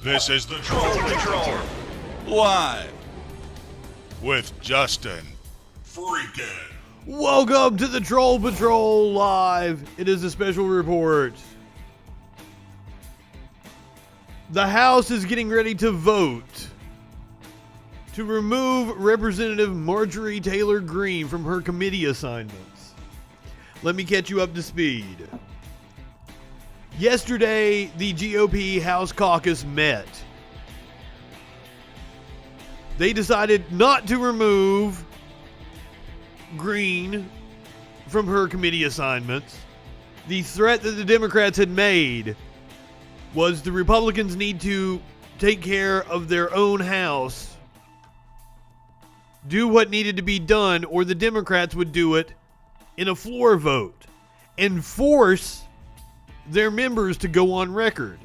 This is the Troll Patrol. Live. With Justin. FREAKIN. Welcome to the Troll Patrol Live. It is a special report. The House is getting ready to vote to remove Representative Marjorie Taylor Greene from her committee assignments. Let me catch you up to speed. Yesterday, the GOP House caucus met. They decided not to remove Greene from her committee assignments. The threat that the Democrats had made was the Republicans need to take care of their own house, do what needed to be done, or the Democrats would do it in a floor vote and force their members to go on record.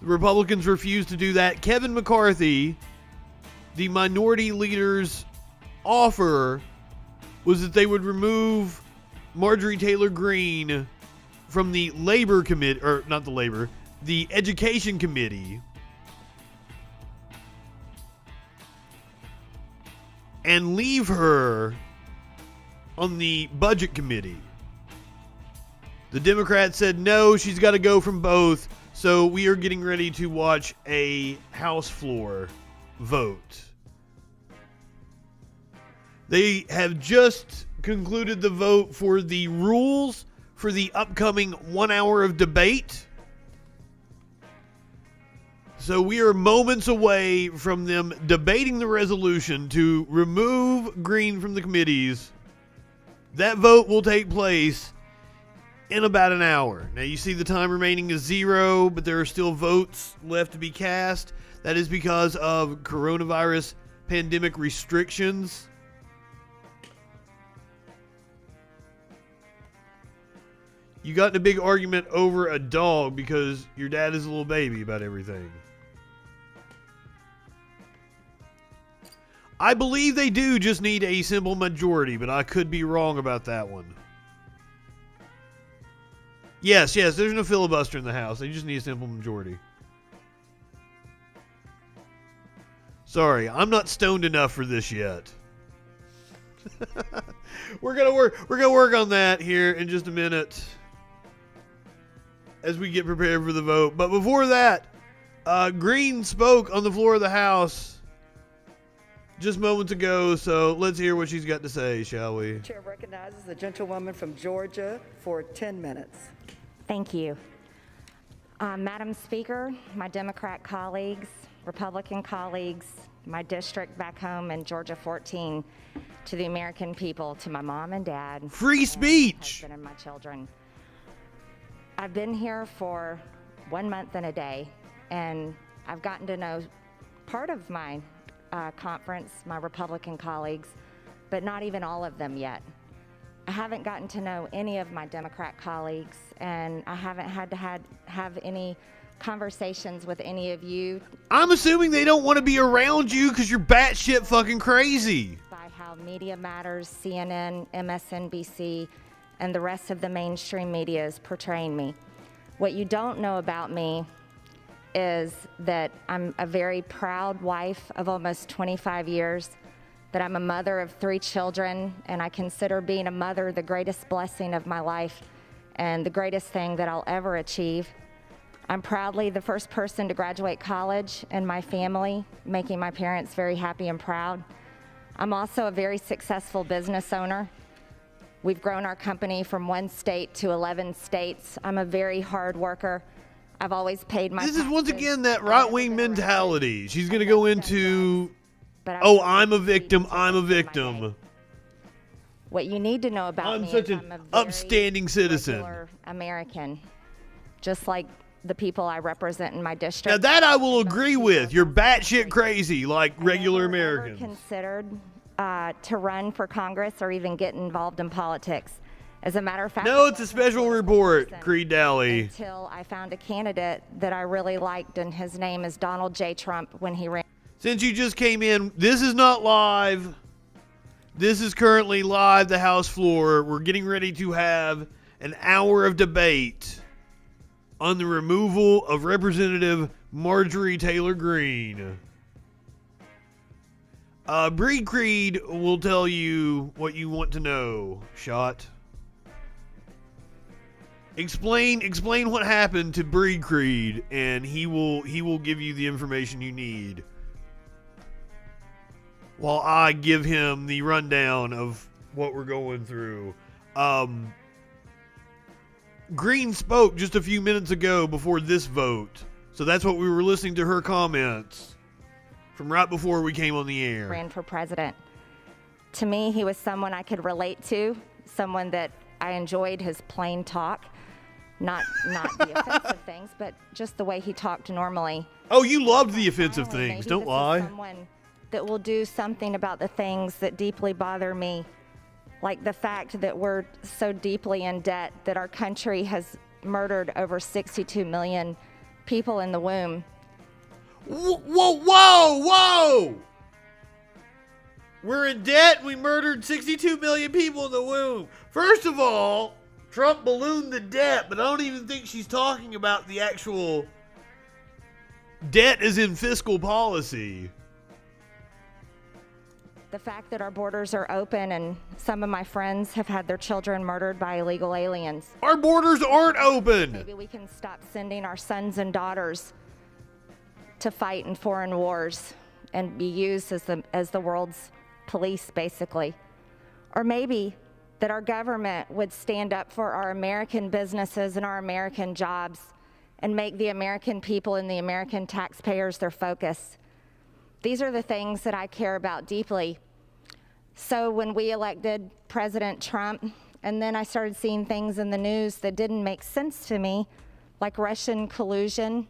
The Republicans refused to do that. Kevin McCarthy, the minority leader's offer was that they would remove Marjorie Taylor Greene from the Labor Committee, or not the Labor, the Education Committee, and leave her on the Budget Committee. The Democrats said no, she's got to go from both, so we are getting ready to watch a House floor vote. They have just concluded the vote for the rules for the upcoming 1 hour of debate. So we are moments away from them debating the resolution to remove Greene from the committees. That vote will take place in about an hour. Now you see the time remaining is 0, but there are still votes left to be cast. That is because of coronavirus pandemic restrictions. You got in a big argument over a dog because your dad is a little baby about everything. I believe they do just need a simple majority, but I could be wrong about that one. Yes, there's no filibuster in the House. They just need a simple majority. Sorry, I'm not stoned enough for this yet. We're gonna work on that here in just a minute as we get prepared for the vote. But before that, Greene spoke on the floor of the House just moments ago, so let's hear what she's got to say, shall we? Chair recognizes the gentlewoman from Georgia for 10 minutes. Thank you. Madam Speaker, my Democrat colleagues, Republican colleagues, my district back home in Georgia 14, to the American people, to my mom and dad. Free speech! My husband and my children. I've been here for 1 month and a day, and I've gotten to know part of my conference, my Republican colleagues, but not even all of them yet. I haven't gotten to know any of my Democrat colleagues, and I haven't had to have any conversations with any of you. I'm assuming they don't want to be around you because you're batshit fucking crazy. By how Media Matters, CNN, MSNBC, and the rest of the mainstream media is portraying me. What you don't know about me is that I'm a very proud wife of almost 25 years, that I'm a mother of 3 children, and I consider being a mother the greatest blessing of my life and the greatest thing that I'll ever achieve. I'm proudly the first person to graduate college in my family, making my parents very happy and proud. I'm also a very successful business owner. We've grown our company from 1 state to 11 states. I'm a very hard worker. I've always paid my This is once taxes. again that right-wing mentality. She's going to go into, But oh, I'm a victim, I'm a victim. What you need to know about I'm me such is an I'm a very upstanding citizen. regular American, just like the people I represent in my district. Now that I will agree with. You're batshit crazy like regular I never, ever Americans. considered to run for Congress or even get involved in politics. As a matter of fact, No, it's a special report, Creed Dally. Until I found a candidate that I really liked, and his name is Donald J. Trump when he ran. Since you just came in, this is not live. This is currently live, the House floor. We're getting ready to have an hour of debate on the removal of Representative Marjorie Taylor Greene. Bree Creed will tell you what you want to know, Shot. Explain what happened to Bree Creed, and he will give you the information you need. While I give him the rundown of what we're going through. Greene spoke just a few minutes ago before this vote. So that's what we were listening to her comments from right before we came on the air. Ran for president. To me, he was someone I could relate to, someone that I enjoyed his plain talk. Not the offensive things, but just the way he talked normally. Oh, you loved the offensive things. Don't lie. Someone that will do something about the things that deeply bother me, like the fact that we're so deeply in debt that our country has murdered over 62 million people in the womb. Whoa! We're in debt. We murdered 62 million people in the womb. First of all, Trump ballooned the debt, but I don't even think she's talking about the actual debt as in fiscal policy. The fact that our borders are open and some of my friends have had their children murdered by illegal aliens. Our borders aren't open. Maybe we can stop sending our sons and daughters to fight in foreign wars and be used as the world's police, basically. Or maybe that our government would stand up for our American businesses and our American jobs and make the American people and the American taxpayers their focus. These are the things that I care about deeply. So when we elected President Trump, and then I started seeing things in the news that didn't make sense to me, like Russian collusion,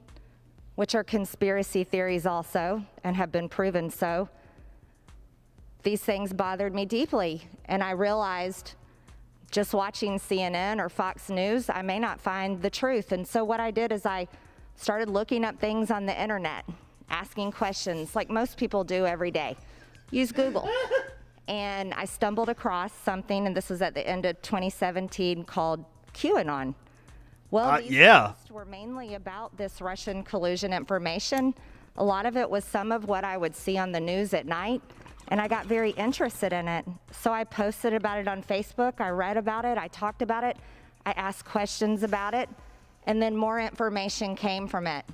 which are conspiracy theories also, and have been proven so. These things bothered me deeply, and I realized just watching CNN or Fox News, I may not find the truth. And so what I did is I started looking up things on the internet, asking questions like most people do every day. Use Google. And I stumbled across something, and this was at the end of 2017, called QAnon. Well, these posts were mainly about this Russian collusion information. A lot of it was some of what I would see on the news at night, and I got very interested in it. So I posted about it on Facebook, I read about it, I talked about it, I asked questions about it, and then more information came from it.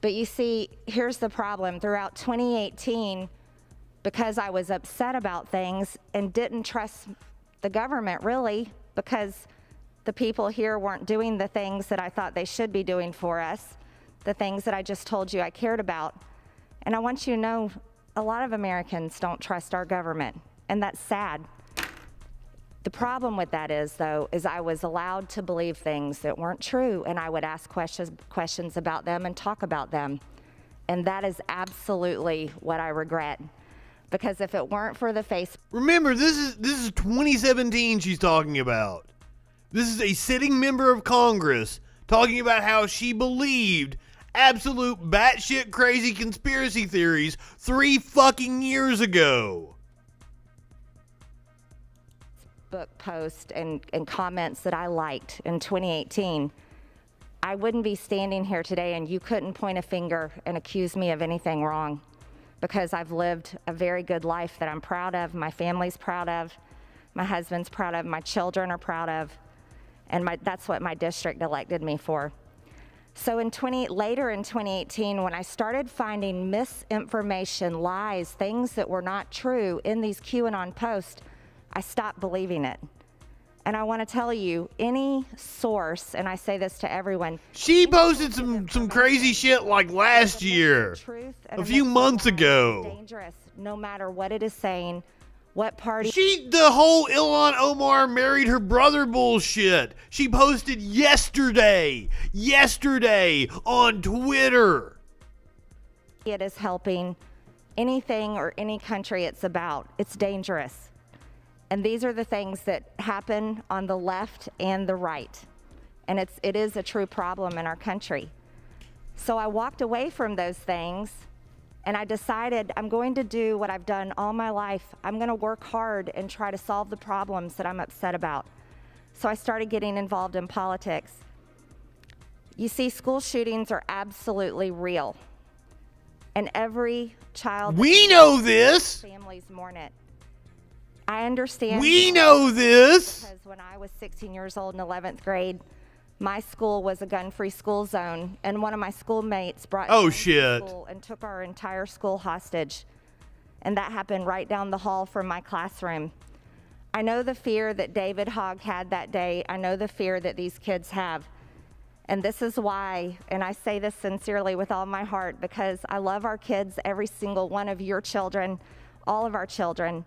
But you see, here's the problem. Throughout 2018, because I was upset about things and didn't trust the government really, because the people here weren't doing the things that I thought they should be doing for us, the things that I just told you I cared about. And I want you to know, a lot of Americans don't trust our government, and that's sad. The problem with that is, though, is I was allowed to believe things that weren't true, and I would ask questions about them and talk about them. And that is absolutely what I regret. Because if it weren't for the face... Remember, this is 2017 she's talking about. This is a sitting member of Congress talking about how she believed absolute batshit crazy conspiracy theories 3 fucking years ago. Book post and comments that I liked in 2018, I wouldn't be standing here today and you couldn't point a finger and accuse me of anything wrong, because I've lived a very good life that I'm proud of, my family's proud of, my husband's proud of, my children are proud of, and that's what my district elected me for. So later in 2018, when I started finding misinformation, lies, things that were not true in these QAnon posts, I stopped believing it. And I want to tell you, any source, and I say this to everyone. She posted some crazy shit like last year, a few months ago. Dangerous, no matter what it is saying, what party. The whole Ilhan Omar married her brother bullshit. She posted yesterday on Twitter. It is helping anything or any country it's about. It's dangerous. And these are the things that happen on the left and the right. And it is a true problem in our country. So I walked away from those things, and I decided I'm going to do what I've done all my life. I'm going to work hard and try to solve the problems that I'm upset about. So I started getting involved in politics. You see, school shootings are absolutely real. And every child... We know this. Families mourn it. I understand. We know this. Because when I was 16 years old in 11th grade, my school was a gun-free school zone, and one of my schoolmates brought guns to school and took our entire school hostage. And that happened right down the hall from my classroom. I know the fear that David Hogg had that day. I know the fear that these kids have. And this is why, and I say this sincerely with all my heart, because I love our kids, every single one of your children, all of our children.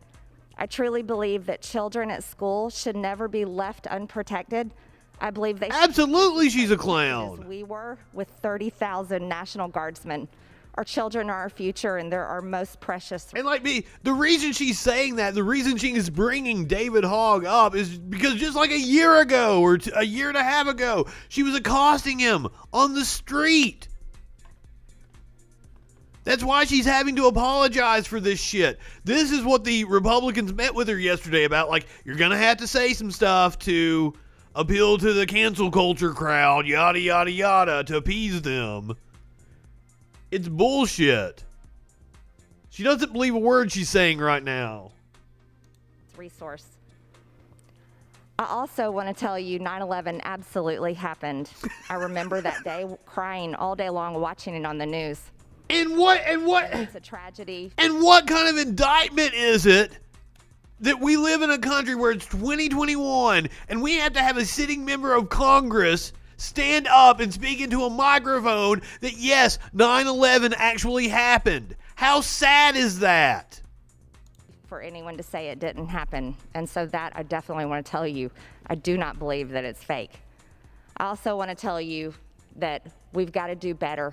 I truly believe that children at school should never be left unprotected. I believe they Absolutely, she's a clown. As we were with 30,000 National Guardsmen. Our children are our future, and they're our most precious. And like me, the reason she's saying that, the reason she is bringing David Hogg up is because just like a year ago or a year and a half ago, she was accosting him on the street. That's why she's having to apologize for this shit. This is what the Republicans met with her yesterday about. Like, you're going to have to say some stuff to appeal to the cancel culture crowd, yada, yada, yada, to appease them. It's bullshit. She doesn't believe a word she's saying right now. Resource. I also want to tell you 9/11 absolutely happened. I remember that day crying all day long watching it on the news. And what It's a tragedy. And what kind of indictment is it that we live in a country where it's 2021 and we have to have a sitting member of Congress stand up and speak into a microphone that, yes, 9/11 actually happened? How sad is that? For anyone to say it didn't happen. And so that I definitely want to tell you, I do not believe that it's fake. I also want to tell you that we've got to do better.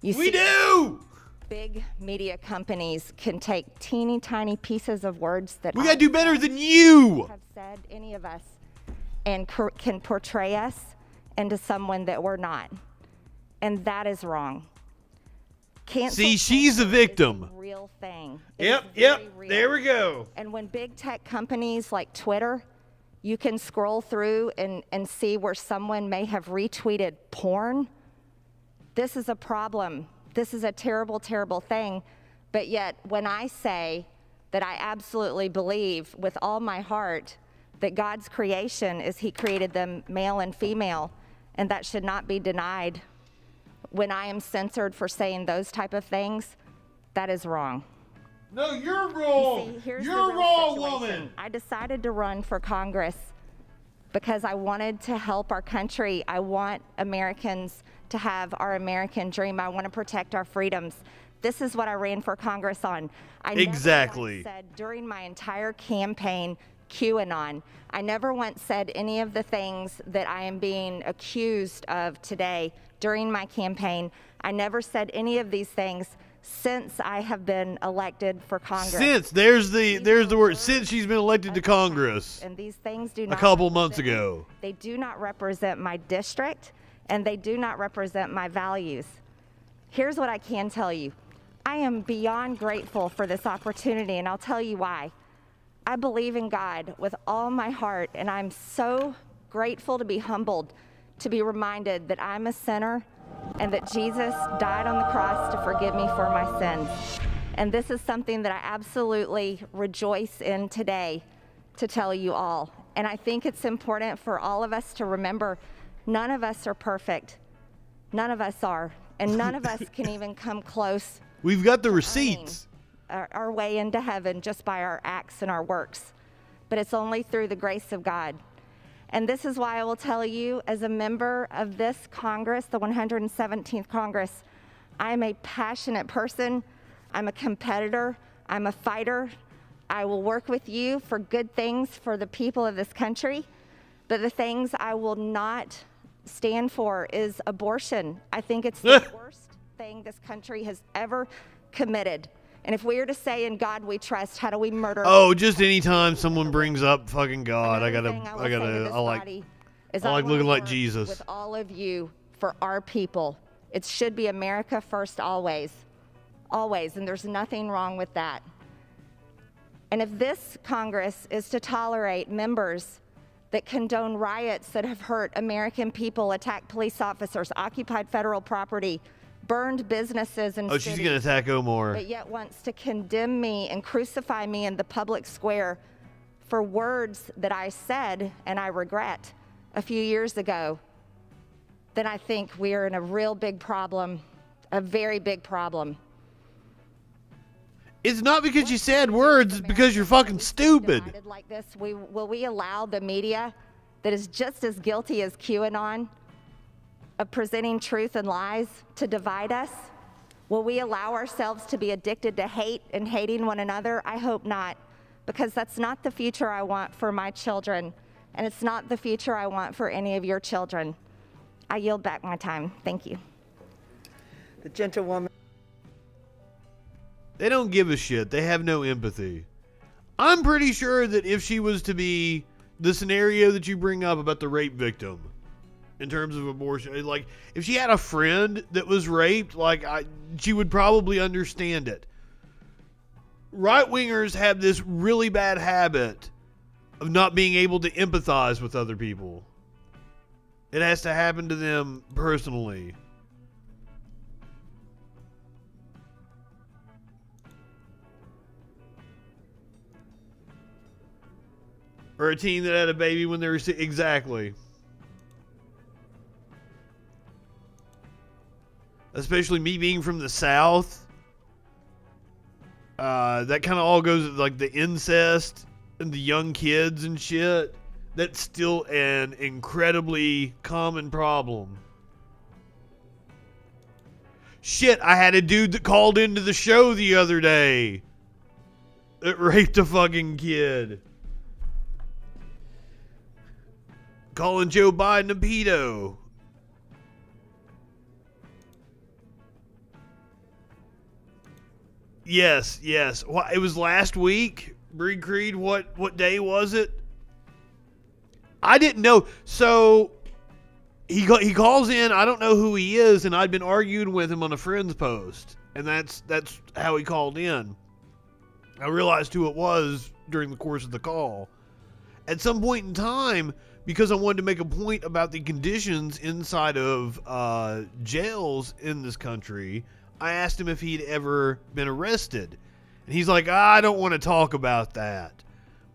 We do! Big media companies can take teeny tiny pieces of words that we got to do better than you have said, any of us, and can portray us into someone that we're not. And that is wrong. See, she's the victim. Is a real thing. Yep. Real. There we go. And when big tech companies like Twitter, you can scroll through and see where someone may have retweeted porn. This is a problem. This is a terrible, terrible thing. But yet, when I say that I absolutely believe with all my heart that God's creation is He created them male and female, and that should not be denied, when I am censored for saying those type of things, that is wrong. No, you're wrong. See, you're wrong, woman. I decided to run for Congress because I wanted to help our country. I want Americans to have our American dream. I want to protect our freedoms. This is what I ran for Congress on. I exactly. never once said during my entire campaign, QAnon. I never once said any of the things that I am being accused of today during my campaign. I never said any of these things since I have been elected for Congress. Since there's the word since she's been elected to Congress. And these things do not a couple months ago. They do not represent my district, and they do not represent my values. Here's what I can tell you. I am beyond grateful for this opportunity, and I'll tell you why. I believe in God with all my heart, and I'm so grateful to be humbled, to be reminded that I'm a sinner and that Jesus died on the cross to forgive me for my sins. And this is something that I absolutely rejoice in today to tell you all. And I think it's important for all of us to remember none of us are perfect. None of us are. And none of us can even come close. We've got the receipts. Our way into heaven just by our acts and our works. But it's only through the grace of God. And this is why I will tell you, as a member of this Congress, the 117th Congress, I'm a passionate person. I'm a competitor. I'm a fighter. I will work with you for good things for the people of this country. But the things I will not stand for is abortion. I think it's the worst thing this country has ever committed. And if we are to say in God we trust, how do we murder? Oh, just anytime someone brings up fucking God, I like looking like Jesus. With all of you for our people. It should be America first always. Always. And there's nothing wrong with that. And if this Congress is to tolerate members that condone riots that have hurt American people, attacked police officers, occupied federal property, burned businesses and cities. Oh, she's going to attack Omar. But yet wants to condemn me and crucify me in the public square for words that I said and I regret a few years ago, then I think we are in a real big problem, a very big problem. It's not because you said words, it's because you're fucking stupid. Like this, will we allow the media that is just as guilty as QAnon of presenting truth and lies to divide us? Will we allow ourselves to be addicted to hate and hating one another? I hope not, because that's not the future I want for my children, and it's not the future I want for any of your children. I yield back my time. Thank you. The gentlewoman. They don't give a shit. They have no empathy. I'm pretty sure that if she was to be the scenario that you bring up about the rape victim in terms of abortion, like if she had a friend that was raped, she would probably understand it. Right-wingers have this really bad habit of not being able to empathize with other people. It has to happen to them personally. Or a teen that had a baby when they were sick. Exactly. Especially me being from the South. That kind of all goes like the incest and the young kids and shit. That's still an incredibly common problem. Shit, I had a dude that called into the show the other day that raped a fucking kid. Calling Joe Biden a pedo. Yes. It was last week. Breed Creed, what day was it? I didn't know. So he calls in. I don't know who he is, and I'd been arguing with him on a friend's post, and that's how he called in. I realized who it was during the course of the call. At some point in time, because I wanted to make a point about the conditions inside of jails in this country, I asked him if he'd ever been arrested. And he's like, I don't want to talk about that.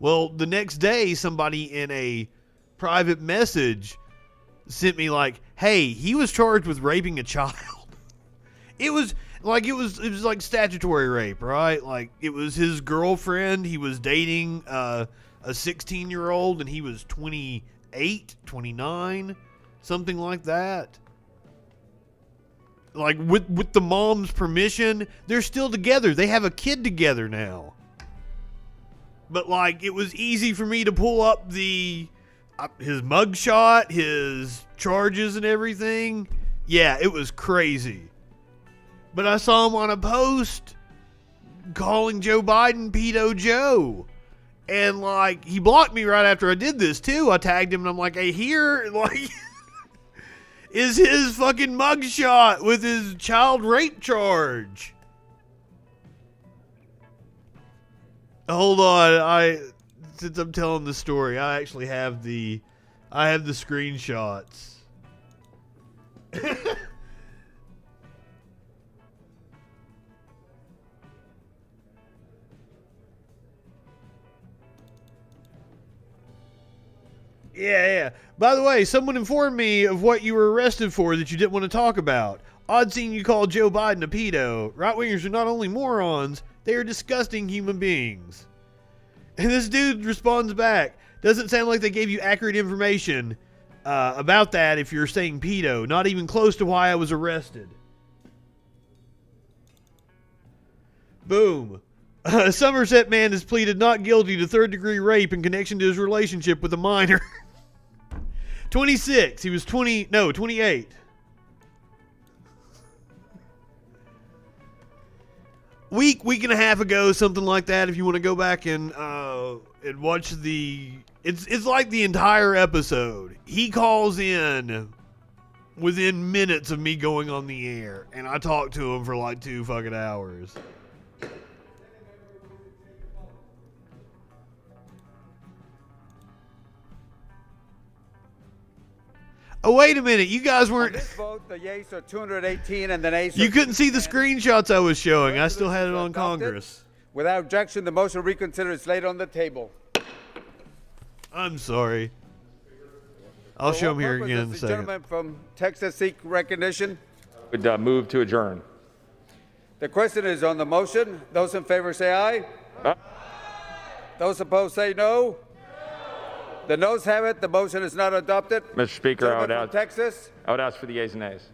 Well, the next day, somebody in a private message sent me like, hey, he was charged with raping a child. It was like statutory rape, right? Like, it was his girlfriend. He was dating a 16-year-old, and he was 28, 29, something like that. Like, with the mom's permission, they're still together. They have a kid together now. But, like, it was easy for me to pull up his mugshot, his charges and everything. Yeah, it was crazy. But I saw him on a post calling Joe Biden Pedo Joe. And, like, he blocked me right after I did this, too. I tagged him, and I'm like, hey, here, like, is his fucking mugshot with his child rape charge. Hold on, since I'm telling the story, I actually have the screenshots. Yeah. By the way, someone informed me of what you were arrested for that you didn't want to talk about. Odd seeing you call Joe Biden a pedo. Right-wingers are not only morons, they are disgusting human beings. And this dude responds back, doesn't sound like they gave you accurate information about that if you're saying pedo. Not even close to why I was arrested. Boom. A Somerset man has pleaded not guilty to third-degree rape in connection to his relationship with a minor. 26. He was 28. Week and a half ago, something like that. If you want to go back and watch it's like the entire episode. He calls in within minutes of me going on the air, and I talked to him for like 2 fucking hours. Oh, wait a minute. You guys On weren't... this vote, the yeas are 218 and the nays are You couldn't see the 210. screenshots I was showing. I still had it on Adopted. Congress. Without objection, the motion to reconsider is laid on the table. I'm sorry. I'll show them here What again in a purpose does the second. gentleman from Texas seek recognition? Would move to adjourn. The question is on the motion. Those in favor say aye. Those opposed say no. The noes have it. The motion is not adopted. Mr. Speaker, Gentleman from Texas. I would ask for the yeas and nays.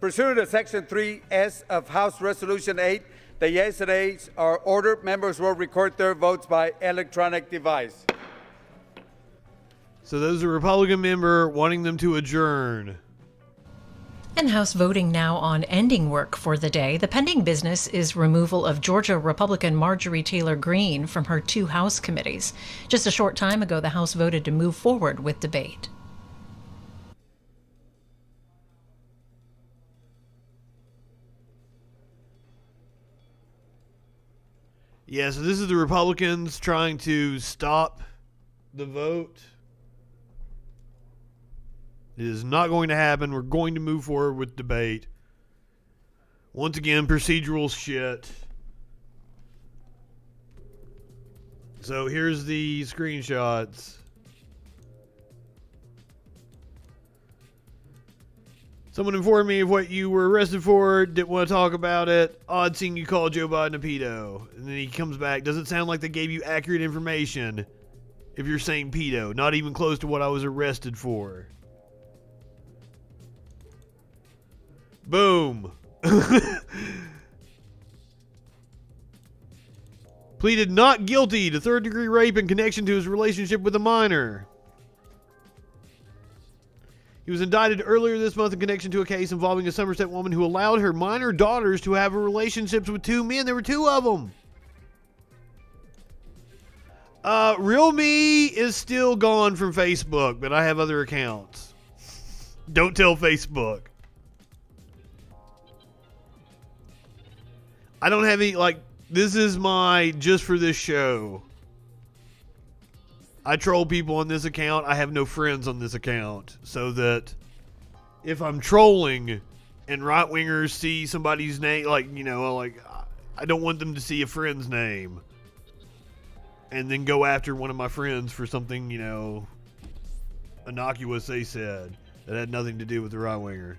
Pursuant to Section 3S of House Resolution 8, the yeas and nays are ordered. Members will record their votes by electronic device. So there's a Republican member wanting them to adjourn. And House voting now on ending work for the day. The pending business is removal of Georgia Republican Marjorie Taylor Greene from her 2 House committees. Just a short time ago, the House voted to move forward with debate. Yeah, so this is the Republicans trying to stop the vote. It is not going to happen. We're going to move forward with debate. Once again, procedural shit. So here's the screenshots. Someone informed me of what you were arrested for. Didn't want to talk about it. Odd seeing you call Joe Biden a pedo. And then he comes back. Doesn't sound like they gave you accurate information if you're saying pedo. Not even close to what I was arrested for. Boom. Pleaded not guilty to third-degree rape in connection to his relationship with a minor. He was indicted earlier this month in connection to a case involving a Somerset woman who allowed her minor daughters to have relationships with 2 men. There were 2 of them. Real Me is still gone from Facebook, but I have other accounts. Don't tell Facebook. I don't have any, this is my just for this show. I troll people on this account. I have no friends on this account. So that if I'm trolling and right-wingers see somebody's name, I don't want them to see a friend's name and then go after one of my friends for something, innocuous they said that had nothing to do with the right-winger.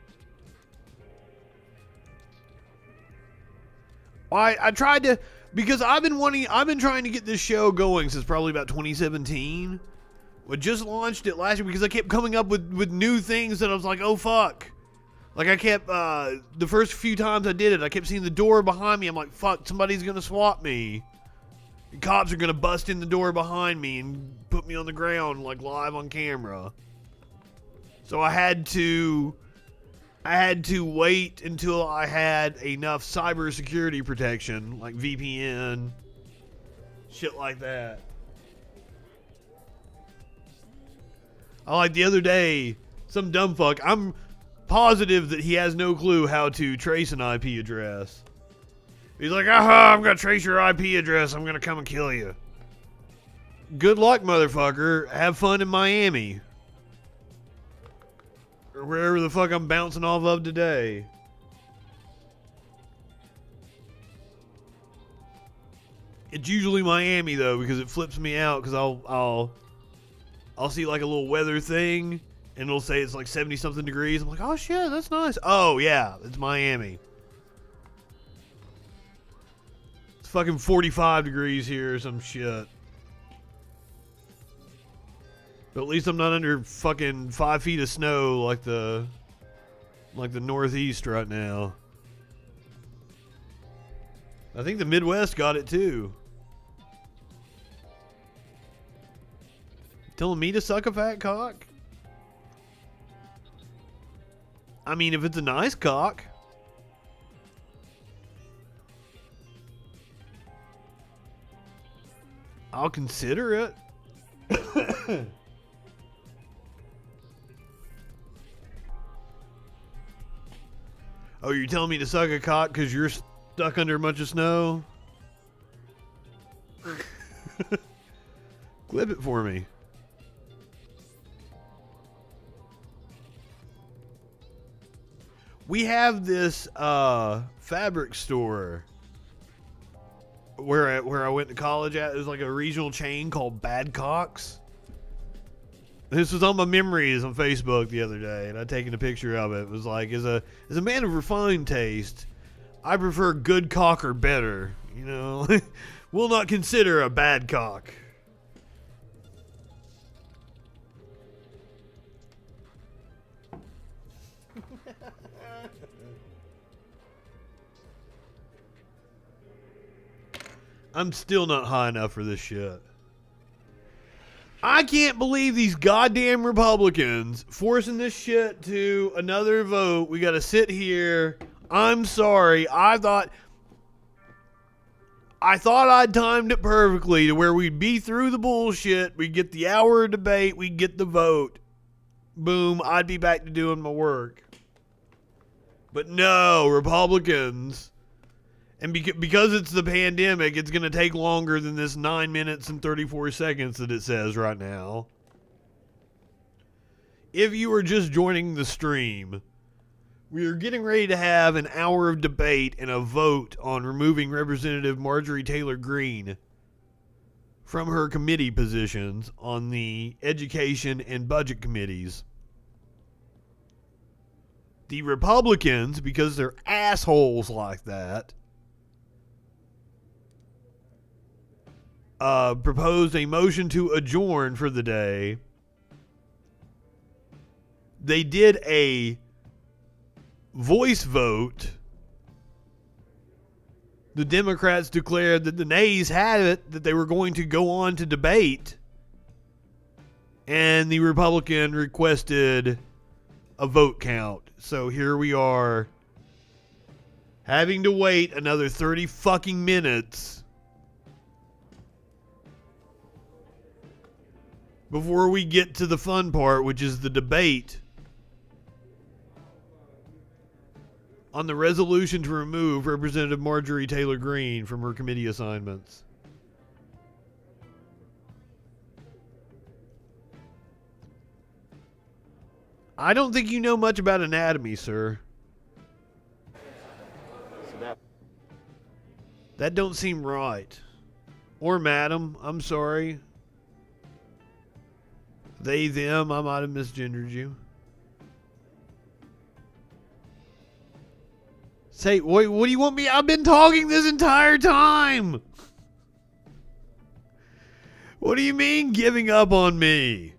I tried to, because I've been trying to get this show going since probably about 2017. We just launched it last year because I kept coming up with new things that I was like, oh fuck. I kept, the first few times I did it, I kept seeing the door behind me. I'm like, fuck, somebody's gonna swat me. The cops are gonna bust in the door behind me and put me on the ground, live on camera. So I had to wait until I had enough cybersecurity protection, like VPN, shit like that. The other day, some dumb fuck, I'm positive that he has no clue how to trace an IP address. He's like, I'm gonna trace your IP address, I'm gonna come and kill you. Good luck, motherfucker. Have fun in Miami. Or wherever the fuck I'm bouncing off of today. It's usually Miami though, because it flips me out, because I'll see a little weather thing and it'll say it's 70 something degrees. I'm like, oh shit, that's nice. Oh yeah, it's Miami. It's fucking 45 degrees here or some shit. But at least I'm not under fucking 5 feet of snow like the Northeast right now. I think the Midwest got it too. Telling me to suck a fat cock? I mean, if it's a nice cock. I'll consider it. Oh, you're telling me to suck a cock because you're stuck under a bunch of snow? Clip it for me. We have this fabric store where I went to college at. It was like a regional chain called Badcock's. This was on my memories on Facebook the other day, and I'd taken a picture of it. It was like, as a man of refined taste, I prefer good cock or better. You know, will not consider a bad cock. I'm still not high enough for this shit. I can't believe these goddamn Republicans forcing this shit to another vote. We got to sit here. I'm sorry. I thought I'd timed it perfectly to where we'd be through the bullshit. We'd get the hour of debate. We'd get the vote. Boom. I'd be back to doing my work. But no, Republicans. And because it's the pandemic, it's going to take longer than this 9 minutes and 34 seconds that it says right now. If you are just joining the stream, we are getting ready to have an hour of debate and a vote on removing Representative Marjorie Taylor Greene from her committee positions on the Education and Budget Committees. The Republicans, because they're assholes like that, proposed a motion to adjourn for the day. They did a voice vote. The Democrats declared that the nays had it, that they were going to go on to debate. And the Republican requested a vote count. So here we are, having to wait another 30 fucking minutes before we get to the fun part, which is the debate on the resolution to remove Representative Marjorie Taylor Greene from her committee assignments. I don't think you know much about anatomy, sir. That don't seem right. Or madam, I'm sorry. They, them, I might have misgendered you. Say, what do you want me? I've been talking this entire time. What do you mean giving up on me?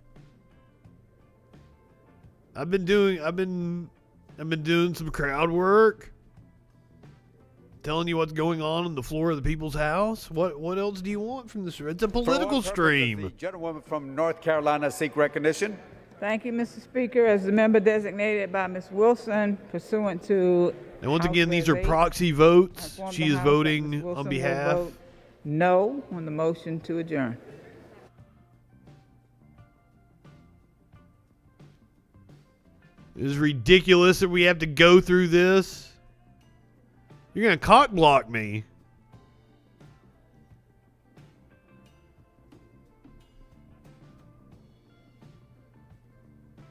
I've been doing some crowd work. Telling you what's going on the floor of the people's house. What else do you want from this? It's a political stream. The gentlewoman from North Carolina seek recognition. Thank you, Mr. Speaker. As the member designated by Ms. Wilson, pursuant to... And once again, these are proxy votes. She is voting on behalf. Vote no on the motion to adjourn. It is ridiculous that we have to go through this. You're going to cock block me.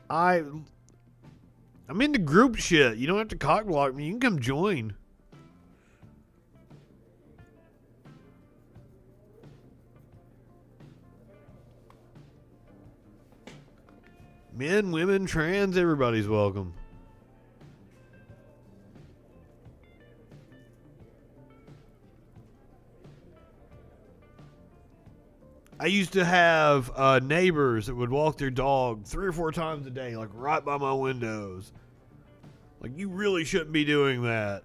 I'm into group shit. You don't have to cock block me. You can come join. Men, women, trans, everybody's welcome. I used to have neighbors that would walk their dog 3 or 4 times a day, like right by my windows. Like, you really shouldn't be doing that.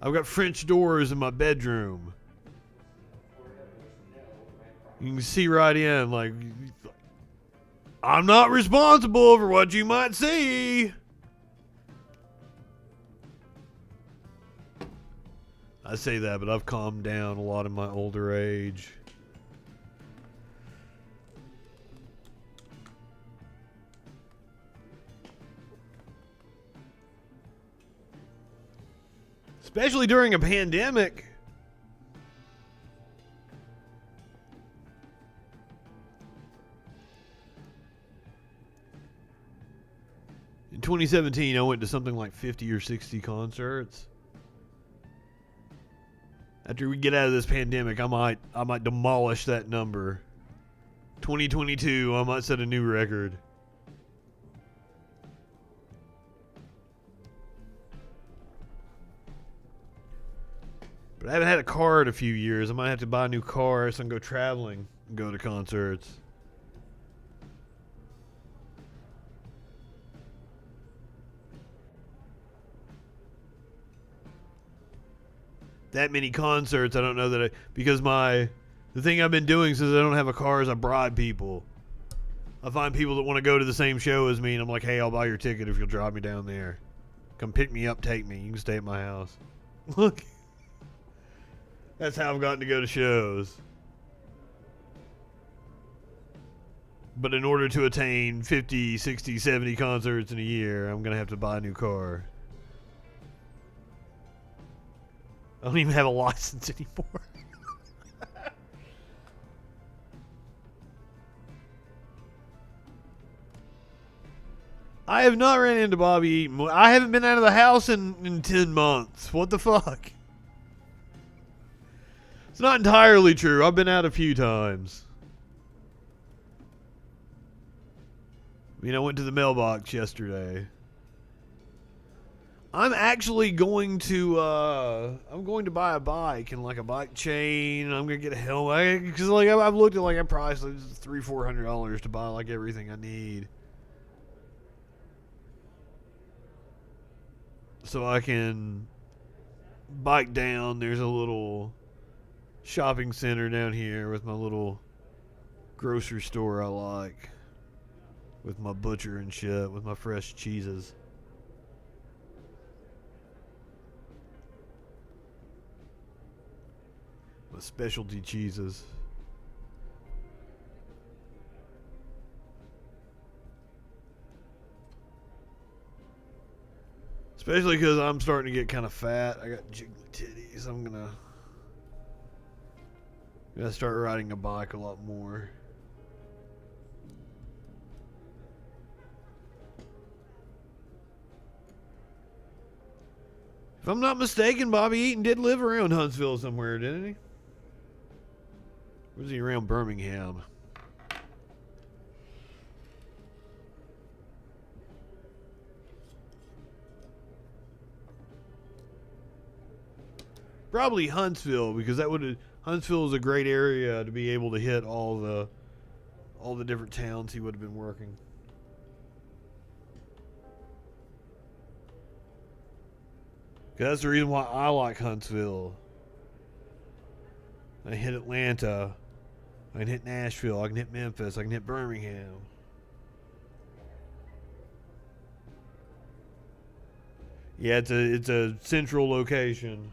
I've got French doors in my bedroom. You can see right in, like, I'm not responsible for what you might see. I say that, but I've calmed down a lot in my older age. Especially during a pandemic. 2017, I went to something like 50 or 60 concerts. After we get out of this pandemic, I might demolish that number. 2022, I might set a new record. But I haven't had a car in a few years. I might have to buy a new car so I can go traveling and go to concerts. That many concerts, I don't know that because the thing I've been doing since I don't have a car is I bribe people. I find people that want to go to the same show as me, and I'm like, hey, I'll buy your ticket if you'll drive me down there. Come pick me up, take me. You can stay at my house. Look. That's how I've gotten to go to shows. But in order to attain 50, 60, 70 concerts in a year, I'm going to have to buy a new car. I don't even have a license anymore. I have not ran into Bobby Eaton. I haven't been out of the house in 10 months. What the fuck? It's not entirely true. I've been out a few times. I mean, I went to the mailbox yesterday. I'm actually going to buy a bike and like a bike chain. I'm gonna get a helmet because like I've looked at like a price like $300-400 to buy like everything I need, so I can bike down. There's a little shopping center down here with my little grocery store I like, with my butcher and shit, with my fresh cheeses. My specialty cheeses. Especially because I'm starting to get kind of fat. I got jiggly titties. I'm gonna start riding a bike a lot more. If I'm not mistaken, Bobby Eaton did live around Huntsville somewhere, didn't he? Or was he around Birmingham? Probably Huntsville, because Huntsville is a great area to be able to hit all the different towns he would have been working. That's the reason why I like Huntsville. I can hit Atlanta. I can hit Nashville. I can hit Memphis. I can hit Birmingham. Yeah, it's a central location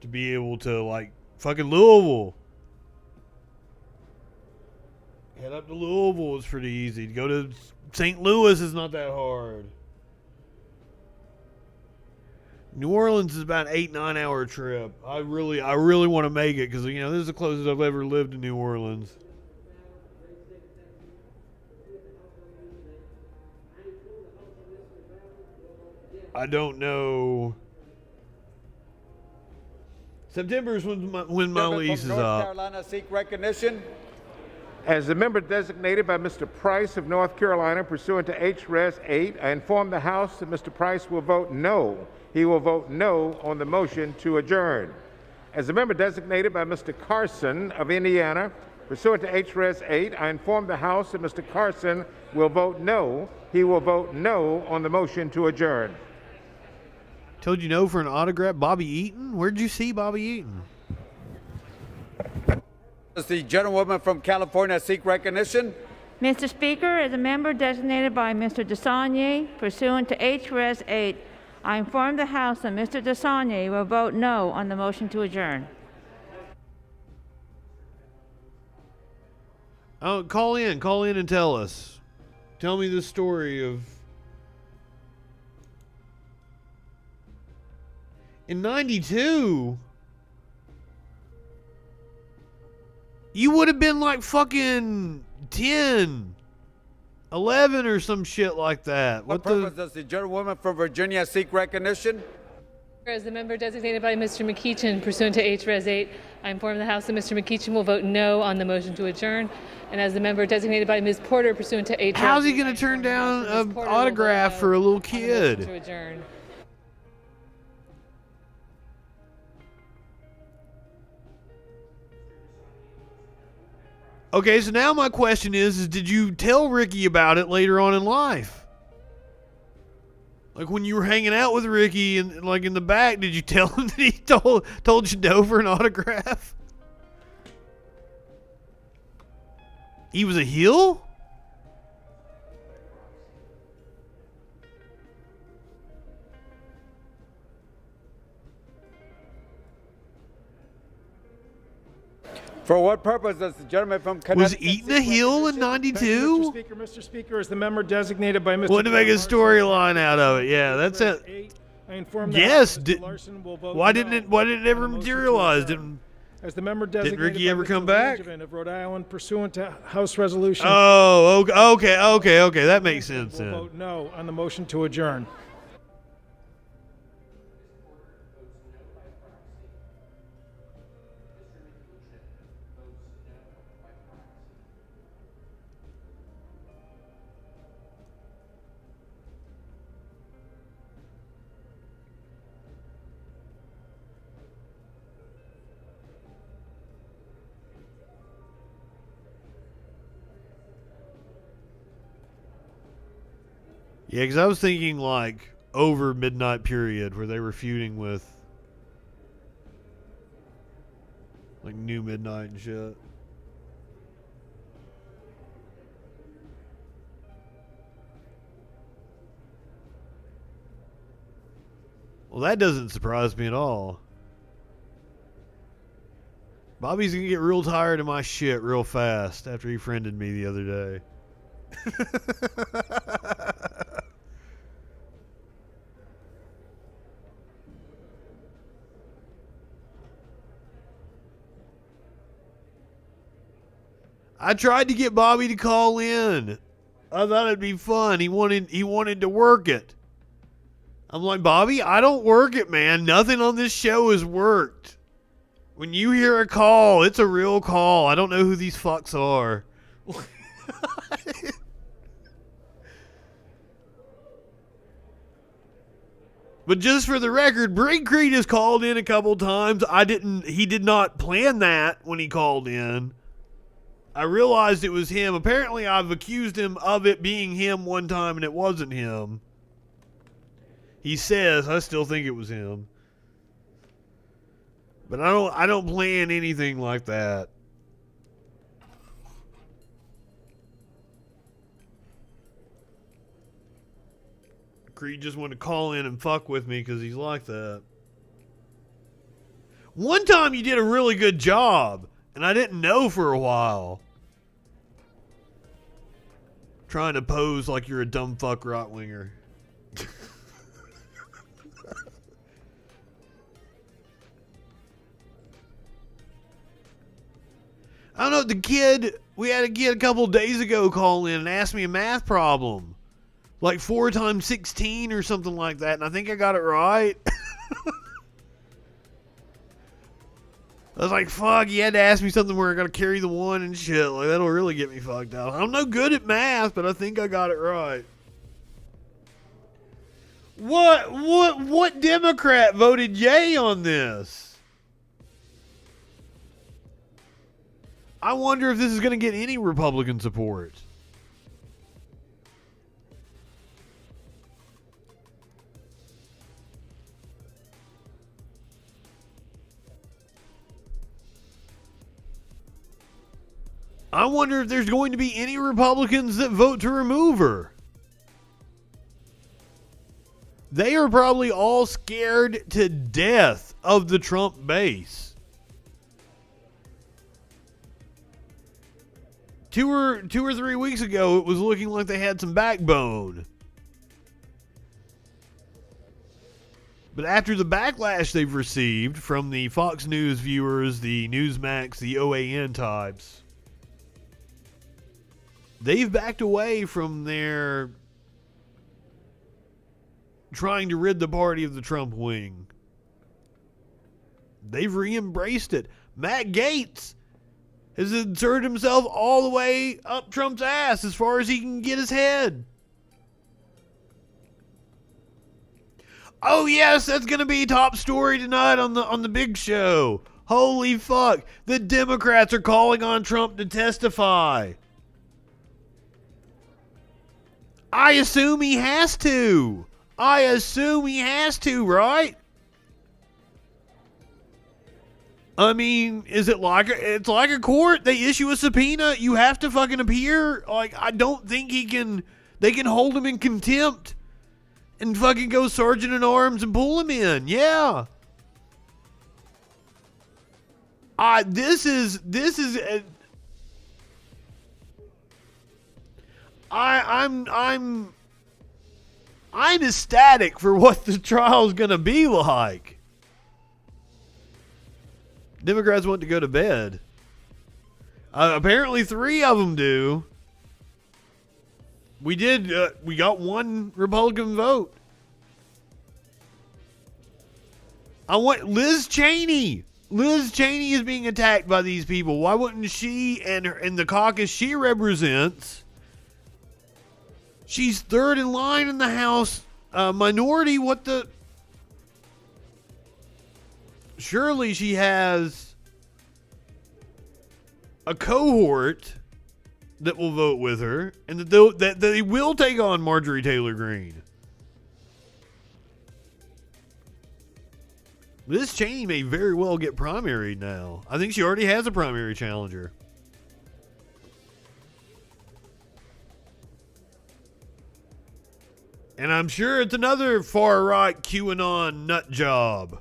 to be able to like fucking Louisville. Head up to Louisville is pretty easy. To go to St. Louis is not that hard. New Orleans is about an 8-9 hour trip. I really want to make it because this is the closest I've ever lived to New Orleans. I don't know. September is when my lease is North up. Carolina seek recognition. As the member designated by Mr. Price of North Carolina pursuant to H.Res. 8, I inform the House that Mr. Price will vote no. He will vote no on the motion to adjourn. As the member designated by Mr. Carson of Indiana pursuant to H.Res. 8, I inform the House that Mr. Carson will vote no. He will vote no on the motion to adjourn. Told you no for an autograph. Bobby Eaton? Where'd you see Bobby Eaton? Does the gentlewoman from California seek recognition? Mr. Speaker, as a member designated by Mr. DeSaulnier pursuant to H.Res. 8, I inform the House that Mr. DeSaulnier will vote no on the motion to adjourn. Oh, call in and tell us. Tell me the story of... In 92... You would have been like fucking 10. 11 or some shit like that. What purpose does the gentlewoman from Virginia seek recognition? As the member designated by Mr. McEachin pursuant to H-Res 8, I inform the House that Mr. McEachin will vote no on the motion to adjourn. And as the member designated by Ms. Porter pursuant to H-Res 8, how's he going to turn down an autograph for a little kid? To adjourn. Okay, so now my question is did you tell Ricky about it later on in life? Like when you were hanging out with Ricky and like in the back, did you tell him that he told you no for an autograph? He was a heel? For what purpose does the gentleman from Connecticut Was Eaton a heel in '92? Mr. Speaker, as the member designated by Mr. Wanted to make a storyline out of it. Yeah, that's it. Yes. Why didn't it ever materialize? As the member designated Ricky ever come back? of Rhode Island, pursuant to House Resolution. Oh, okay. That makes sense then. Vote no on the motion to adjourn. Yeah, because I was thinking like over midnight period where they were feuding with like New Midnight and shit. Well, that doesn't surprise me at all. Bobby's gonna get real tired of my shit real fast after he friended me the other day. I tried to get Bobby to call in. I thought it'd be fun. He wanted to work it. I'm like, Bobby, I don't work it, man. Nothing on this show has worked. When you hear a call, it's a real call. I don't know who these fucks are. But just for the record, Greene has called in a couple times. He did not plan that when he called in. I realized it was him. Apparently, I've accused him of it being him one time, and it wasn't him. He says, I still think it was him. But I don't plan anything like that. Creed just wanted to call in and fuck with me because he's like that. One time you did a really good job, and I didn't know for a while. Trying to pose like you're a dumb fuck Rottwinger. I don't know, we had a kid a couple days ago call in and ask me a math problem. Like 4 times 16 or something like that, and I think I got it right. I was like, fuck, you had to ask me something where I gotta carry the 1 and shit. Like, that'll really get me fucked up. I'm no good at math, but I think I got it right. What Democrat voted yay on this? I wonder if this is gonna get any Republican support. I wonder if there's going to be any Republicans that vote to remove her. They are probably all scared to death of the Trump base. Two or 3 weeks ago, it was looking like they had some backbone. But after the backlash they've received from the Fox News viewers, the Newsmax, the OAN types, they've backed away from their trying to rid the party of the Trump wing. They've re-embraced it. Matt Gaetz has inserted himself all the way up Trump's ass as far as he can get his head. Oh yes, that's going to be top story tonight on the big show. Holy fuck. The Democrats are calling on Trump to testify. I assume he has to. Right? I mean, is it like it's like a court? They issue a subpoena, you have to fucking appear. Like, I don't think they can hold him in contempt and fucking go sergeant at arms and pull him in. Yeah. This is I'm ecstatic for what the trial's gonna be like. Democrats want to go to bed. Apparently 3 of them do. We got 1 Republican vote. I want Liz Cheney. Liz Cheney is being attacked by these people. Why wouldn't she and the caucus she represents? She's 3rd in line in the House minority. What the? Surely she has a cohort that will vote with her, and that they will take on Marjorie Taylor Greene. Liz Cheney may very well get primaried now. I think she already has a primary challenger. And I'm sure it's another far-right QAnon nut job.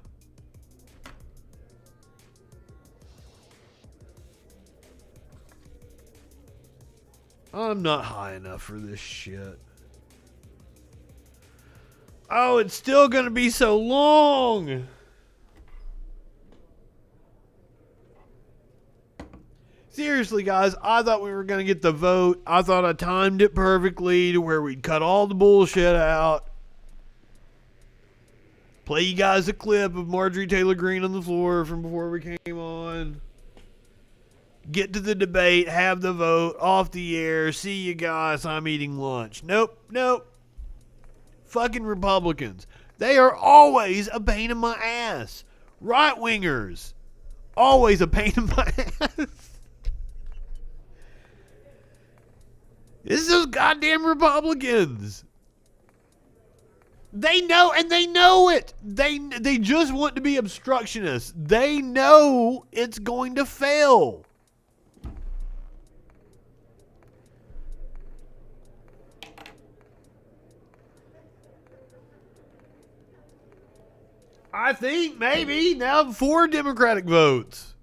I'm not high enough for this shit. Oh, it's still going to be so long. Seriously, guys, I thought we were going to get the vote. I thought I timed it perfectly to where we'd cut all the bullshit out. Play you guys a clip of Marjorie Taylor Greene on the floor from before we came on. Get to the debate, have the vote, off the air, see you guys, I'm eating lunch. Nope. Fucking Republicans. They are always a pain in my ass. Right-wingers. Always a pain in my ass. It's those goddamn Republicans. They know, and they know it. They just want to be obstructionists. They know it's going to fail. I think maybe now 4 Democratic votes.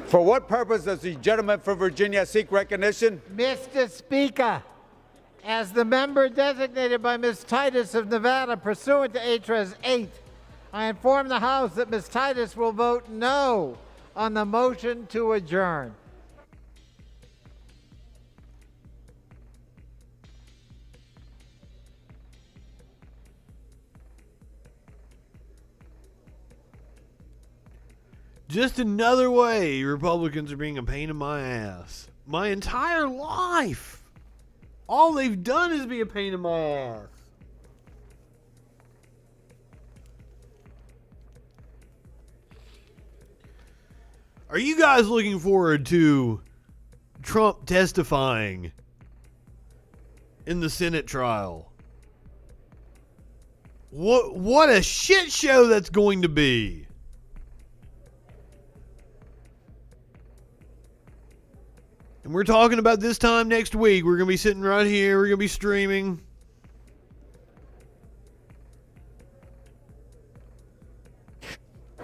For what purpose does the gentleman from Virginia seek recognition? Mr. Speaker, as the member designated by Ms. Titus of Nevada pursuant to HRS 8, I inform the House that Ms. Titus will vote no on the motion to adjourn. Just another way Republicans are being a pain in my ass. My entire life. All they've done is be a pain in my ass. Are you guys looking forward to Trump testifying in the Senate trial? What a shit show that's going to be. And we're talking about this time next week. We're going to be sitting right here. We're going to be streaming.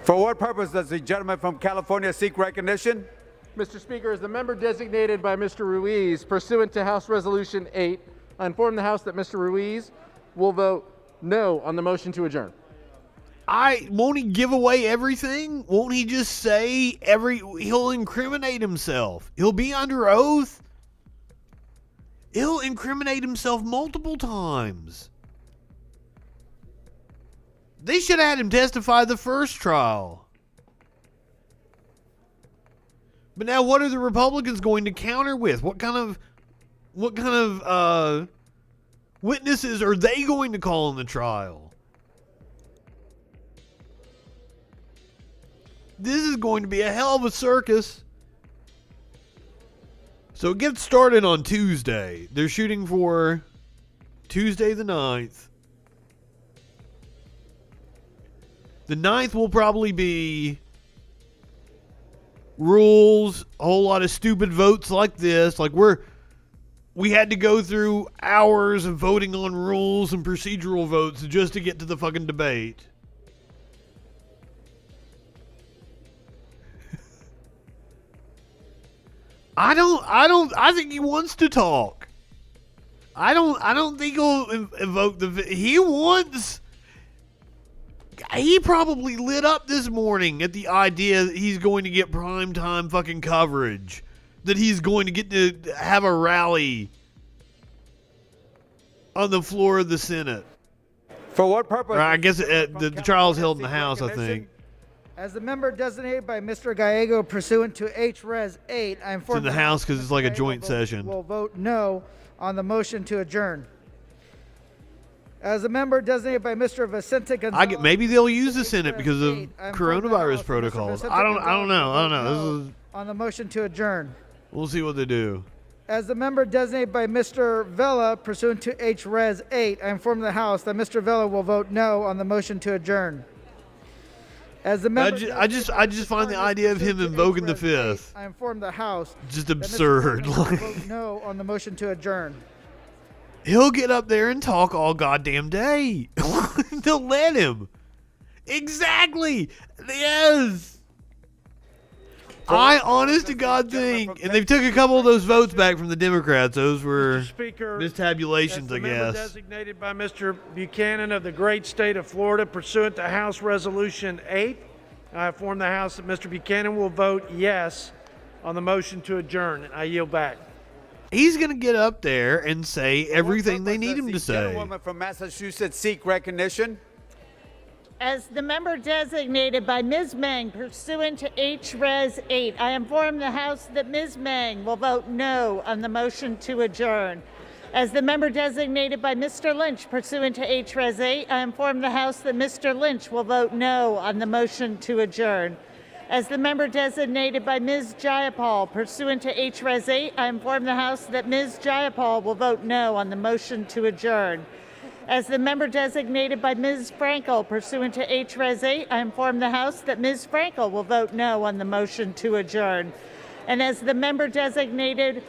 For what purpose does the gentleman from California seek recognition? Mr. Speaker, as the member designated by Mr. Ruiz, pursuant to House Resolution 8, I inform the House that Mr. Ruiz will vote no on the motion to adjourn. Won't he give away everything? Won't he just say he'll incriminate himself? He'll be under oath. He'll incriminate himself multiple times. They should have had him testify the first trial. But now what are the Republicans going to counter with? What kind of witnesses are they going to call in the trial? This is going to be a hell of a circus. So it gets started on Tuesday. They're shooting for Tuesday the 9th. The 9th will probably be rules, a whole lot of stupid votes like this. Like we had to go through hours of voting on rules and procedural votes just to get to the fucking debate. I think he wants to talk. I don't think he'll invoke he probably lit up this morning at the idea that he's going to get primetime fucking coverage. That he's going to get to have a rally on the floor of the Senate. For what purpose? Or I guess the trial's held in the House, I think. As the member designated by Mr. Gallego pursuant to H.Res. 8, I inform It's in the House because it's like a joint session. Will vote no on the motion to adjourn. As a member designated by Mr. Vicente Gonzalez. Maybe they'll use the Senate because of coronavirus protocols. I don't know. This is on the motion to adjourn. We'll see what they do. As the member designated by Mr. Vela pursuant to H.Res. 8, I inform the House that Mr. Vela will vote no on the motion to adjourn. As the member I just find the idea of him invoking the fifth. I inform the House just absurd. That Mr. Vela will vote no on the motion to adjourn. He'll get up there and talk all goddamn day. They'll let him. Exactly. Yes. I honest to God think, and they've took a couple of those votes back from the Democrats. Those were mistabulations, I guess. Designated by Mr. Buchanan of the great state of Florida, pursuant to House Resolution 8, I inform the House that Mr. Buchanan will vote yes on the motion to adjourn. And I yield back. He's going to get up there and say everything they need him to say. Gentlewoman from Massachusetts seek recognition. As the member designated by Ms. Meng pursuant to H.Res. 8, I inform the House that Ms. Meng will vote no on the motion to adjourn. As the member designated by Mr. Lynch pursuant to H.Res. 8, I inform the House that Mr. Lynch will vote no on the motion to adjourn. As the member designated by Ms. Jayapal pursuant to H.Res. 8, I inform the House that Ms. Jayapal will vote no on the motion to adjourn. As the member designated by Ms. Frankel pursuant to H.Res. 8, I inform the House that Ms. Frankel will vote no on the motion to adjourn. And as the member designated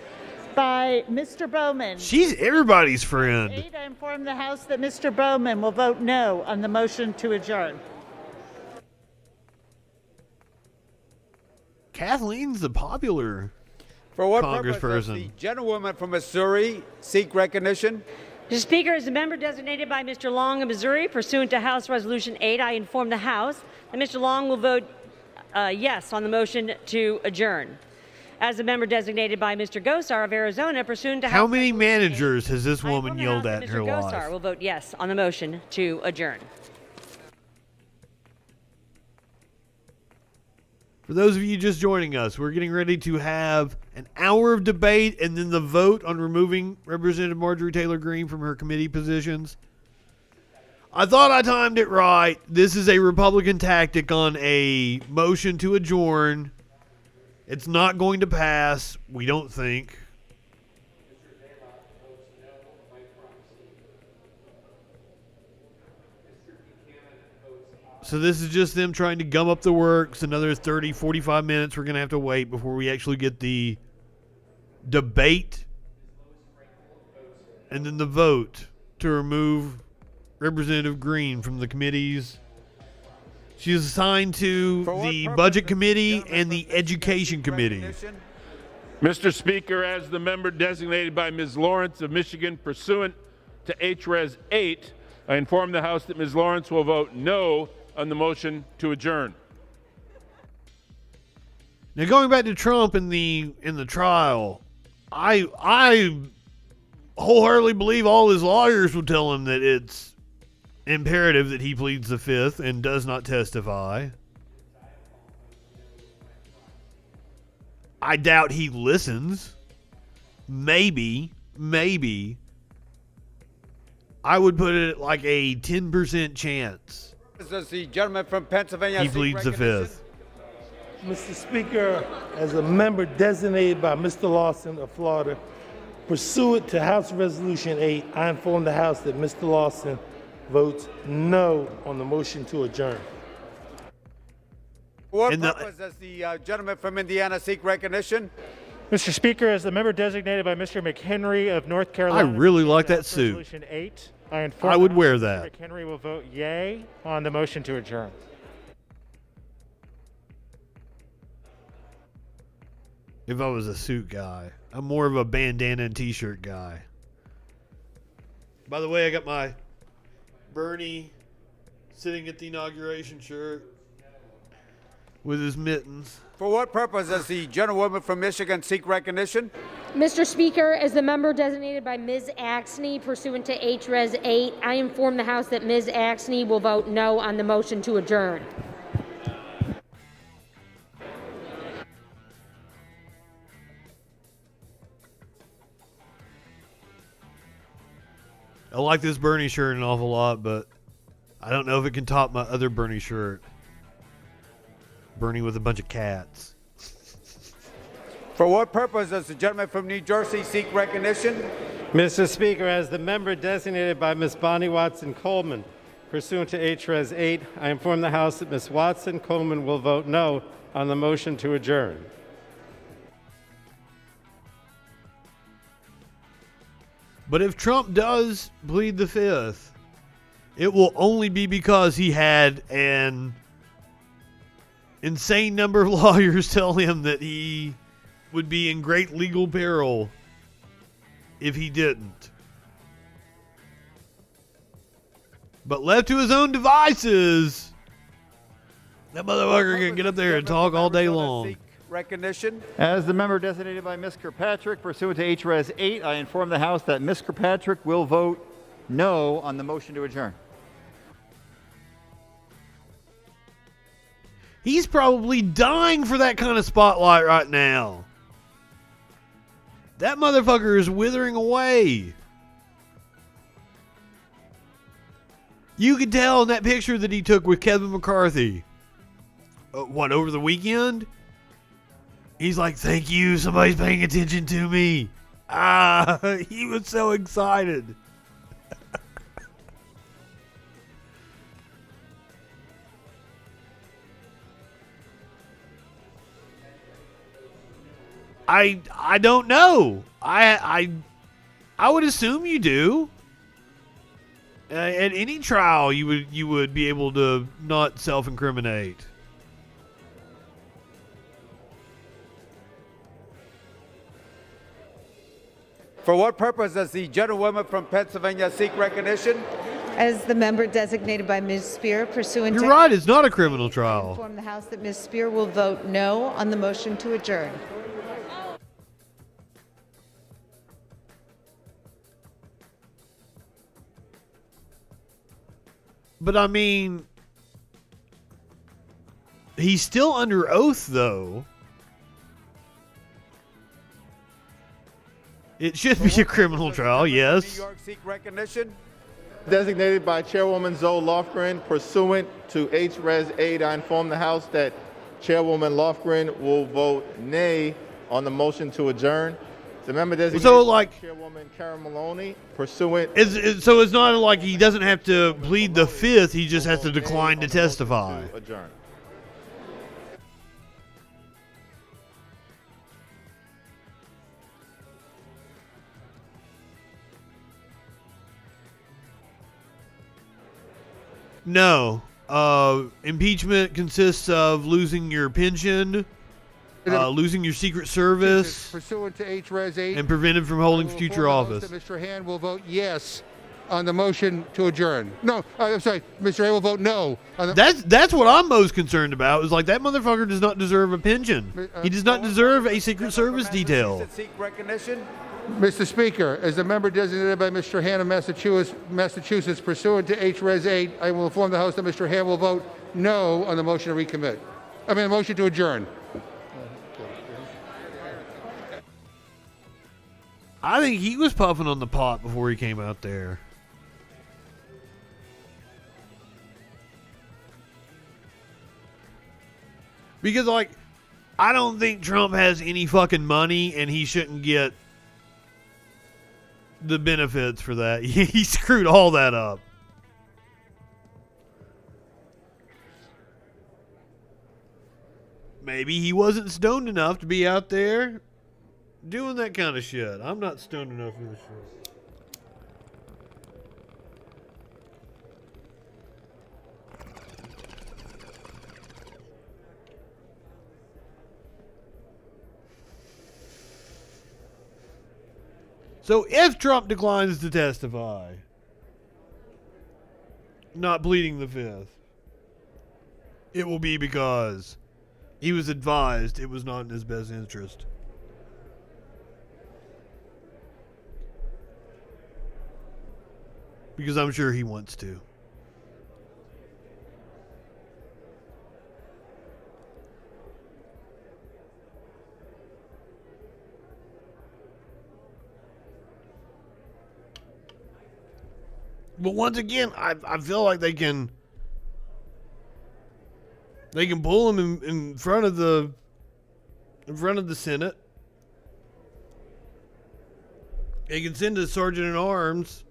by Mr. Bowman. She's everybody's friend. 8, I inform the House that Mr. Bowman will vote no on the motion to adjourn. Kathleen's the popular For what purpose does the congressperson. gentlewoman from Missouri seek recognition? Mr. Speaker, as the member designated by Mr. Long of Missouri, pursuant to House Resolution 8, I inform the House that Mr. Long will vote yes on the motion to adjourn. As the member designated by Mr. Gosar of Arizona, pursuant to How House many Resolution 8, managers has this woman yelled at in her Mr. Gosar life? will vote yes on the motion to adjourn. For those of you just joining us, we're getting ready to have an hour of debate and then the vote on removing Representative Marjorie Taylor Greene from her committee positions. I thought I timed it right. This is a Republican tactic on a motion to adjourn. It's not going to pass, we don't think. So this is just them trying to gum up the works. Another 30, 45 minutes we're going to have to wait before we actually get the debate and then the vote to remove Representative Greene from the committees She was assigned to the Budget Committee and the Education Committee. Mr. Speaker, as the member designated by Ms. Lawrence of Michigan pursuant to HRES 8, I inform the House that Ms. Lawrence will vote no on the motion to adjourn. Now, going back to Trump in the trial, I wholeheartedly believe all his lawyers will tell him that it's imperative that he pleads the fifth and does not testify. I doubt he listens. Maybe. I would put it at like a 10% chance. This is the gentleman from Pennsylvania. He pleads the fifth. Mr. Speaker, as a member designated by Mr. Lawson of Florida, pursuant to House Resolution 8, I inform the House that Mr. Lawson votes no on the motion to adjourn. For what purpose does the gentleman from Indiana seek recognition? Mr. Speaker, as the member designated by Mr. McHenry of North Carolina, I really like that suit. Resolution 8, I inform I would the House wear that that. Mr. McHenry will vote yay on the motion to adjourn. If I was a suit guy. I'm more of a bandana and t-shirt guy. By the way, I got my Bernie sitting at the inauguration shirt with his mittens. For what purpose does the gentlewoman from Michigan seek recognition? Mr. Speaker, as the member designated by Ms. Axney pursuant to HRES 8, I inform the House that Ms. Axney will vote no on the motion to adjourn. I like this Bernie shirt an awful lot, but I don't know if it can top my other Bernie shirt. Bernie with a bunch of cats. For what purpose does the gentleman from New Jersey seek recognition? Mr. Speaker, as the member designated by Ms. Bonnie Watson Coleman, pursuant to HRES 8, I inform the House that Ms. Watson Coleman will vote no on the motion to adjourn. But if Trump does plead the fifth, it will only be because he had an insane number of lawyers tell him that he would be in great legal peril if he didn't. But left to his own devices, that motherfucker can get up there and talk all day long. Recognition. As the member designated by Ms. Kirkpatrick, pursuant to HRES 8, I inform the House that Ms. Kirkpatrick will vote no on the motion to adjourn. He's probably dying for that kind of spotlight right now. That motherfucker is withering away. You could tell in that picture that he took with Kevin McCarthy. Over the weekend? He's like, thank you, somebody's paying attention to me. He was so excited. I don't know. I would assume you do. At any trial, you would be able to not self-incriminate. For what purpose does the gentlewoman from Pennsylvania seek recognition? As the member designated by Ms. Spear, pursuant You're to... right, it's not a criminal trial. I inform the House that Ms. Spear will vote no on the motion to adjourn. But I mean, he's still under oath, though. It should be a criminal trial, yes. New York seek recognition. Designated by Chairwoman Zoe Lofgren, pursuant to HRES 8, I inform the House that Chairwoman Lofgren will vote nay on the motion to adjourn. The member designated by Chairwoman Karen Maloney, pursuant... So it's not like he doesn't have to plead the fifth, he just has to decline to testify. Adjourn. No. Impeachment consists of losing your pension, losing your Secret Service, pursuant to H-Res 8, and prevented from holding future office. Mr. Hand will vote yes on the motion to adjourn. No, I'm sorry. Mr. Hay will vote no. That's what I'm most concerned about. Is like that motherfucker does not deserve a pension. He does not deserve a Secret Service detail. Seek recognition. Mr. Speaker, as a member designated by Mr. Hand of Massachusetts pursuant to H-Res 8, I will inform the House that Mr. Hand will vote no on the motion to recommit. I mean, the motion to adjourn. I think he was puffing on the pot before he came out there. Because, like, I don't think Trump has any fucking money and he shouldn't get the benefits for that. He screwed all that up. Maybe he wasn't stoned enough to be out there doing that kind of shit. I'm not stoned enough for this shit. So if Trump declines to testify, not pleading the fifth, it will be because he was advised it was not in his best interest. Because I'm sure he wants to. But once again, I feel like they can pull him in front of the Senate. They can send a sergeant at arms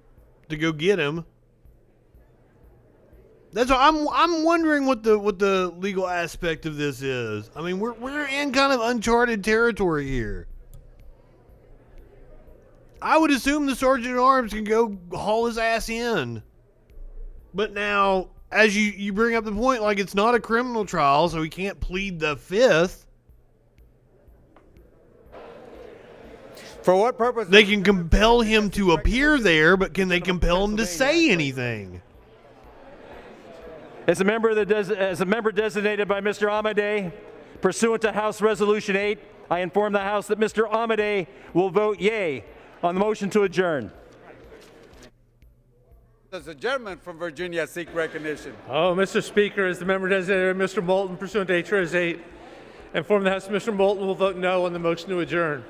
to go get him. That's what I'm wondering what the legal aspect of this is. I mean, we're in kind of uncharted territory here. I would assume the sergeant at arms can go haul his ass in. But now, as you bring up the point, like it's not a criminal trial, so he can't plead the fifth. For what purpose? They can compel him to appear there, but can they compel him to say anything? As a member designated by Mr. Amade, pursuant to House Resolution 8, I inform the House that Mr. Amade will vote yea on the motion to adjourn. Does the gentleman from Virginia seek recognition? Oh, Mr. Speaker, as the member designated by Mr. Moulton, pursuant to H.R.S. 8, I inform the House that Mr. Moulton will vote no on the motion to adjourn.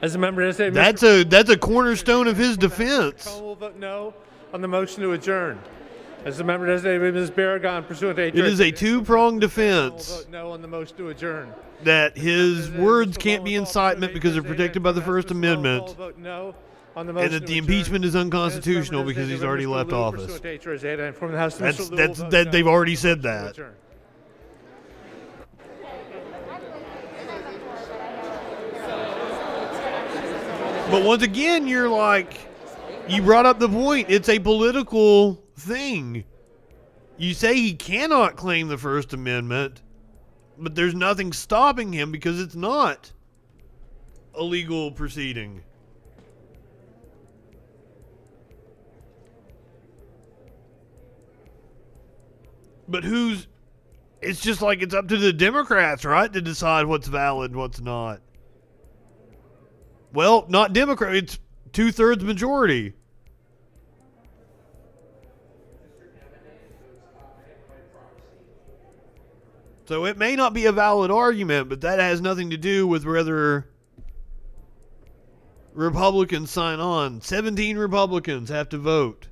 As a member designated, that's a cornerstone of his defense. Cohen will vote no on the motion to adjourn. As a member designated by Ms. Barragan, pursuant to H.R.S. It is a two-pronged will defense. vote no on the motion to adjourn. That his words can't be incitement because they're protected by the First Amendment, and that the impeachment is unconstitutional because he's already left office. They've already said that. But once again, you're like, you brought up the point. It's a political thing. You say he cannot claim the First Amendment, but there's nothing stopping him because it's not a legal proceeding. But it's just like it's up to the Democrats, right, to decide what's valid and what's not. Well, not Democrat, it's 2/3 majority. So it may not be a valid argument, but that has nothing to do with whether Republicans sign on. 17 Republicans have to vote.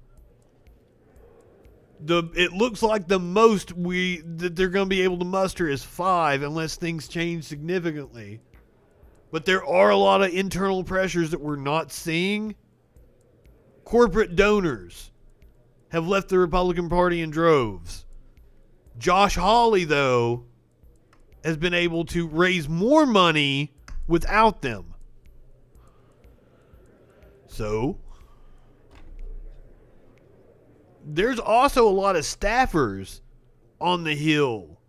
It looks like the most that they're going to be able to muster is 5 unless things change significantly. But there are a lot of internal pressures that we're not seeing. Corporate donors have left the Republican Party in droves. Josh Hawley, though, has been able to raise more money without them. So, there's also a lot of staffers on the Hill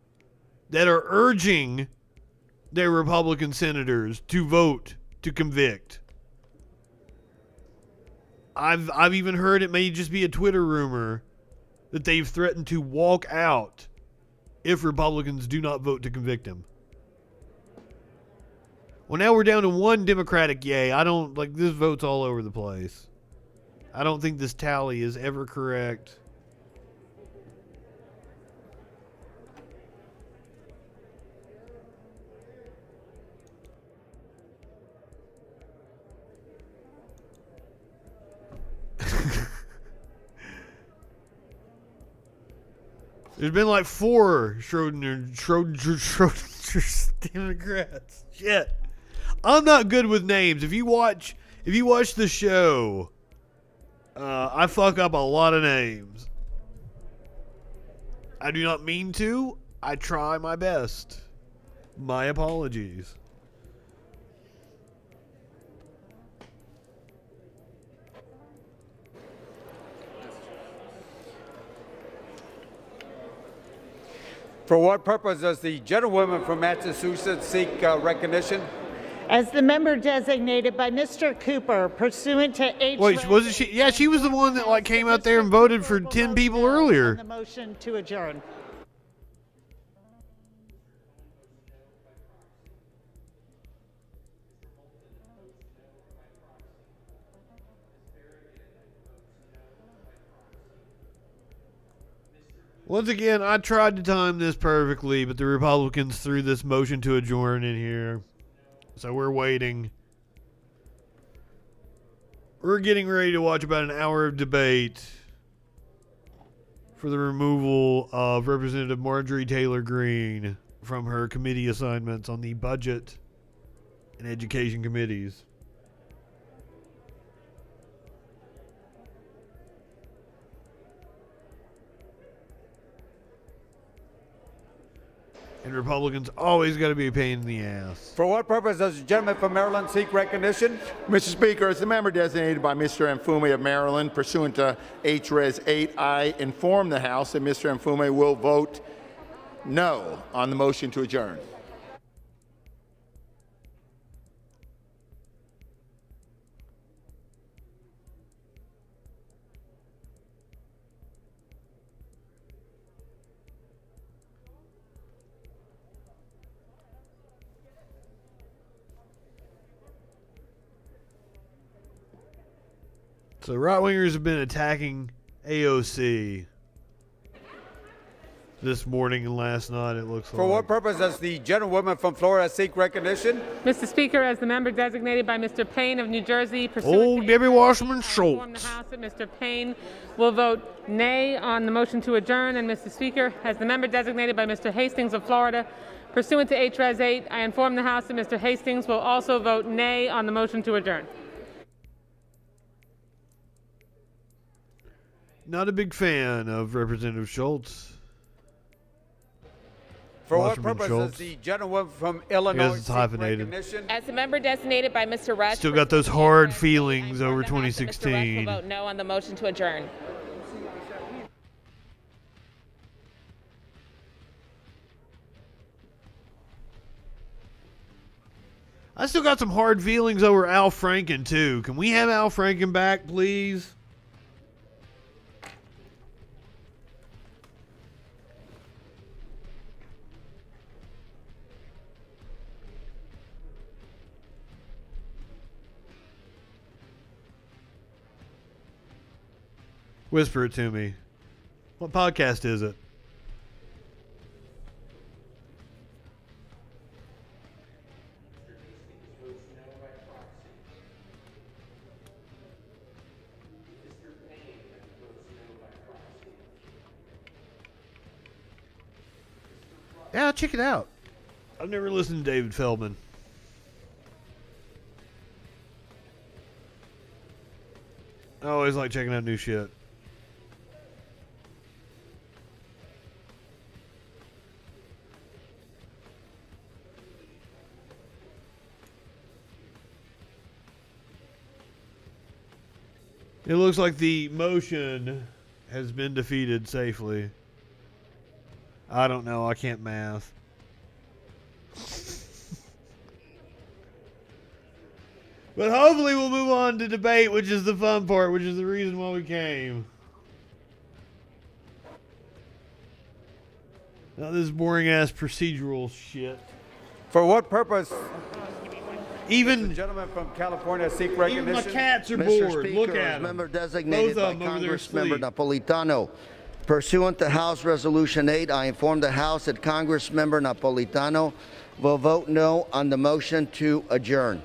that are urging their Republican senators to vote to convict. I've even heard it may just be a Twitter rumor that they've threatened to walk out if Republicans do not vote to convict him. Well, now we're down to one Democratic yay. I don't, like, this vote's all over the place. I don't think this tally is ever correct. There's been like 4 Schrodinger's Democrats. Shit. I'm not good with names. If you watch the show, I fuck up a lot of names. I do not mean to. I try my best. My apologies. For what purpose does the gentlewoman from Massachusetts seek recognition? As the member designated by Mr. Cooper pursuant to H. Wait, wasn't she? Yeah, she was the one that like came out there and voted for 10 people earlier. On the motion to adjourn. Once again, I tried to time this perfectly, but the Republicans threw this motion to adjourn in here. So we're waiting. We're getting ready to watch about an hour of debate for the removal of Representative Marjorie Taylor Greene from her committee assignments on the Budget and Education committees. And Republicans always got to be a pain in the ass. For what purpose does the gentleman from Maryland seek recognition? Mr. Speaker, as the member designated by Mr. Mfume of Maryland, pursuant to H.Res. 8, I inform the House that Mr. Mfume will vote no on the motion to adjourn. So right-wingers have been attacking AOC this morning and last night, it looks like. For what purpose does the gentlewoman from Florida seek recognition? Mr. Speaker, as the member designated by Mr. Payne of New Jersey, pursuant Old to Debbie Wasserman inform the Schultz. House that Mr. Payne will vote nay on the motion to adjourn. And Mr. Speaker, as the member designated by Mr. Hastings of Florida, pursuant to H.Res. 8, I inform the House that Mr. Hastings will also vote nay on the motion to adjourn. Not a big fan of Representative Schultz. For what Wasserman purpose Schultz. does the gentlewoman from Illinois it's seek hyphenated. recognition? As the member designated by Mr. Rush, Still got those hard feelings over Mr. Rush will 2016. vote no on the motion to adjourn. I still got some hard feelings over Al Franken, too. Can we have Al Franken back, please? Whisper it to me. What podcast is it? Yeah, check it out. I've never listened to David Feldman. I always like checking out new shit. It looks like the motion has been defeated safely. I don't know. I can't math. But hopefully we'll move on to debate, which is the fun part, which is the reason why we came. Now this boring ass procedural shit. For what purpose? Even the gentleman from California seek recognition. Even my cats are Mr. bored. Speaker, Look as at them. member designated Both by of them over there Congressmember asleep. Napolitano. Pursuant to House Resolution 8, I inform the House that Congressmember Napolitano will vote no on the motion to adjourn.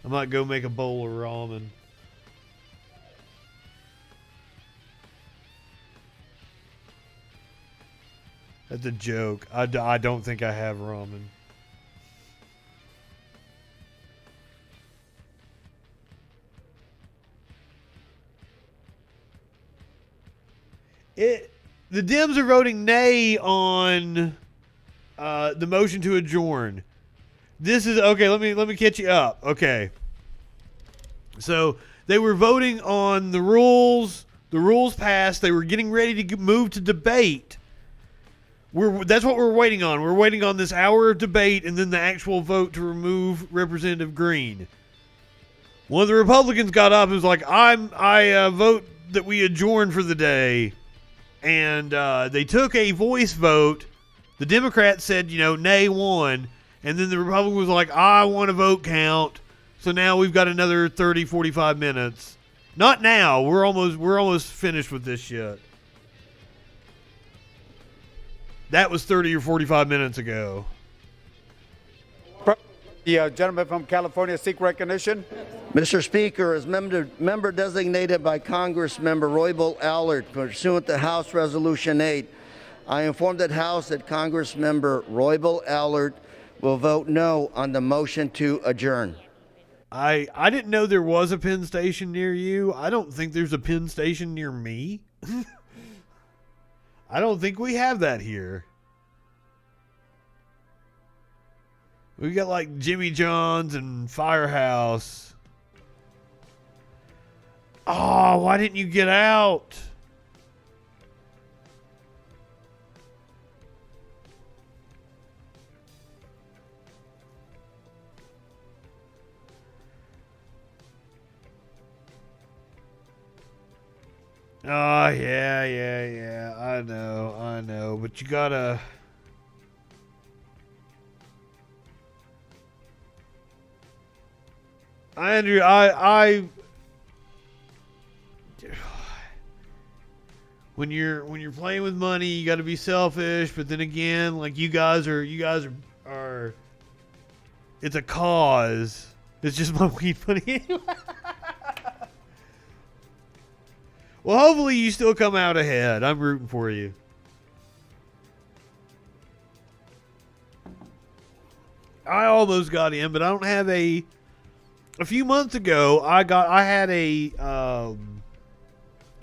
I might go make a bowl of ramen. That's a joke. I don't think I have ramen. The Dems are voting nay on the motion to adjourn. This is okay. Let me catch you up. Okay. So they were voting on the rules. The rules passed. They were getting ready to move to debate. That's what we're waiting on. We're waiting on this hour of debate and then the actual vote to remove Representative Greene. One of the Republicans got up and was like, I vote that we adjourn for the day. And they took a voice vote. The Democrats said, nay won. And then the Republican was like, I want a vote count. So now we've got another 30, 45 minutes. Not now. We're almost finished with this shit. That was 30 or 45 minutes ago. The gentleman from California seek recognition. Mr. Speaker, as member designated by Congressmember Roybal Allard, pursuant to House Resolution 8, I inform that House that Congressmember Roybal Allard will vote no on the motion to adjourn. I didn't know there was a Penn Station near you. I don't think there's a Penn Station near me. I don't think we have that here. We got like Jimmy John's and Firehouse. Oh, why didn't you get out? Oh, yeah. I know. But you gotta... When you're playing with money, you got to be selfish. But then again, like you guys are, it's a cause. It's just my weed money anyway. Well, hopefully you still come out ahead. I'm rooting for you. I almost got in, but I don't have a few months ago, I had a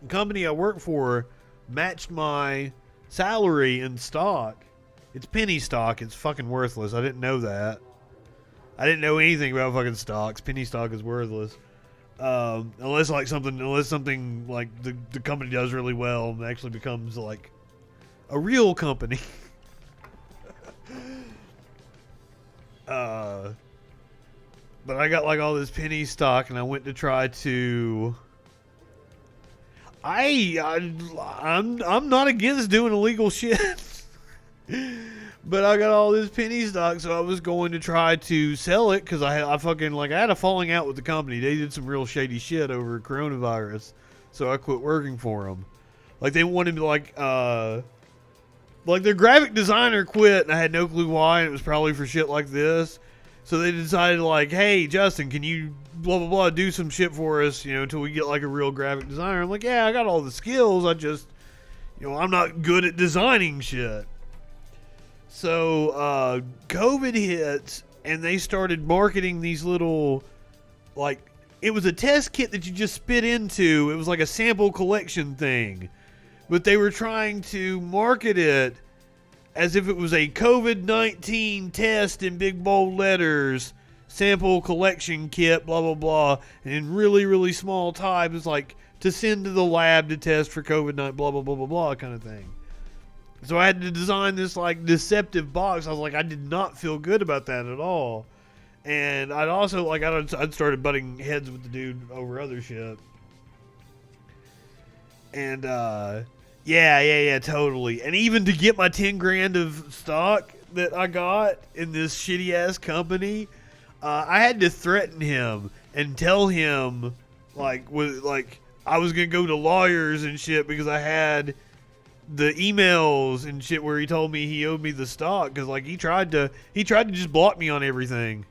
company I work for matched my salary in stock. It's penny stock. It's fucking worthless. I didn't know that. I didn't know anything about fucking stocks. Penny stock is worthless. Unless something like the company does really well and actually becomes like a real company. But I got like all this penny stock, and I went to try to. I'm not against doing illegal shit, but I got all this penny stock, so I was going to try to sell it because I had a falling out with the company. They did some real shady shit over coronavirus, so I quit working for them. Like they wanted me like their graphic designer quit, and I had no clue why, and it was probably for shit like this. So they decided like, hey, Justin, can you blah, blah, blah, do some shit for us, until we get like a real graphic designer. I'm like, yeah, I got all the skills. I just, I'm not good at designing shit. So COVID hits, and they started marketing these little, like, it was a test kit that you just spit into. It was like a sample collection thing. But they were trying to market it as if it was a COVID-19 test in big bold letters, sample collection kit, blah, blah, blah, and in really, really small type. It's like to send to the lab to test for COVID-19, blah, blah, blah, blah, blah, kind of thing. So I had to design this like deceptive box. I was like, I did not feel good about that at all. And I'd also like, I'd started butting heads with the dude over other shit. And yeah, totally. And even to get my 10 grand of stock that I got in this shitty ass company, I had to threaten him and tell him I was gonna go to lawyers and shit because I had the emails and shit where he told me he owed me the stock because like he tried to just block me on everything.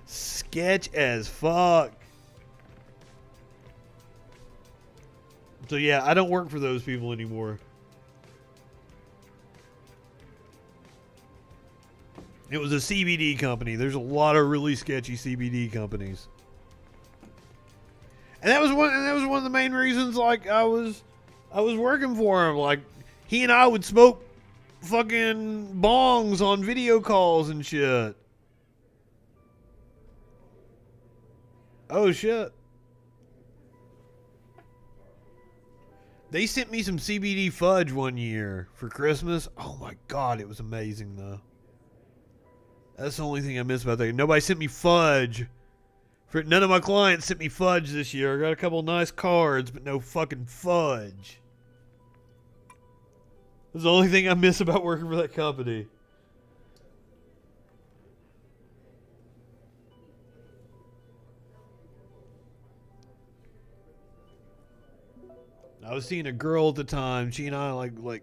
Sketch as fuck. So yeah, I don't work for those people anymore. It was a CBD company. There's a lot of really sketchy CBD companies. And that was one of the main reasons like I was working for him. Like he and I would smoke fucking bongs on video calls and shit. Oh shit. They sent me some CBD fudge one year for Christmas. Oh my god, it was amazing though. That's the only thing I miss about that. Nobody sent me fudge. None of my clients sent me fudge this year. I got a couple nice cards, but no fucking fudge. That's the only thing I miss about working for that company. I was seeing a girl at the time. She and I like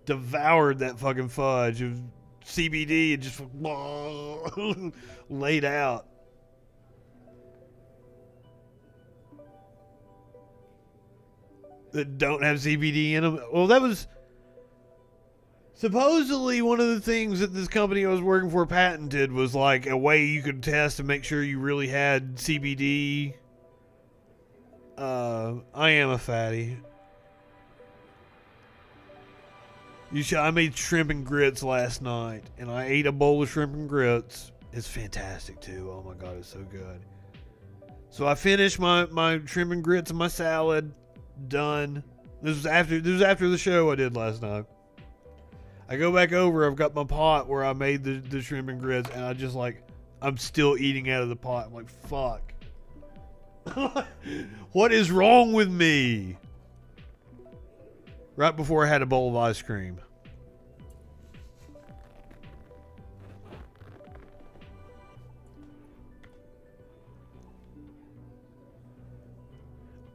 devoured that fucking fudge. It was CBD and just laid out. That don't have CBD in them. Well, that was supposedly one of the things that this company I was working for patented was like a way you could test to make sure you really had CBD. I am a fatty. I made shrimp and grits last night, and I ate a bowl of shrimp and grits. It's fantastic too. Oh my god, it's so good. So I finished my shrimp and grits and my salad. Done. This was after the show I did last night. I go back over. I've got my pot where I made the shrimp and grits, and I just I'm still eating out of the pot. I'm like, fuck. What is wrong with me? Right before I had a bowl of ice cream.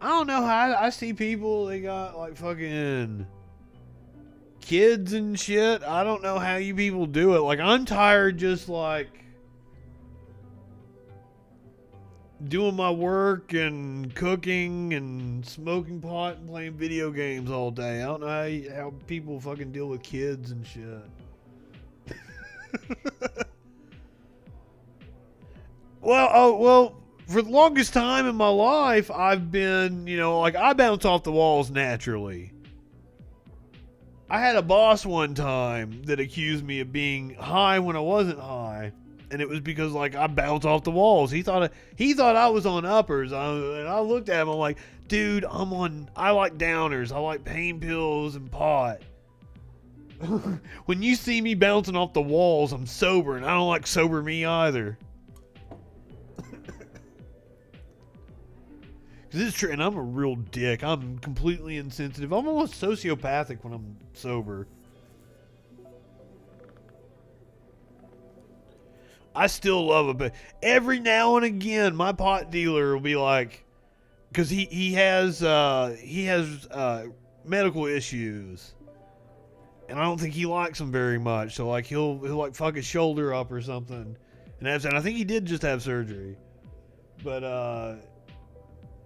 I don't know how I see people, they got like fucking kids and shit. I don't know how you people do it. Like, I'm tired just like doing my work and cooking and smoking pot and playing video games all day. I don't know how people fucking deal with kids and shit. Well, for the longest time in my life, I've been, I bounce off the walls naturally. I had a boss one time that accused me of being high when I wasn't high. And it was because, I bounce off the walls. He thought I was on uppers. And I looked at him, I'm like, dude, I like downers. I like pain pills and pot. When you see me bouncing off the walls, I'm sober. And I don't like sober me either. Cause it's true, and I'm a real dick. I'm completely insensitive. I'm almost sociopathic when I'm sober. I still love it, but every now and again, my pot dealer will be like, because he has medical issues, and I don't think he likes them very much. So he'll fuck his shoulder up or something, and I think he did just have surgery, but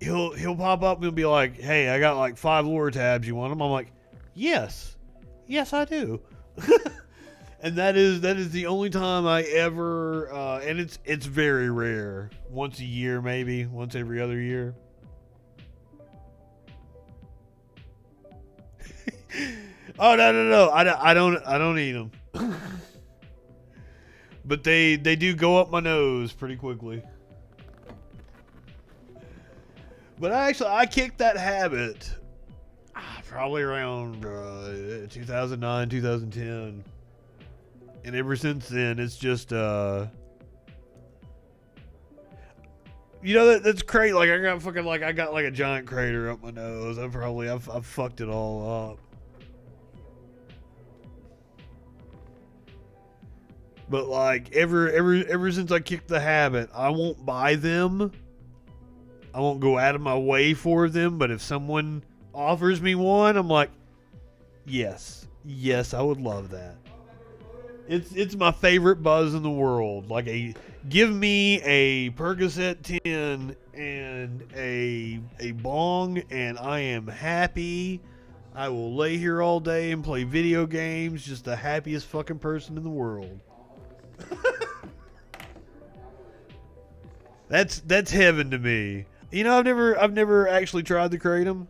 He'll pop up and he'll be like, hey, I got 5 Lortabs, you want them? I'm like, yes I do. And that is the only time I ever and it's very rare, once a year, maybe once every other year. Oh no! I don't eat them. But they do go up my nose pretty quickly. But I kicked that habit probably around 2009, 2010. And ever since then, it's just, that's crazy. Like, I got like a giant crater up my nose. I've fucked it all up. But like, ever since I kicked the habit, I won't buy them. I won't go out of my way for them, but if someone offers me one, I'm like, yes, I would love that. It's my favorite buzz in the world. Like, give me a Percocet 10 and a bong, and I am happy. I will lay here all day and play video games, just the happiest fucking person in the world. That's heaven to me. You know, I've never actually tried the kratom.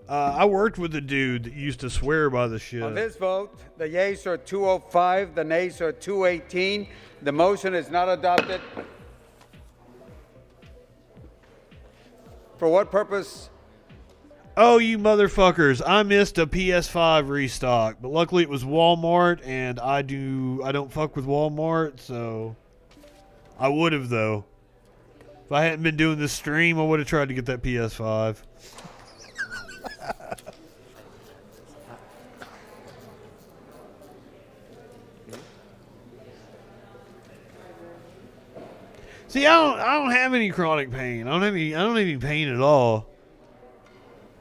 I worked with a dude that used to swear by the shit. On this vote, the yeas are 205, the nays are 218. The motion is not adopted. For what purpose? Oh, you motherfuckers. I missed a PS5 restock, but luckily it was Walmart, and I don't fuck with Walmart, so I would have, though. If I hadn't been doing this stream, I would have tried to get that PS5. See, I don't have any chronic pain. I don't have any pain at all.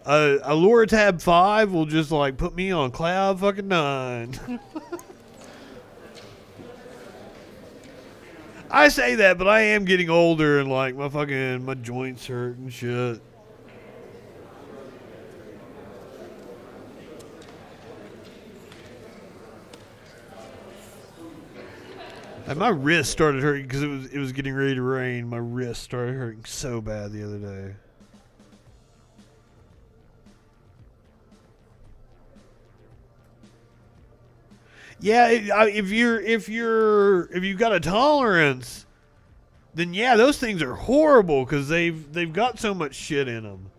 A Loratab 5 will just like put me on cloud fucking 9. I say that, but I am getting older and like my joints hurt and shit. And my wrist started hurting because it was getting ready to rain. My wrist started hurting so bad the other day. Yeah, if you've got a tolerance, then yeah, those things are horrible because they've got so much shit in them.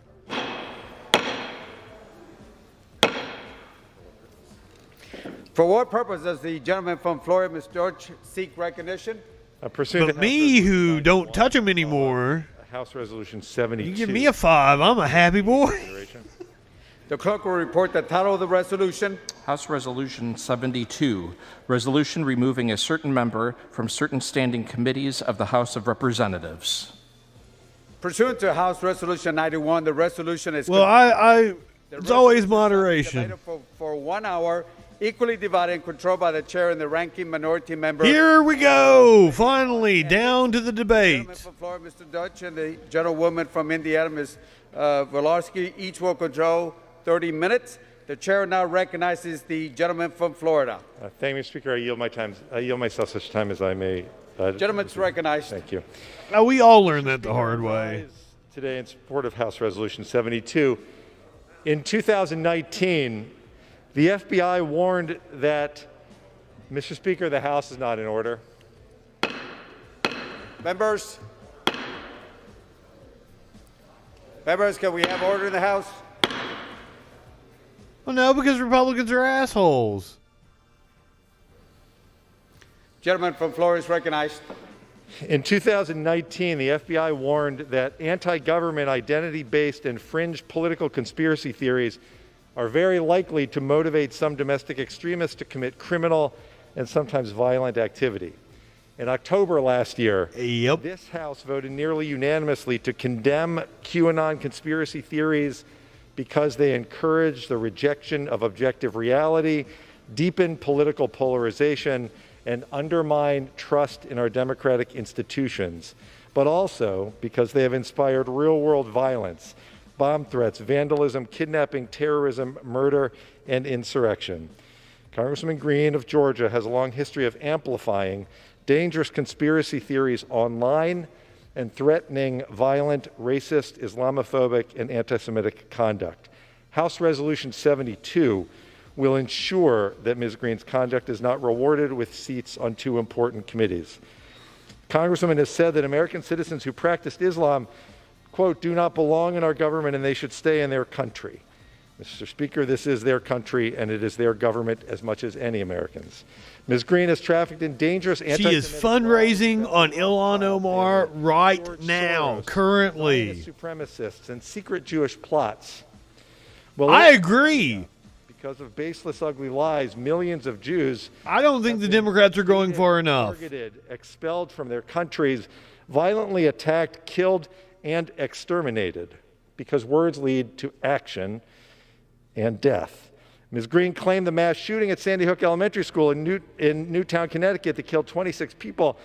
For what purpose does the gentleman from Florida, Ms. George, seek recognition? But me, who don't touch them anymore, House Resolution 72. You give me a 5, I'm a happy boy. The clerk will report the title of the resolution. House Resolution 72, resolution removing a certain member from certain standing committees of the House of Representatives. Pursuant to House Resolution 91, the resolution is... Well, it's always moderation. For 1 hour, equally divided and controlled by the chair and the ranking minority member. Here we go, finally, down to the debate. The gentleman from Florida, Mr. Dutch, and the gentlewoman from Indiana, Ms. Volarski, each will control 30 minutes. The chair now recognizes the gentleman from Florida. Thank you, Mr. Speaker. I yield myself such time as I may. Gentleman's recognized. Thank you. Now, we all learned that the hard way. Today in support of House Resolution 72. In 2019, the FBI warned that, Mr. Speaker, the House is not in order. Members, can we have order in the House? Well, no, because Republicans are assholes. Gentleman from Florida is recognized. In 2019, the FBI warned that anti-government, identity-based, and fringe political conspiracy theories are very likely to motivate some domestic extremists to commit criminal and sometimes violent activity. In October last year, this House voted nearly unanimously to condemn QAnon conspiracy theories because they encourage the rejection of objective reality, deepen political polarization, and undermine trust in our democratic institutions, but also because they have inspired real-world violence, bomb threats, vandalism, kidnapping, terrorism, murder, and insurrection. Congressman Greene of Georgia has a long history of amplifying dangerous conspiracy theories online and threatening violent, racist, Islamophobic, and anti-Semitic conduct. House Resolution 72 will ensure that Ms. Greene's conduct is not rewarded with seats on two important committees. Congresswoman has said that American citizens who practiced Islam, quote, do not belong in our government and they should stay in their country. Mr. Speaker, this is their country and it is their government as much as any Americans. Ms. Greene has trafficked in dangerous She is fundraising on Ilhan Omar right now, currently. Supremacists and secret Jewish plots. Well, I agree. Because of baseless, ugly lies, millions of Jews. I don't think the Democrats are going far enough. Targeted, expelled from their countries, violently attacked, killed, and exterminated. Because words lead to action and death. Ms. Greene claimed the mass shooting at Sandy Hook Elementary School in Newtown, Connecticut that killed 26 people,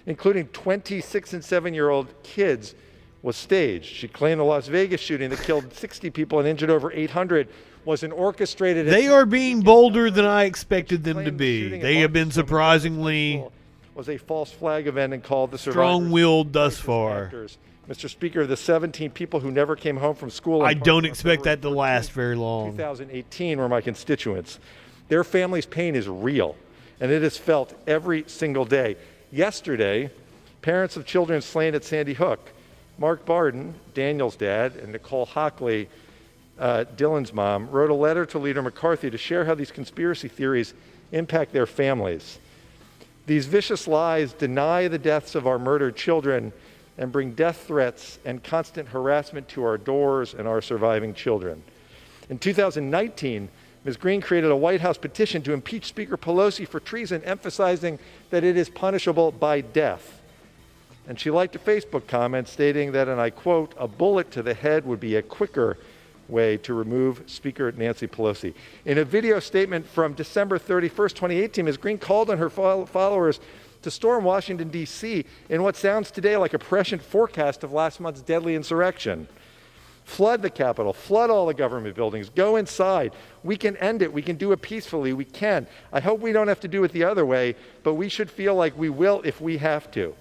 including 26 and 7-year-old kids, was staged. She claimed the Las Vegas shooting that killed 60 people and injured over 800 was an orchestrated... They are being bolder than I expected them to be. They have been surprisingly... was a false flag event and called the strong-willed thus far. Actors. Mr. Speaker, the 17 people who never came home from school... I don't expect that to last very long. 2018 were my constituents. Their family's pain is real, and it is felt every single day. Yesterday, parents of children slain at Sandy Hook, Mark Barden, Daniel's dad, and Nicole Hockley, Dylan's mom, wrote a letter to Leader McCarthy to share how these conspiracy theories impact their families. These vicious lies deny the deaths of our murdered children and bring death threats and constant harassment to our doors and our surviving children. In 2019, Ms. Greene created a White House petition to impeach Speaker Pelosi for treason, emphasizing that it is punishable by death. And she liked a Facebook comment stating that, and I quote, a bullet to the head would be a quicker way to remove Speaker Nancy Pelosi. In a video statement from December 31st, 2018, Ms. Greene called on her followers to storm Washington, D.C. in what sounds today like a prescient forecast of last month's deadly insurrection. Flood the Capitol, flood all the government buildings, go inside. We can end it, we can do it peacefully, we can. I hope we don't have to do it the other way, but we should feel like we will if we have to.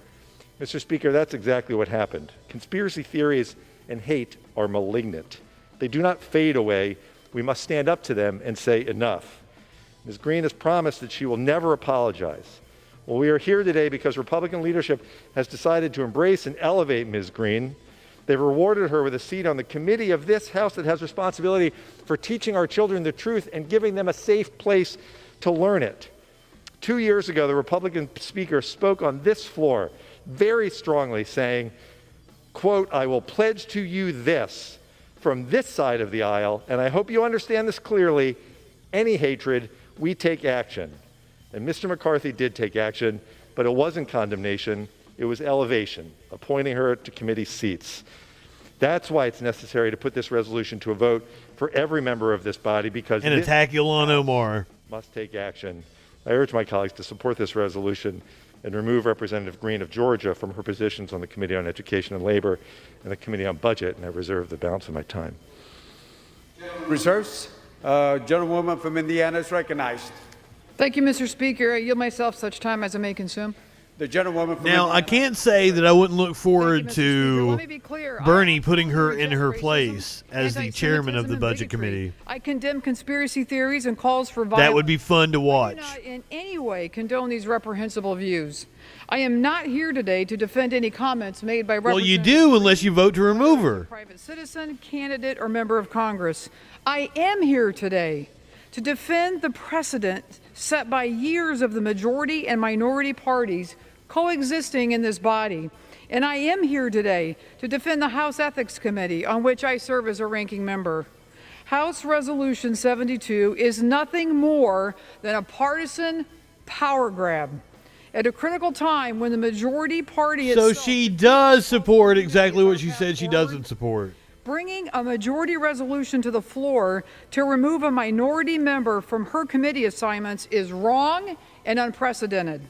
Mr. Speaker, that's exactly what happened. Conspiracy theories and hate are malignant. They do not fade away. We must stand up to them and say enough. Ms. Greene has promised that she will never apologize. Well, we are here today because Republican leadership has decided to embrace and elevate Ms. Greene. They've rewarded her with a seat on the committee of this House that has responsibility for teaching our children the truth and giving them a safe place to learn it. 2 years ago, the Republican speaker spoke on this floor very strongly saying, quote, I will pledge to you this from this side of the aisle, and I hope you understand this clearly, any hatred, we take action. And Mr. McCarthy did take action, but it wasn't condemnation, it was elevation, appointing her to committee seats. That's why it's necessary to put this resolution to a vote for every member of this body, because and attack Ilhan Omar. Must take action. I urge my colleagues to support this resolution and remove Representative Greene of Georgia from her positions on the Committee on Education and Labor and the Committee on Budget, and I reserve the balance of my time. Reserves. Gentlewoman from Indiana is recognized. Thank you, Mr. Speaker. I yield myself such time as I may consume. The gentlewoman from Now, I can't say that I wouldn't look forward to clear. Bernie putting her in her place as the chairman of the Budget Committee. I condemn conspiracy theories and calls for violence. That would be fun to watch. I do not in any way condone these reprehensible views. I am not here today to defend any comments made by Well, you do unless you vote to remove her. Private citizen, candidate, or member of Congress. I am here today to defend the precedent set by years of the majority and minority parties coexisting in this body. And I am here today to defend the House Ethics Committee, on which I serve as a ranking member. House Resolution 72 is nothing more than a partisan power grab at a critical time when the majority party So itself she does support exactly what she said she doesn't support. bringing a majority resolution to the floor to remove a minority member from her committee assignments is wrong and unprecedented.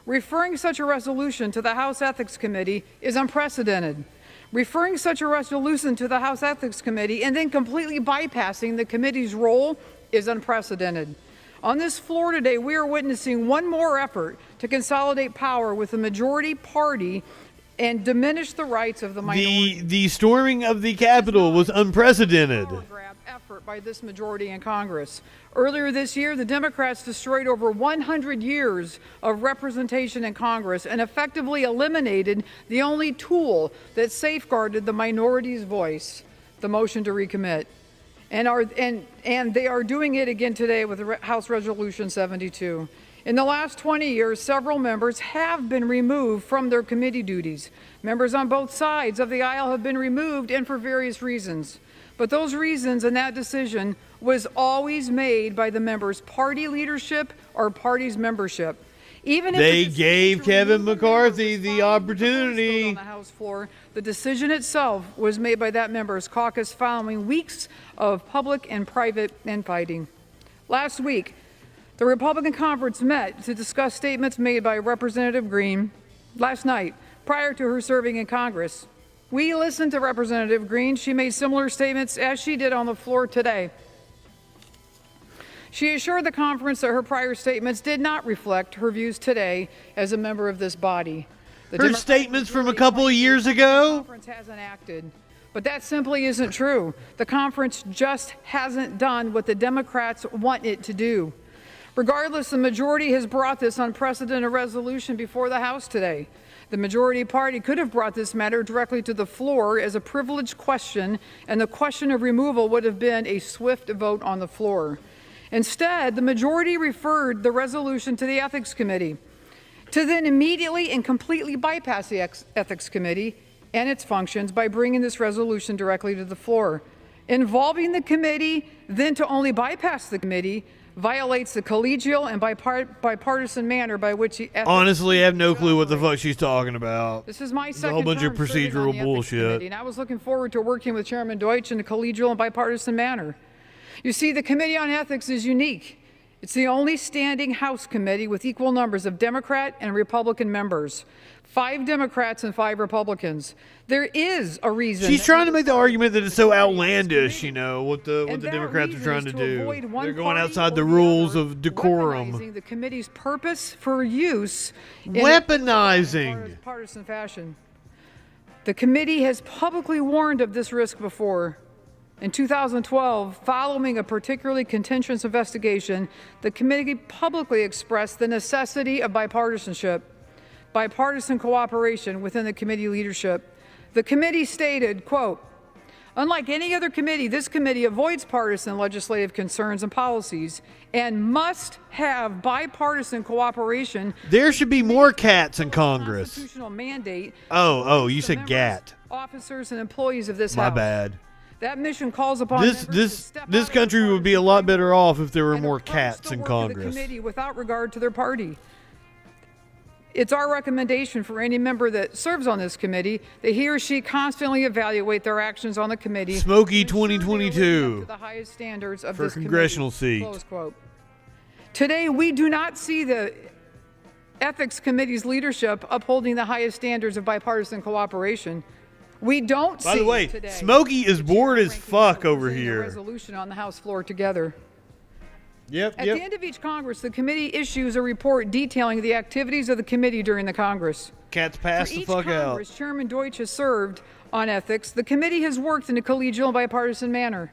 Referring such a resolution to the House Ethics Committee is unprecedented. Referring such a resolution to the House Ethics Committee and then completely bypassing the committee's role is unprecedented. On this floor today, we are witnessing one more effort to consolidate power with the majority party and diminish the rights of the minority. The storming of the Capitol was unprecedented. Effort by this majority in Congress. Earlier this year, the Democrats destroyed over 100 years of representation in Congress and effectively eliminated the only tool that safeguarded the minority's voice, the motion to recommit. And they are doing it again today with House Resolution 72. In the last 20 years, several members have been removed from their committee duties. Members on both sides of the aisle have been removed, and for various reasons. But those reasons and that decision was always made by the members' party leadership or party's membership. Even if they gave Kevin McCarthy the opportunity on the House floor, the decision itself was made by that member's caucus following weeks of public and private infighting. Last week, the Republican conference met to discuss statements made by Representative Greene last night prior to her serving in Congress. We listened to Representative Greene. She made similar statements as she did on the floor today. She assured the conference that her prior statements did not reflect her views today as a member of this body. Her statements from a couple of years ago? The conference hasn't acted. But that simply isn't true. The conference just hasn't done what the Democrats want it to do. Regardless, the majority has brought this unprecedented resolution before the House today. The majority party could have brought this matter directly to the floor as a privileged question, and the question of removal would have been a swift vote on the floor. Instead, the majority referred the resolution to the Ethics Committee, to then immediately and completely bypass the Ethics Committee and its functions by bringing this resolution directly to the floor. Involving the committee, then to only bypass the committee, violates the collegial and bipartisan manner by which the ethics. Honestly, I have no clue what the fuck she's talking about. This is my It's a second whole bunch of term serving on procedural the Ethics bullshit. Committee, and I was looking forward to working with Chairman Deutsch in a collegial and bipartisan manner. You see, the Committee on Ethics is unique. It's the only standing House committee with equal numbers of Democrat and Republican members. 5 Democrats and 5 Republicans. There is a reason. She's trying to make the argument that it's so outlandish, you know, what the Democrats are trying to do. They're going outside the rules of decorum. The committee's purpose for use in Weaponizing. partisan fashion. The committee has publicly warned of this risk before. In 2012, following a particularly contentious investigation, the committee publicly expressed the necessity of bipartisanship, bipartisan cooperation within the committee leadership. The committee stated, quote, "Unlike any other committee, this committee avoids partisan legislative concerns and policies and must have bipartisan cooperation." There should be more cats in Congress. Constitutional mandate. Oh, you said GAT. Officers and employees of this My House. bad. That mission calls upon This country would be a lot better off if there were more cats in the Congress. committee without regard to their party. It's our recommendation for any member that serves on this committee that he or she constantly evaluate their actions on the committee. Smokey to ensure they are living up 2022 to the highest standards of for this congressional committee. seat. Close quote. Today, we do not see the Ethics Committee's leadership upholding the highest standards of bipartisan cooperation. We don't see By the way, today Smokey is bored as fuck over a here. resolution on the House floor together. Yep, At the end of each Congress, the committee issues a report detailing the activities of the committee during the Congress. Cats pass For the each fuck out. Congress, Chairman Deutsch has served on ethics. The committee has worked in a collegial and bipartisan manner.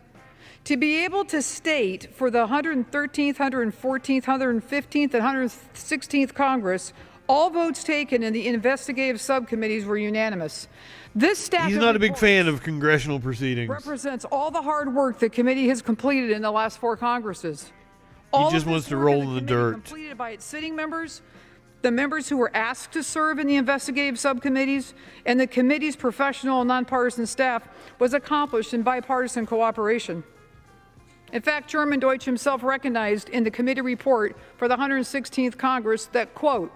To be able to state for the 113th, 114th, 115th, and 116th Congress, all votes taken in the investigative subcommittees were unanimous. This stack He's of not a big reports fan of congressional proceedings. represents all the hard work the committee has completed in the last 4 Congresses. He just wants to roll in the dirt. Completed by its sitting members, the members who were asked to serve in the investigative subcommittees, and the committee's professional and nonpartisan staff was accomplished in bipartisan cooperation. In fact, Chairman Deutsch himself recognized in the committee report for the 116th Congress that, quote,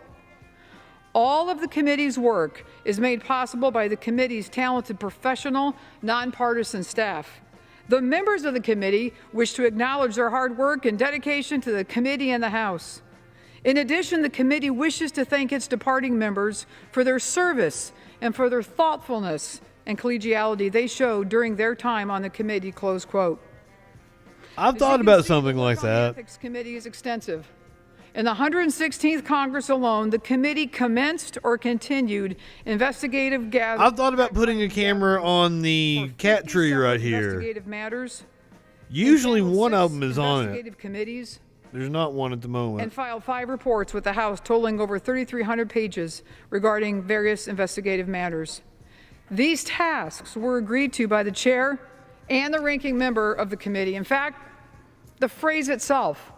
"All of the committee's work is made possible by the committee's talented professional, nonpartisan staff. The members of the committee wish to acknowledge their hard work and dedication to the committee and the House. In addition, the committee wishes to thank its departing members for their service and for their thoughtfulness and collegiality they showed during their time on the committee," close quote. I've thought about something like The that. Ethics Committee is extensive. In the 116th Congress alone, the committee commenced or continued investigative gathering. I've thought about putting a camera on the cat tree right here. Investigative matters. Usually one of them is on it. Investigative committees. There's not one at the moment. And filed 5 reports with the House totaling over 3,300 pages regarding various investigative matters. These tasks were agreed to by the chair and the ranking member of the committee. In fact, the phrase itself,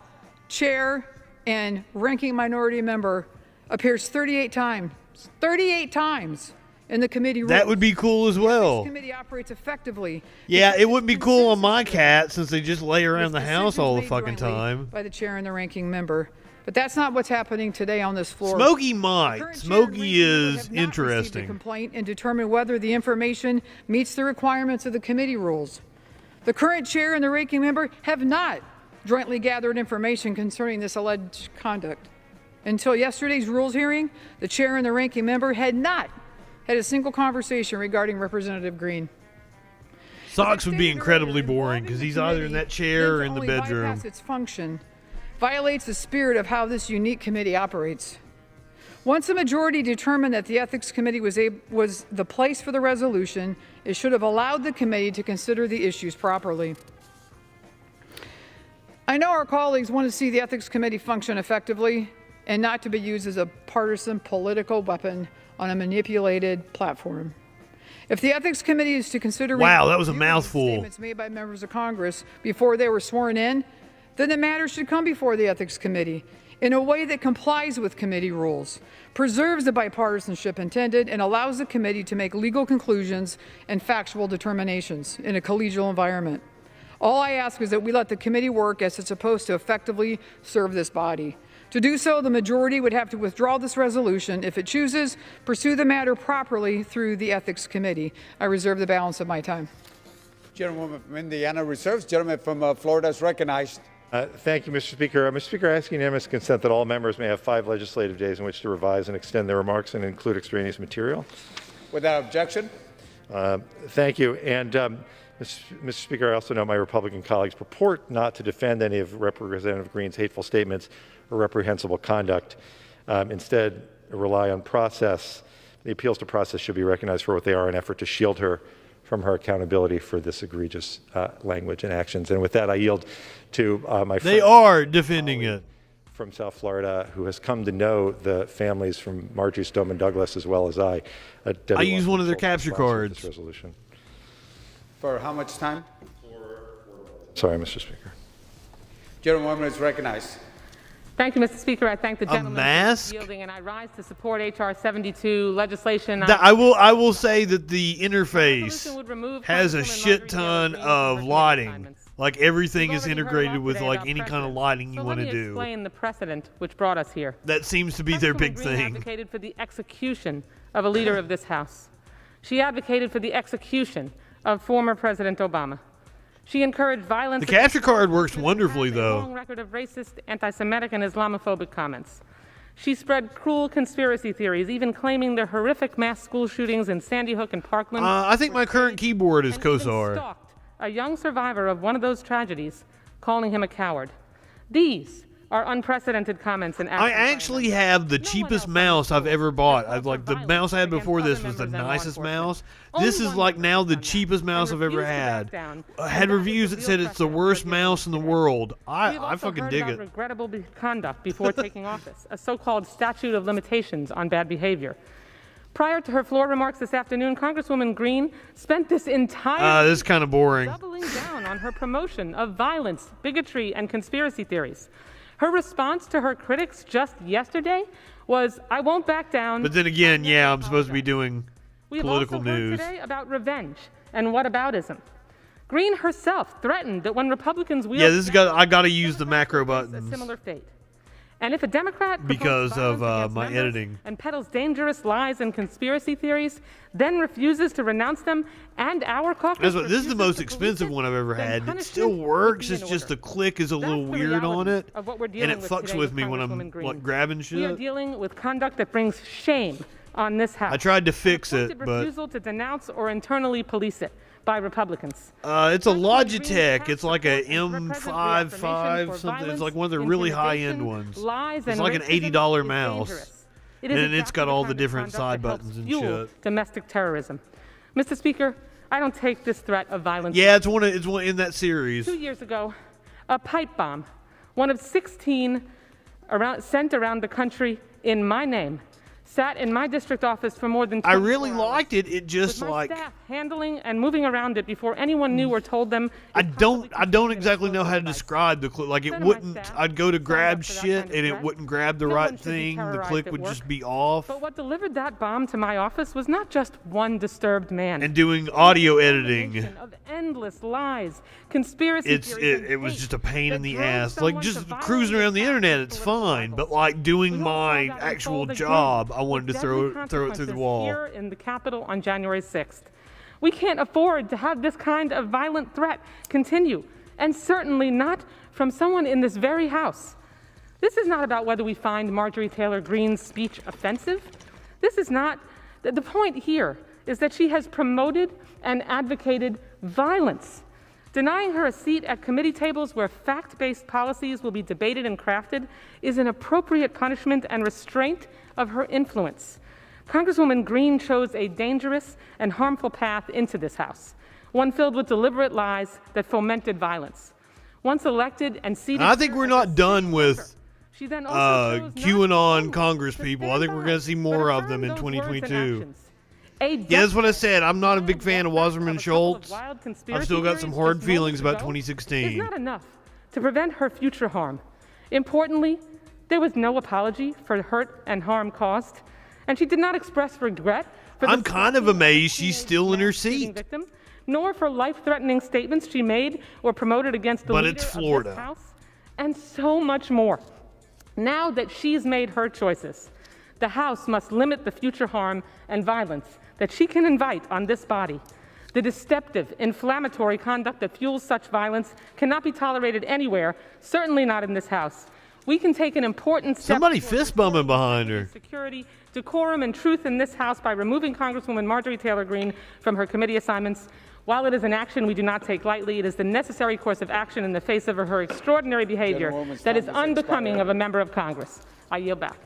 chair and ranking minority member, appears 38 times. 38 times in the committee rules. That would be cool as well. This committee operates effectively. Yeah, it wouldn't be cool on my cat since they just lay around the house all the fucking time. By the chair and the ranking member. But that's not what's happening today on this floor. Smokey might. Smokey is interesting. Complaint and determine whether the information meets the requirements of the committee rules. The current chair and the ranking member have not jointly gathered information concerning this alleged conduct. Until yesterday's rules hearing, the chair and the ranking member had not had a single conversation regarding Representative Greene. Socks would be incredibly boring because he's either in that chair or in the bedroom. Bypass its function violates the spirit of how this unique committee operates. Once a majority determined that the Ethics Committee was the place for the resolution, it should have allowed the committee to consider the issues properly. I know our colleagues want to see the Ethics Committee function effectively and not to be used as a partisan political weapon on a manipulated platform. If the Ethics Committee is to consider that was a mouthful. Statements made by members of Congress before they were sworn in, then the matter should come before the Ethics Committee in a way that complies with committee rules, preserves the bipartisanship intended, and allows the committee to make legal conclusions and factual determinations in a collegial environment. All I ask is that we let the committee work as it's supposed to effectively serve this body. To do so, the majority would have to withdraw this resolution. If it chooses, pursue the matter properly through the Ethics Committee. I reserve the balance of my time. Gentlewoman from Indiana reserves. Gentleman from Florida is recognized. Thank you, Mr. Speaker. Mr. Speaker, I ask unanimous consent that all members may have 5 legislative days in which to revise and extend their remarks and include extraneous material. Without objection. Thank you. And Mr. Speaker, I also know my Republican colleagues purport not to defend any of Representative Greene's hateful statements or reprehensible conduct. Instead, rely on process. The appeals to process should be recognized for what they are, an effort to shield her from her accountability for this egregious language and actions. And with that, I yield to my friend. They are defending it. From South Florida, who has come to know the families from Marjorie Stoneman Douglas as well as I. I use one of their capture cards. This resolution. For how much time? Sorry, Mr. Speaker. Gentlewoman is recognized. Thank you, Mr. Speaker. I thank the gentleman mask? for yielding, and I rise to support H.R. 72 legislation. I will say that the interface has a shit ton of lighting. Like everything is integrated with like any kind of lighting you want to do. Let me explain the precedent which brought us here. That seems to be their big Greene thing. advocated for the execution of a leader of this House. She advocated for the execution of former President Obama. She encouraged violence. The capture card works wonderfully, A though. long record of racist, anti-Semitic, and Islamophobic comments. She spread cruel conspiracy theories, even claiming the horrific mass school shootings in Sandy Hook and Parkland. I think my current keyboard is Kosar. Stalked a young survivor of one of those tragedies, calling him a coward. These are unprecedented comments and actions. I actually have the cheapest mouse I've ever bought. Like the mouse I had before this was the nicest mouse. This is like now the cheapest mouse I've ever had. I had reviews that said it's the worst mouse in the world. I fucking dig it. Regrettable conduct before taking office, a so-called statute of limitations on bad behavior. Prior to her floor remarks this afternoon, Congresswoman Greene spent this entire this is kind of boring. Doubling down on her promotion of violence, bigotry, and conspiracy theories. Her response to her critics just yesterday was, "I won't back down." But then again, yeah, I'm supposed to be doing political news. We have also heard today about revenge and whataboutism. Greene herself threatened that when Republicans wield I got to use the macro buttons. A similar fate. And if a Democrat because of my editing and peddles dangerous lies and conspiracy theories, then refuses to renounce them, and our caucus this is the most expensive one I've ever had. It still works. It's just the click is a little weird on it, and it fucks with me when I'm like grabbing shit. We are dealing with conduct that brings shame on this House. I tried to fix it, but refusal to denounce or internally police it. by Republicans. It's a Logitech. It's like a M55 something. It's like one of the really high-end ones. It's like an $80 mouse. And it's got all the different side buttons and shit. Domestic terrorism. Mr. Speaker, I don't take this threat of violence. Yeah, it's one in that series. 2 years ago, a pipe bomb, one of 16 sent around the country in my name, sat in my district office for more than 24 I really liked it. It just with my like staff handling and moving around it before anyone knew or told them. I don't exactly know how to describe the click. Like it wouldn't. I'd go to grab shit and it wouldn't grab the right thing. The click would just be off. But what delivered that bomb to my office was not just one disturbed man. And doing audio editing. Of endless lies, conspiracy theories. It was just a pain in the ass. Like just cruising around the internet, it's fine. But like doing my actual job, I wanted to throw it through the wall. Here in the Capitol on January 6th. We can't afford to have this kind of violent threat continue, and certainly not from someone in this very House. This is not about whether we find Marjorie Taylor Greene's speech offensive. This is not, the point here is that she has promoted and advocated violence. Denying her a seat at committee tables where fact-based policies will be debated and crafted is an appropriate punishment and restraint of her influence. Congresswoman Greene chose a dangerous and harmful path into this House, one filled with deliberate lies that fomented violence. Once elected and seated, I think we're not done with she then also chose QAnon Congress people. I think we're going to see more of them in 2022. Yeah, that's what I said. I'm not a big fan of Wasserman Schultz. I've still got some hard feelings about 2016. Is not enough to prevent her future harm. Importantly, there was no apology for hurt and harm caused, and she did not express regret for I'm kind of amazed she's still in her seat. Victim, nor for life-threatening statements she made or promoted against the leader it's Florida. of this House, and so much more. Now that she's made her choices, the House must limit the future harm and violence that she can invite on this body. The deceptive, inflammatory conduct that fuels such violence cannot be tolerated anywhere, certainly not in this House. We can take an important step. Somebody fist bumping behind her. Security, decorum, and truth in this House by removing Congresswoman Marjorie Taylor Greene from her committee assignments. While it is an action we do not take lightly, it is the necessary course of action in the face of her extraordinary behavior that is unbecoming of a member of Congress. I yield back.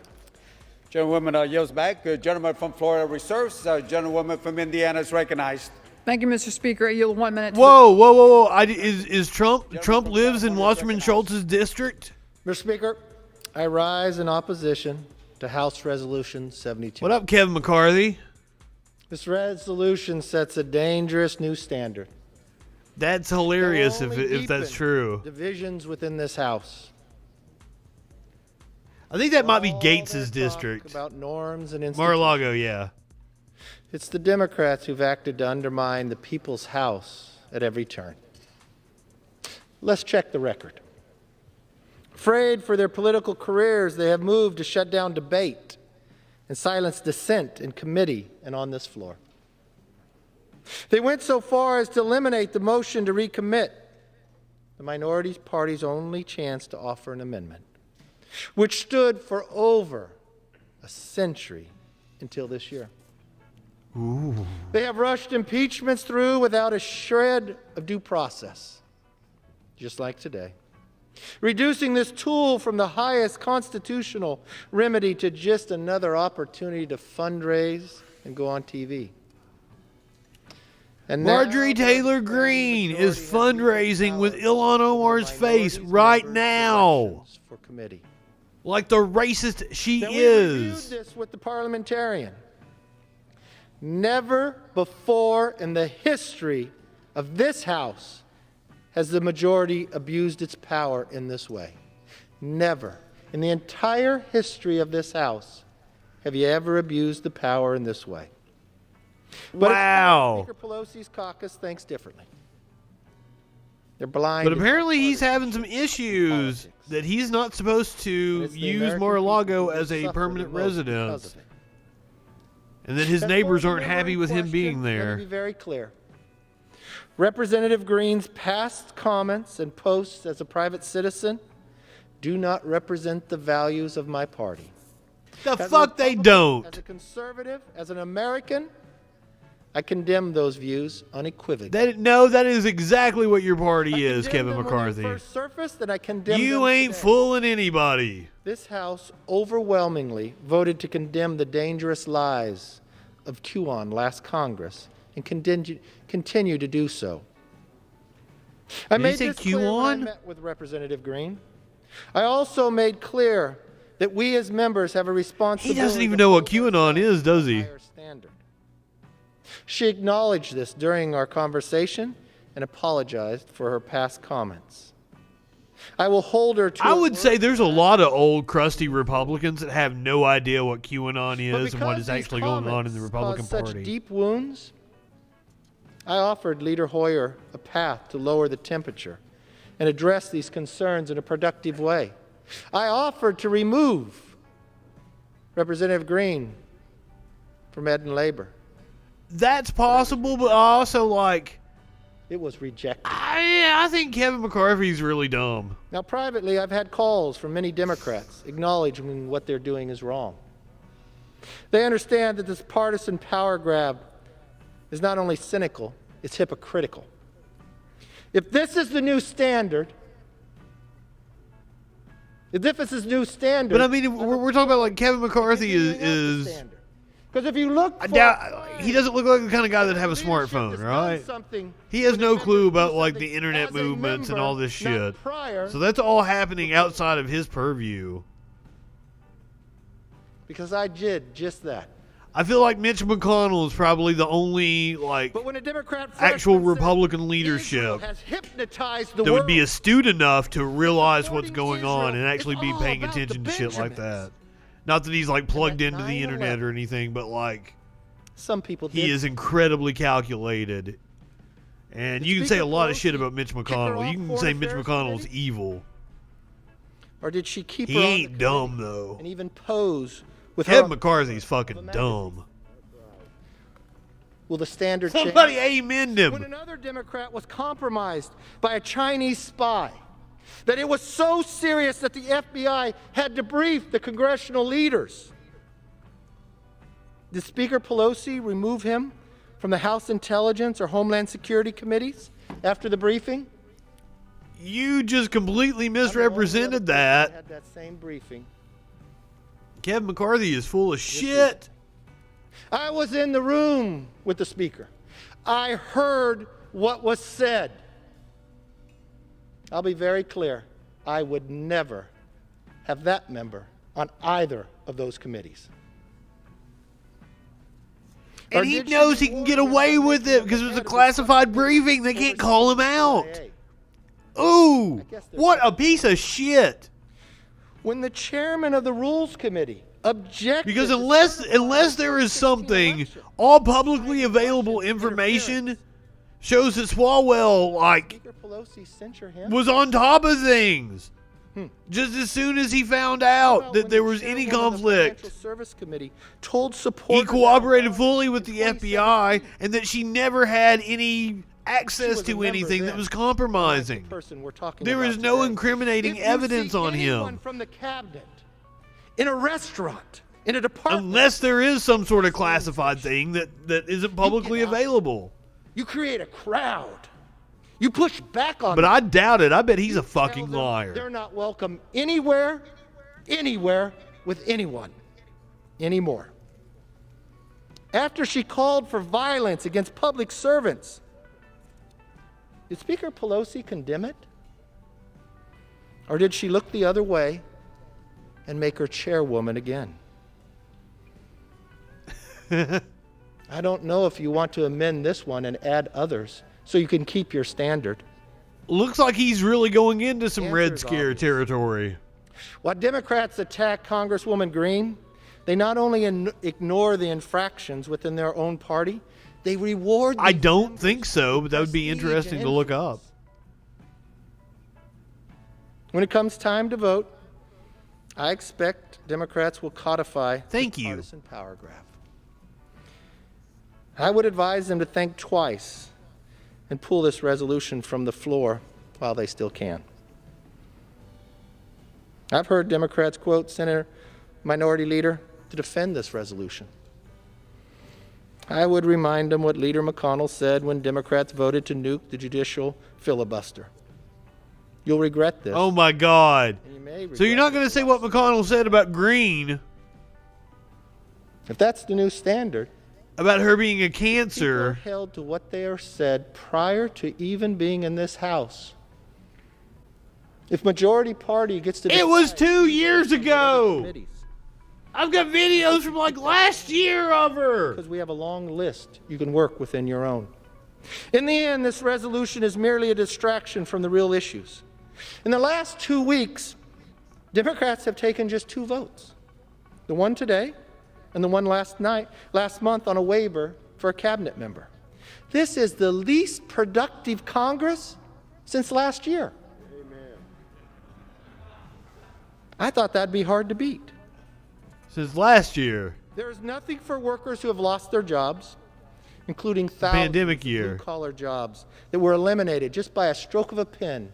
Gentlewoman yields back. Gentleman from Florida reserves. Gentlewoman from Indiana is recognized. Thank you, Mr. Speaker. I yield 1 minute. Whoa. Is Trump lives in Wasserman Schultz's district? Mr. Speaker, I rise in opposition to House Resolution 72. What up, Kevin McCarthy? This resolution sets a dangerous new standard. That's hilarious if that's true. Divisions within this House. I think that might be Gates's district. About norms and institutions. Mar-a-Lago, yeah. It's the Democrats who've acted to undermine the people's House at every turn. Let's check the record. Afraid for their political careers, they have moved to shut down debate and silence dissent in committee and on this floor. They went so far as to eliminate the motion to recommit, the minority party's only chance to offer an amendment, which stood for over a century until this year. Ooh. They have rushed impeachments through without a shred of due process, just like today, reducing this tool from the highest constitutional remedy to just another opportunity to fundraise and go on TV. And Marjorie Taylor Greene is fundraising with Ilhan Omar's face right now. For committee. Like the racist she Then is. We reviewed this with the parliamentarian. Never before in the history of this House has the majority abused its power in this way. Never. In the entire history of this House have you ever abused the power in this way. But wow. Speaker Pelosi's caucus thinks differently. They're blind. But apparently he's having some issues that he's not supposed to use Mar-a-Lago as a permanent residence. And that his neighbors aren't happy with him being there. Let me be very clear. Representative Greene's past comments and posts as a private citizen do not represent the values of my party. The fuck they don't. As a conservative, as an American, I condemn those views unequivocally. That is exactly what your party is, Kevin When McCarthy. they first surfaced, and I condemn them You ain't today. fooling anybody. This House overwhelmingly voted to condemn the dangerous lies of QAnon last Congress and continue to do so. I Did you made say this clear when I QAnon? met with Representative Greene. I also made clear that we as members have a He responsibility. doesn't even know what QAnon is, does he? She acknowledged this during our conversation and apologized for her past comments. I will hold her to I her would word. say there's a lot of old, crusty Republicans that have no idea what QAnon is and what is Because actually these going on in the comments Republican caused Party. such deep wounds, I offered Leader Hoyer a path to lower the temperature and address these concerns in a productive way. I offered to remove Representative Greene from Ed and Labor. That's possible, but also, like, it was rejected. I think Kevin McCarthy's really dumb. Now, privately, I've had calls from many Democrats acknowledging what they're doing is wrong. They understand that this partisan power grab is not only cynical, it's hypocritical. If this is the new standard, But I mean, we're talking about like Kevin McCarthy is. Because if you look, I doubt he doesn't look like the kind of guy that have a smartphone, right? He has no clue about like the internet movements and all this shit. So that's all happening outside of his purview. Because I did just that. I feel like Mitch McConnell is probably the only like But when a Democrat actual Republican leadership has hypnotized the that world, would be astute enough to realize what's going on and actually be paying attention to shit like that. Not that he's like plugged into the internet or anything, but like some people he did. is incredibly calculated. And you can say a lot of shit about Mitch McConnell. You can say Mitch McConnell's evil. Or did she keep He her on ain't the dumb committee though. and even pose with Kevin her? McCarthy's fucking dumb. Will the standard Somebody change? amen him. When another Democrat was compromised by a Chinese spy, that it was so serious that the FBI had to brief the congressional leaders. Did Speaker Pelosi remove him from the House Intelligence or Homeland Security committees after the briefing? You just completely misrepresented that. Had that same briefing. Kevin McCarthy is full of shit. I was in the room with the Speaker. I heard what was said. I'll be very clear. I would never have that member on either of those committees. And he knows he can get away with it because it was a classified briefing. They can't call him out. Ooh, what a piece of shit. When the chairman of the Rules Committee objected... Because unless there is something, all publicly available information shows that Swalwell, like, Speaker Pelosi censure him? was on top of things. Just as soon as he found out that there was any conflict, Financial Service Committee told he supporters... cooperated fully with the FBI and that she never had any access to anything that was compromising. There is no incriminating evidence on him. From the cabinet, in a restaurant, in a department... Unless there is some sort of classified thing that isn't publicly available. You create a crowd. You push back on But them. I doubt it. I bet he's a You tell fucking them liar. They're not welcome anywhere with anyone anymore. After she called for violence against public servants, did Speaker Pelosi condemn it? Or did she look the other way and make her chairwoman again? I don't know if you want to amend this one and add others so you can keep your standard. Looks like he's really going into some Red Answer's Scare obvious. territory. While Democrats attack Congresswoman Greene, they not only ignore the infractions within their own party, they reward I don't think so, but that would be interesting to look up. When it comes time to vote, I expect Democrats will codify the partisan power grab. I would advise them to think twice and pull this resolution from the floor while they still can. I've heard Democrats quote Senator Minority Leader to defend this resolution. I would remind them what Leader McConnell said when Democrats voted to nuke the judicial filibuster. You'll regret this. Oh my God. So you're not going to say what McConnell said about Greene? If that's the new standard. About her being a cancer. People are held to what they are said prior to even being in this House. If majority party gets to... It was 2 years ago. I've got videos from like last year of her. Because we have a long list you can work within your own. In the end, this resolution is merely a distraction from the real issues. In the last 2 weeks, Democrats have taken just 2 votes. The one today and the one last month on a waiver for a cabinet member. This is the least productive Congress since last year. Amen. I thought that'd be hard to beat. Since last year. There is nothing for workers who have lost their jobs, including thousands pandemic year. of blue-collar jobs that were eliminated just by a stroke of a pen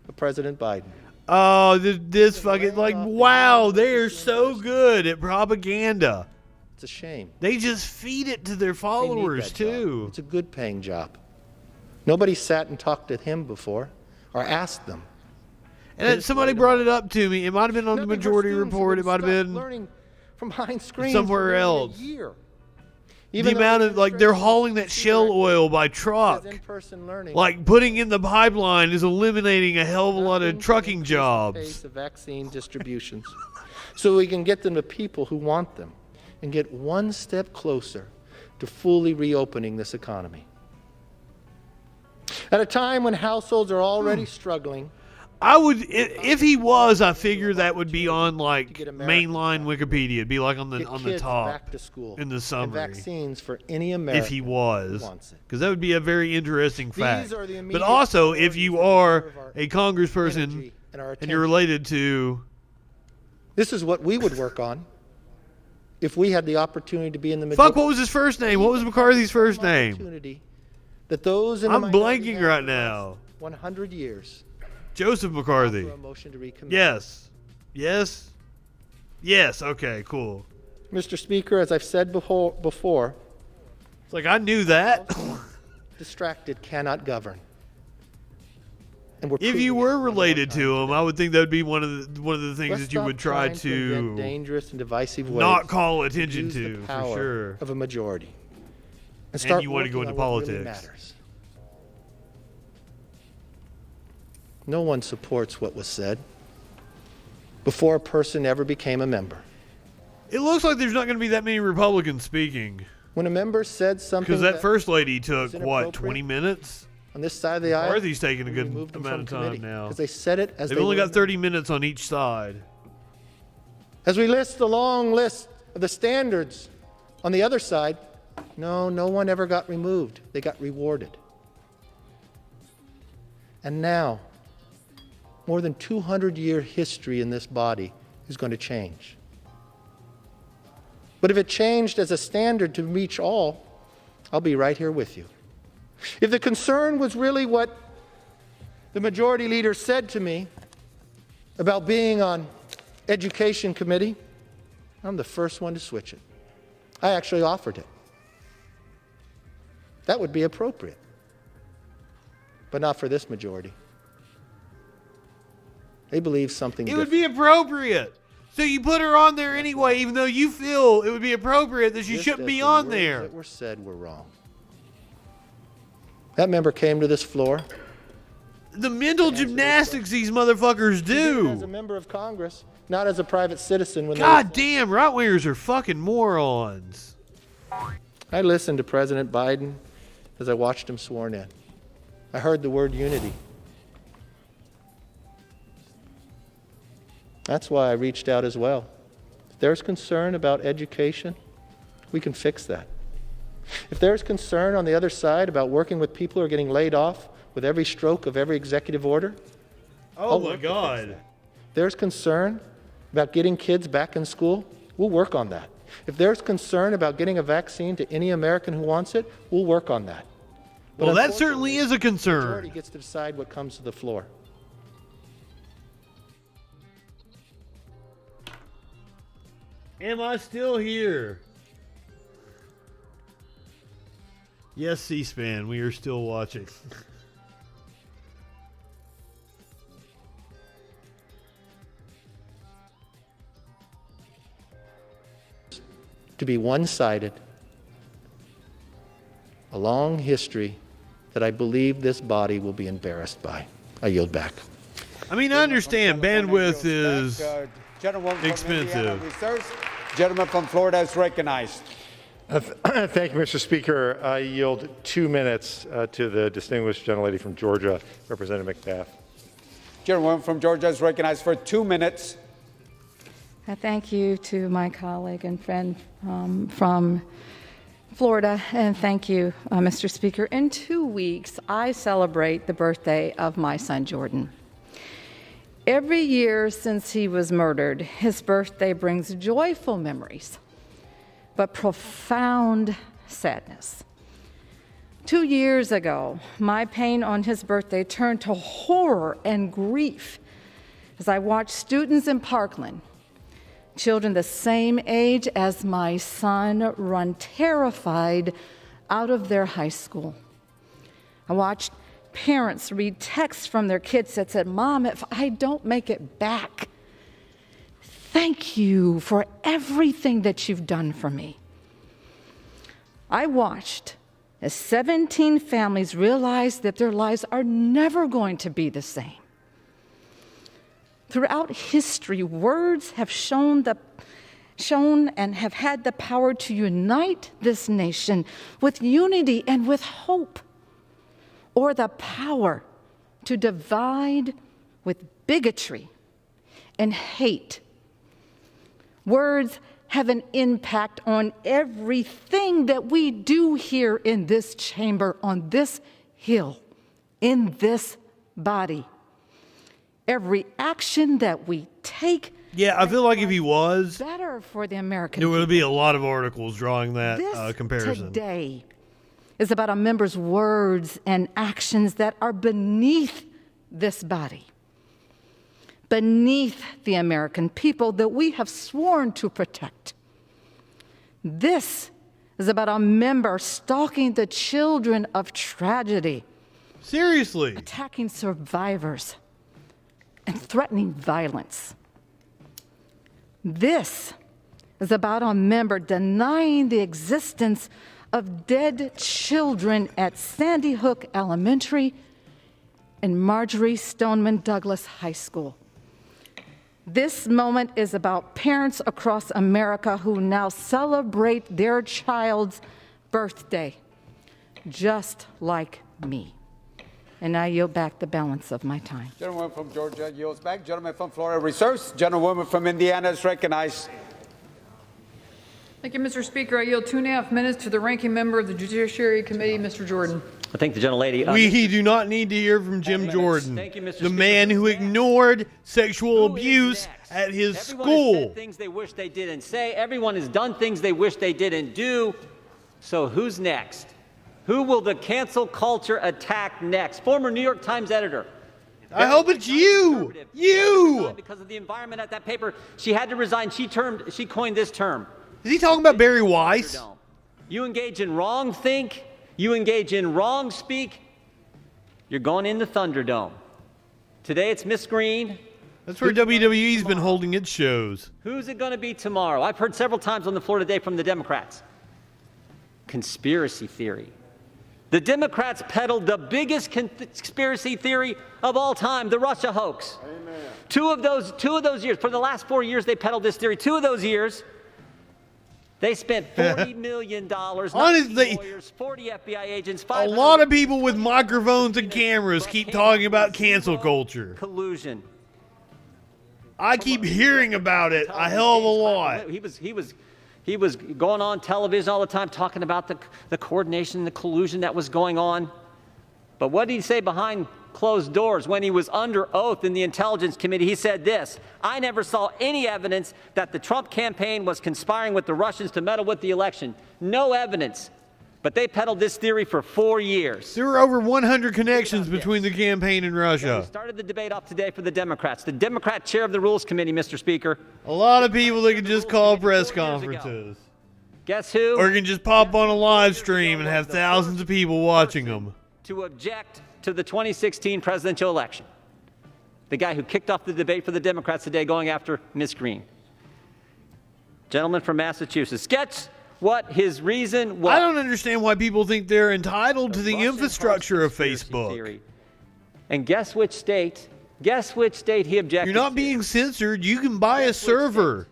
of President Biden. Oh, this fucking, like, wow, they are so good at propaganda. It's a shame. They just feed it to their followers, too. It's a good paying job. Nobody sat and talked to him before or asked them. And then somebody brought it up to me. It might have been on the Majority Report. It might have been learning from behind screens somewhere else. Even the amount of, like, they're hauling that shell oil by truck. Like, putting in the pipeline is eliminating a hell of a lot of trucking jobs. Pace of vaccine distributions, so we can get them to people who want them and get one step closer to fully reopening this economy. At a time when households are already struggling, I would, if he was, I figure that would be on like mainline Wikipedia. It'd be like on the top back to school in the summary. And vaccines for any American if he was, who wants it. Because that would be a very interesting fact. Are the but also, if you are a congressperson and you're related to, this is what we would work on if we had the opportunity to be in the fuck. What was his first name? What was McCarthy's first name? That those in I'm blanking right now. 100 years. Joseph McCarthy. A motion to recommit. Yes. Yes. Yes. Okay, cool. Mr. Speaker, as I've said before, it's like I knew that. Distracted cannot govern. And if you were related to him, I would think that would be one of the things that you would try to dangerous and divisive ways not call attention to, the power for sure. Of a majority. And you want to go into politics. No one supports what was said before a person ever became a member. It looks like there's not going to be that many Republicans speaking. When a member said something, because that first lady took what, 20 minutes on this side of the aisle. McCarthy's taking a good amount of time now. Because they said it as they've only got 30 minutes on each side. As we list the long list of the standards on the other side, no one ever got removed. They got rewarded. And now, more than 200-year history in this body is going to change. But if it changed as a standard to reach all, I'll be right here with you. If the concern was really what the majority leader said to me about being on Education Committee, I'm the first one to switch it. I actually offered it. That would be appropriate, but not for this majority. They believe something different. It would be appropriate. So you put her on there anyway, even though you feel it would be appropriate that she shouldn't be on there. That were said were wrong. That member came to this floor. The mental gymnastics these motherfuckers do. As a member of Congress, not as a private citizen. God damn, right-wingers are fucking morons. I listened to President Biden as I watched him sworn in. I heard the word unity. That's why I reached out as well. If there's concern about education, we can fix that. If there's concern on the other side about working with people who are getting laid off with every stroke of every executive order, oh my God. If there's concern about getting kids back in school, we'll work on that. If there's concern about getting a vaccine to any American who wants it, we'll work on that. Well, that certainly is a concern. The majority gets to decide what comes to the floor. Am I still here? Yes, C-SPAN, we are still watching. To be one-sided, a long history that I believe this body will be embarrassed by. I yield back. I mean, I understand bandwidth is Gentleman from expensive. Indiana reserves. Gentleman from Florida is recognized. Thank you, Mr. Speaker. I yield 2 minutes to the distinguished gentlelady from Georgia, Representative McBath. Gentleman from Georgia is recognized for 2 minutes. Thank you to my colleague and friend from Florida, and thank you, Mr. Speaker. In 2 weeks, I celebrate the birthday of my son, Jordan. Every year since he was murdered, his birthday brings joyful memories, but profound sadness. 2 years ago, my pain on his birthday turned to horror and grief as I watched students in Parkland, children the same age as my son, run terrified out of their high school. I watched parents read texts from their kids that said, "Mom, if I don't make it back, thank you for everything that you've done for me." I watched as 17 families realized that their lives are never going to be the same. Throughout history, words have shown and have had the power to unite this nation with unity and with hope, or the power to divide with bigotry and hate. Words have an impact on everything that we do here in this chamber, on this hill, in this body. Every action that we take. Yeah, I feel like if he was, better for the American there people. would be a lot of articles drawing that This comparison. today is about a member's words and actions that are beneath this body, beneath the American people that we have sworn to protect. This is about a member stalking the children of tragedy. Seriously. Attacking survivors and threatening violence. This is about a member denying the existence of dead children at Sandy Hook Elementary and Marjorie Stoneman Douglas High School. This moment is about parents across America who now celebrate their child's birthday, just like me. And I yield back the balance of my time. Gentleman from Georgia yields back. Gentleman from Florida reserves. Gentlewoman from Indiana is recognized. Thank you, Mr. Speaker. I yield 2.5 minutes to the ranking member of the Judiciary Committee, Mr. Jordan. I thank the gentlelady. We do not need to hear from Jim Jordan, Thank you, Mr. the man who ignored sexual abuse at his Everyone has school. said things they wish they didn't say. Everyone has done things they wish they didn't do. So who's next? Who will the cancel culture attack next? Former New York Times editor. I hope it's you. You. Because of the environment at that paper, she had to resign. She coined this term. Is he talking about Barry Weiss? You engage in wrong think, you engage in wrong speak, you're going in the Thunderdome. Today it's Miss Greene. That's where WWE's been holding its shows. Who's it going to be tomorrow? I've heard several times on the floor today from the Democrats. Conspiracy theory. The Democrats peddled the biggest conspiracy theory of all time, the Russia hoax. Amen. Two of those years, for the last 4 years, they peddled this theory. 2 of those years, they spent $40 million, Honestly, lawyers, 40 FBI agents, a lot of people with microphones and cameras keep talking about cancel culture. Collusion. I keep hearing about it a hell of a lot. He was going on television all the time talking about the coordination, the collusion that was going on. But what did he say behind closed doors when he was under oath in the Intelligence Committee? He said this: "I never saw any evidence that the Trump campaign was conspiring with the Russians to meddle with the election. No evidence." But they peddled this theory for 4 years. There were over 100 connections between the campaign and Russia. We started the debate off today for the Democrats. The Democrat chair of the Rules Committee, Mr. Speaker. A lot of people that could just call press conferences. Guess who? Or you can just pop on a live stream and have thousands of people watching them. To object to the 2016 presidential election. The guy who kicked off the debate for the Democrats today going after Ms. Greene. Gentleman from Massachusetts. Guess what his reason was. I don't understand why people think they're entitled to the infrastructure of Facebook. Theory. And guess which state? Guess which state he objected You're not being censored. You can buy a server.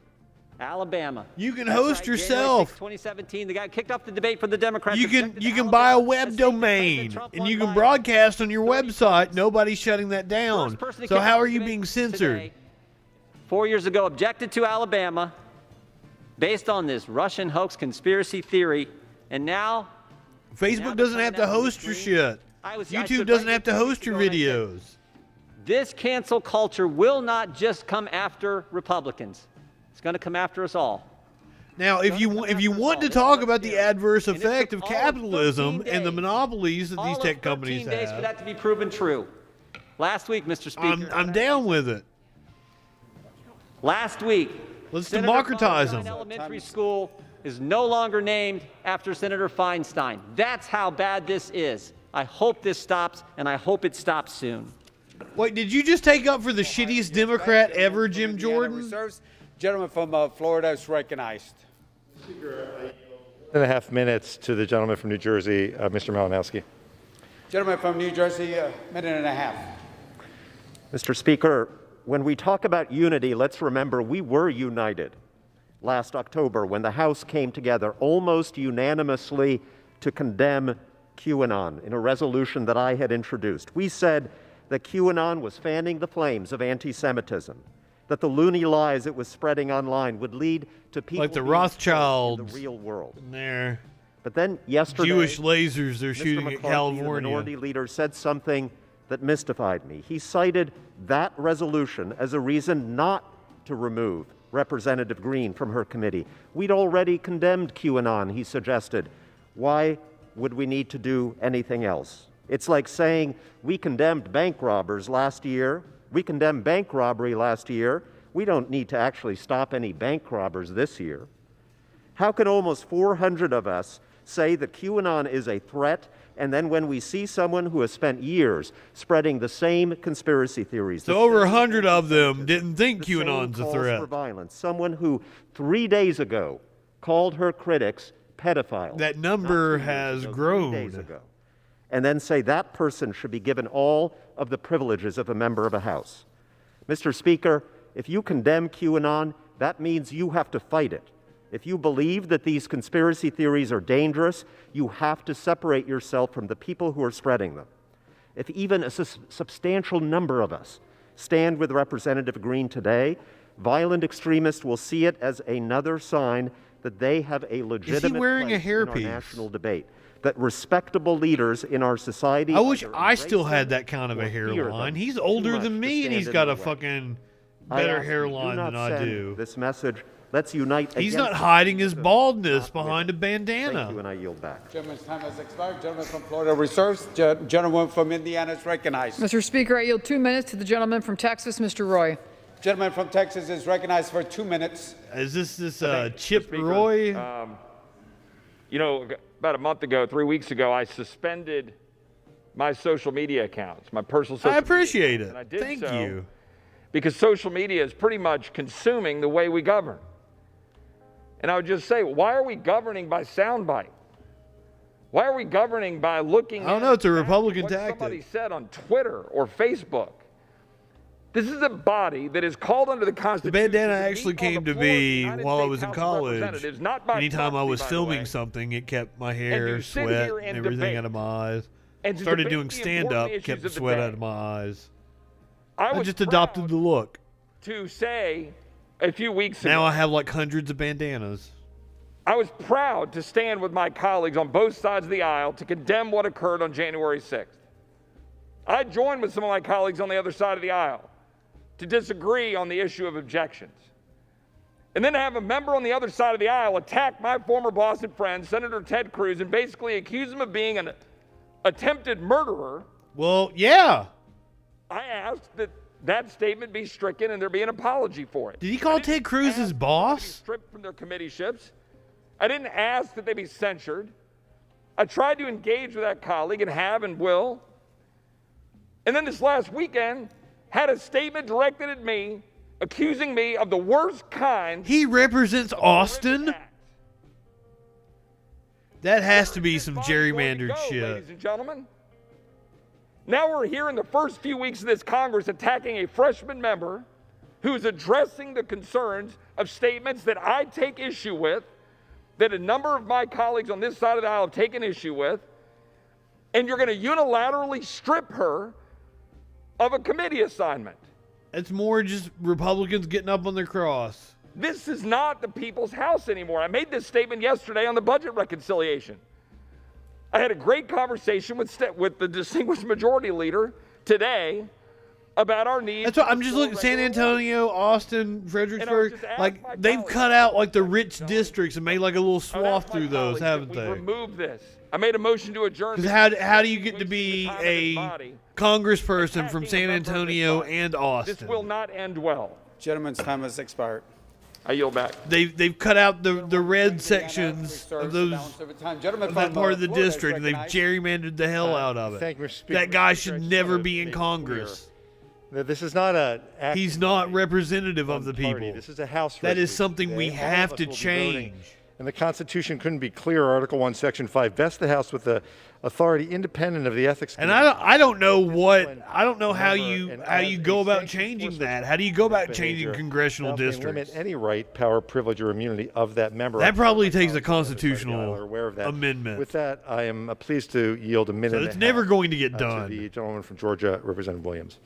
Alabama. You can That's host right, yourself. January 6, 2017, the guy kicked off the debate for the Democrats. You can buy a web domain and you can broadcast on your website. Nobody's shutting that down. So how are you being censored? Today, 4 years ago, objected to Alabama based on this Russian hoax conspiracy theory, and now Facebook doesn't have to host your shit. YouTube doesn't have to host your videos. This cancel culture will not just come after Republicans. It's going to come after us all. Now, if you want to talk about the adverse effect of capitalism and the monopolies that these tech companies days for have, that to be proven true. Last week, Mr. Speaker. I'm down with it. Last week, let's Senator democratize Feinstein them. Elementary School is no longer named after Senator Feinstein. That's how bad this is. I hope this stops, and I hope it stops soon. Wait, did you just take up for the shittiest Democrat ever, Jim Jordan? Gentleman from Florida is recognized. 1.5 minutes to the gentleman from New Jersey, Mr. Malinowski. Gentleman from New Jersey, minute and a half. Mr. Speaker, when we talk about unity, let's remember we were united last October when the House came together almost unanimously to condemn QAnon in a resolution that I had introduced. We said that QAnon was fanning the flames of anti-Semitism, that the loony lies it was spreading online would lead to people Like the being Rothschilds killed in the real world. There. But then yesterday, Jewish lasers they're Mr. shooting McCarthy, at the California. minority leader, said something that mystified me. He cited that resolution as a reason not to remove Representative Greene from her committee. We'd already condemned QAnon, he suggested. Why would we need to do anything else? It's like saying we condemned bank robbers last year. We condemned bank robbery last year. We don't need to actually stop any bank robbers this year. How can almost 400 of us say that QAnon is a threat, and then when we see someone who has spent years spreading the same conspiracy theories, So over 100 of them didn't think QAnon's a calls threat. for violence, someone who 3 days ago called her critics pedophiles. That number has 3 grown. days ago, and then say that person should be given all of the privileges of a member of a House. Mr. Speaker, if you condemn QAnon, that means you have to fight it. If you believe that these conspiracy theories are dangerous, you have to separate yourself from the people who are spreading them. If even a substantial number of us stand with Representative Greene today, violent extremists will see it as another sign that they have a legitimate wearing a place in our hairpiece? national debate, that respectable leaders in our society I wish either I still embrace had them that kind of or a fear hairline. them He's too older much than to me, and stand he's in got their a way. fucking I better ask you, hairline do than not I send do. this message. Let's unite He's against not the hiding his extremism, baldness not with behind a it. bandana. Thank you, and I yield back. Gentleman's time has expired. Gentleman from Florida reserves. Gentleman from Indiana is recognized. Mr. Speaker, I yield 2 minutes to the gentleman from Texas, Mr. Roy. Gentleman from Texas is recognized for 2 minutes. Is this Chip Roy? You know, about a month ago, 3 weeks ago, I suspended my social media accounts, my personal social I appreciate media it. accounts, and I did Thank so you. because social media is pretty much consuming the way we govern. And I would just say, why are we governing by soundbite? Why are we governing by looking I don't know. It's a at Republican what tactic. somebody said on Twitter or Facebook? This is a body that is called under the The Constitution. bandana to actually meet on came the to floor of the be United while I States was in House of college. Representatives, not by Anytime I proxy, was by the filming way. something, it kept my hair, to sit sweat, here and and everything debate out of my eyes. and to Started debate doing the stand-up, important kept the issues of the sweat day. out of my eyes. I I was just adopted the look. to say a few weeks ago. Now I have like hundreds of bandanas. I was proud to stand with my colleagues on both sides of the aisle to condemn what occurred on January 6th. I joined with some of my colleagues on the other side of the aisle to disagree on the issue of objections. And then to have a member on the other side of the aisle attack my former boss and friend, Senator Ted Cruz, and basically accuse him of being an attempted murderer. Well, yeah. I asked that that statement be stricken and there be an apology for it. Did he call Ted Cruz his boss? Stripped from their committee ships. I didn't ask that they be censured. I tried to engage with that colleague and have and will. And then this last weekend had a statement directed at me, accusing me of the worst kind. He represents Austin? That has to be some gerrymandered shit. Ladies and gentlemen. Now we're here in the first few weeks of this Congress attacking a freshman member who is addressing the concerns of statements that I take issue with, that a number of my colleagues on this side of the aisle have taken issue with, and you're going to unilaterally strip her of a committee assignment. It's more just Republicans getting up on their cross. This is not the people's house anymore. I made this statement yesterday on the budget reconciliation. I had a great conversation with the distinguished majority leader today about our needs. That's what I'm just looking. San Antonio, Austin, Fredericksburg, like they've cut out like the rich districts and made like a little swath through those, haven't they? Remove this. I made a motion to adjourn. How do you get to be a congressperson from San Antonio and Austin? This will not end well. Gentleman's time has expired. I yield back. They've cut out the red sections of those of that part of the district, and they've gerrymandered the hell out of it. Thank you, Mr. Speaker. That guy should never be in Congress. This is not a. He's not representative of the people. This is a House. That is something we have to change. And the Constitution couldn't be clearer. Article 1, Section 5 vests the House with the authority independent of the ethics. And I don't know how you go about changing that. How do you go about changing congressional districts? Limit any right, power, privilege, or immunity of that member. That probably takes a constitutional amendment. With that, I am pleased to yield a minute. So it's never going to get done. To the gentleman from Georgia, Representative Williams.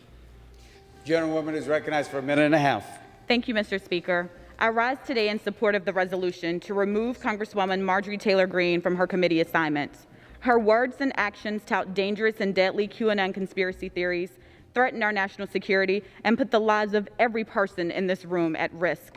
Gentlewoman is recognized for a minute and a half. Thank you, Mr. Speaker. I rise today in support of the resolution to remove Congresswoman Marjorie Taylor Greene from her committee assignments. Her words and actions tout dangerous and deadly QAnon conspiracy theories, threaten our national security, and put the lives of every person in this room at risk.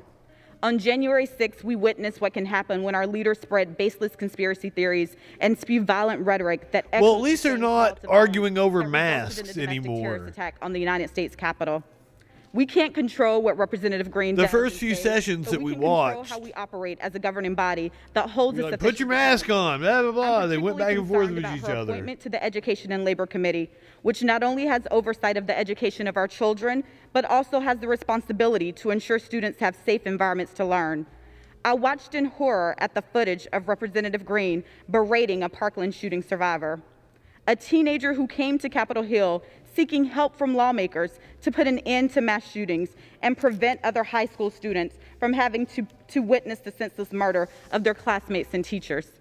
On January 6th, we witnessed what can happen when our leaders spread baseless conspiracy theories and spew violent rhetoric that echoes. Well, at least they're not arguing over masks anymore. Terrorist attack on the United States Capitol. We can't control what Representative Greene the does first few sessions that we watched. How we operate as a governing body that holds us. Like, put your mask on, blah blah blah. They went back and forth with each other. Appointment to the Education and Labor Committee, which not only has oversight of the education of our children, but also has the responsibility to ensure students have safe environments to learn. I watched in horror at the footage of Representative Greene berating a Parkland shooting survivor, a teenager who came to Capitol Hill seeking help from lawmakers to put an end to mass shootings and prevent other high school students from having to witness the senseless murder of their classmates and teachers.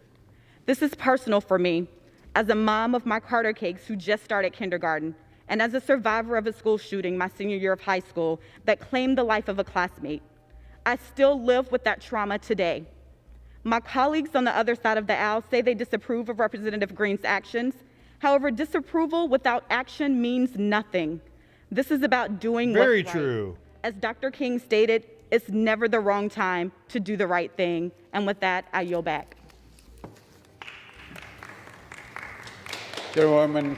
This is personal for me, as a mom of my Carter Cakes who just started kindergarten, and as a survivor of a school shooting my senior year of high school that claimed the life of a classmate. I still live with that trauma today. My colleagues on the other side of the aisle say they disapprove of Representative Greene's actions. However, disapproval without action means nothing. This is about doing what's right. Very true. As Dr. King stated, it's never the wrong time to do the right thing. And with that, I yield back. Gentlewoman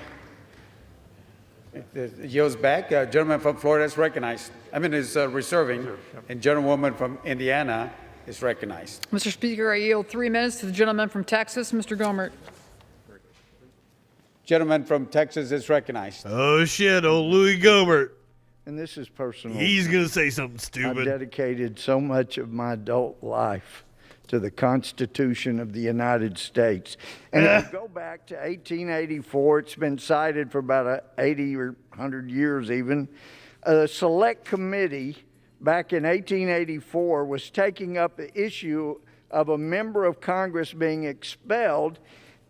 yields back. Gentleman from Florida is recognized. Is reserving. And gentlewoman from Indiana is recognized. Mr. Speaker, I yield 3 minutes to the gentleman from Texas, Mr. Gohmert. Gentleman from Texas is recognized. Oh, shit, old Louis Gohmert. And this is personal. He's going to say something stupid. I've dedicated so much of my adult life to the Constitution of the United States. And if you go back to 1884, it's been cited for about 80 or 100 years even. A select committee back in 1884 was taking up the issue of a member of Congress being expelled,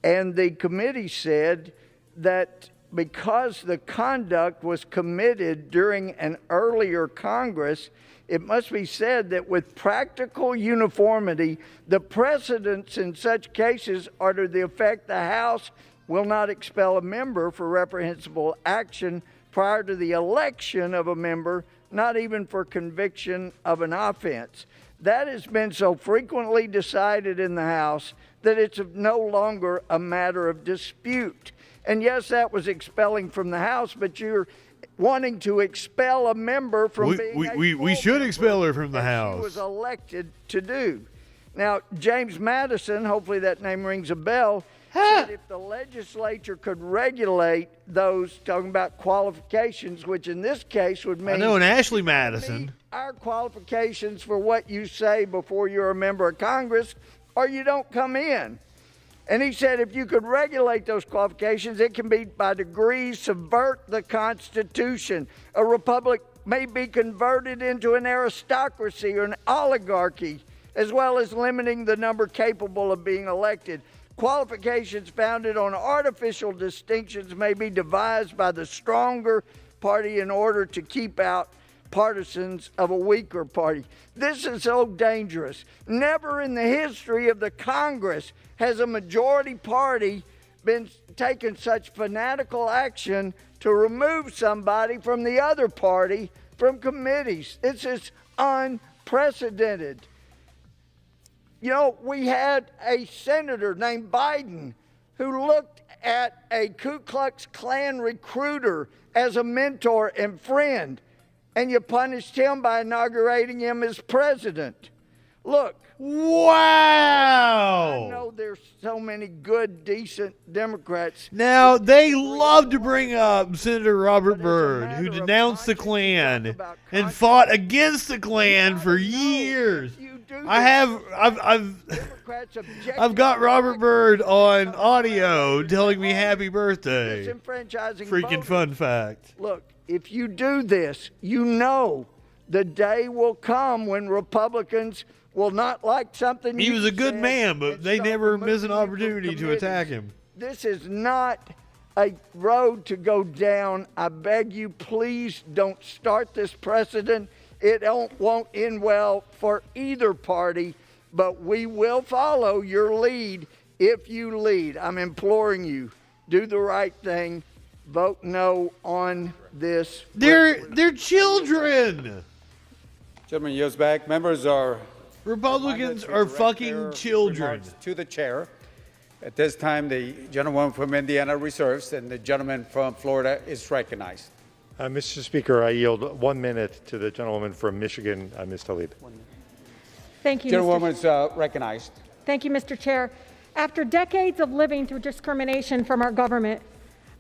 and the committee said that because the conduct was committed during an earlier Congress, it must be said that with practical uniformity, the precedents in such cases are to the effect the House will not expel a member for reprehensible action prior to the election of a member, not even for conviction of an offense. That has been so frequently decided in the House that it's no longer a matter of dispute. And yes, that was expelling from the House, but you're wanting to expel a member from being we should expel her from the House. She was elected to do. Now, James Madison, hopefully that name rings a bell, said if the legislature could regulate those, talking about qualifications, which in this case would mean... I know an Ashley Madison. Our qualifications for what you say before you're a member of Congress, or you don't come in. And he said if you could regulate those qualifications, it can be by degrees subvert the Constitution. A republic may be converted into an aristocracy or an oligarchy, as well as limiting the number capable of being elected. Qualifications founded on artificial distinctions may be devised by the stronger party in order to keep out partisans of a weaker party. This is so dangerous. Never in the history of the Congress has a majority party been taking such fanatical action to remove somebody from the other party from committees. This is unprecedented. You know, we had a senator named Biden who looked at a Ku Klux Klan recruiter as a mentor and friend, and you punished him by inaugurating him as president. Look. Wow! I know there's so many good, decent Democrats. Now, they love to bring up Senator Robert Byrd, who denounced the Klan and fought against the Klan for years. I've got Robert Byrd on audio telling me happy birthday. Freaking fun fact. Look, if you do this, you know the day will come when Republicans will not like something. He was a good man, but they never miss an opportunity to attack him. This is not a road to go down. I beg you, please don't start this precedent. It won't end well for either party, but we will follow your lead if you lead. I'm imploring you, do the right thing. Vote no on this. They're children. Gentleman yields back. Members are... Republicans are fucking children. To the chair. At this time, the gentleman from Indiana reserves, and the gentleman from Florida is recognized. Mr. Speaker, I yield 1 minute to the gentlewoman from Michigan, Ms. Tlaib. Thank you, Gentlewoman's recognized. Thank you, Mr. Chair. After decades of living through discrimination from our government,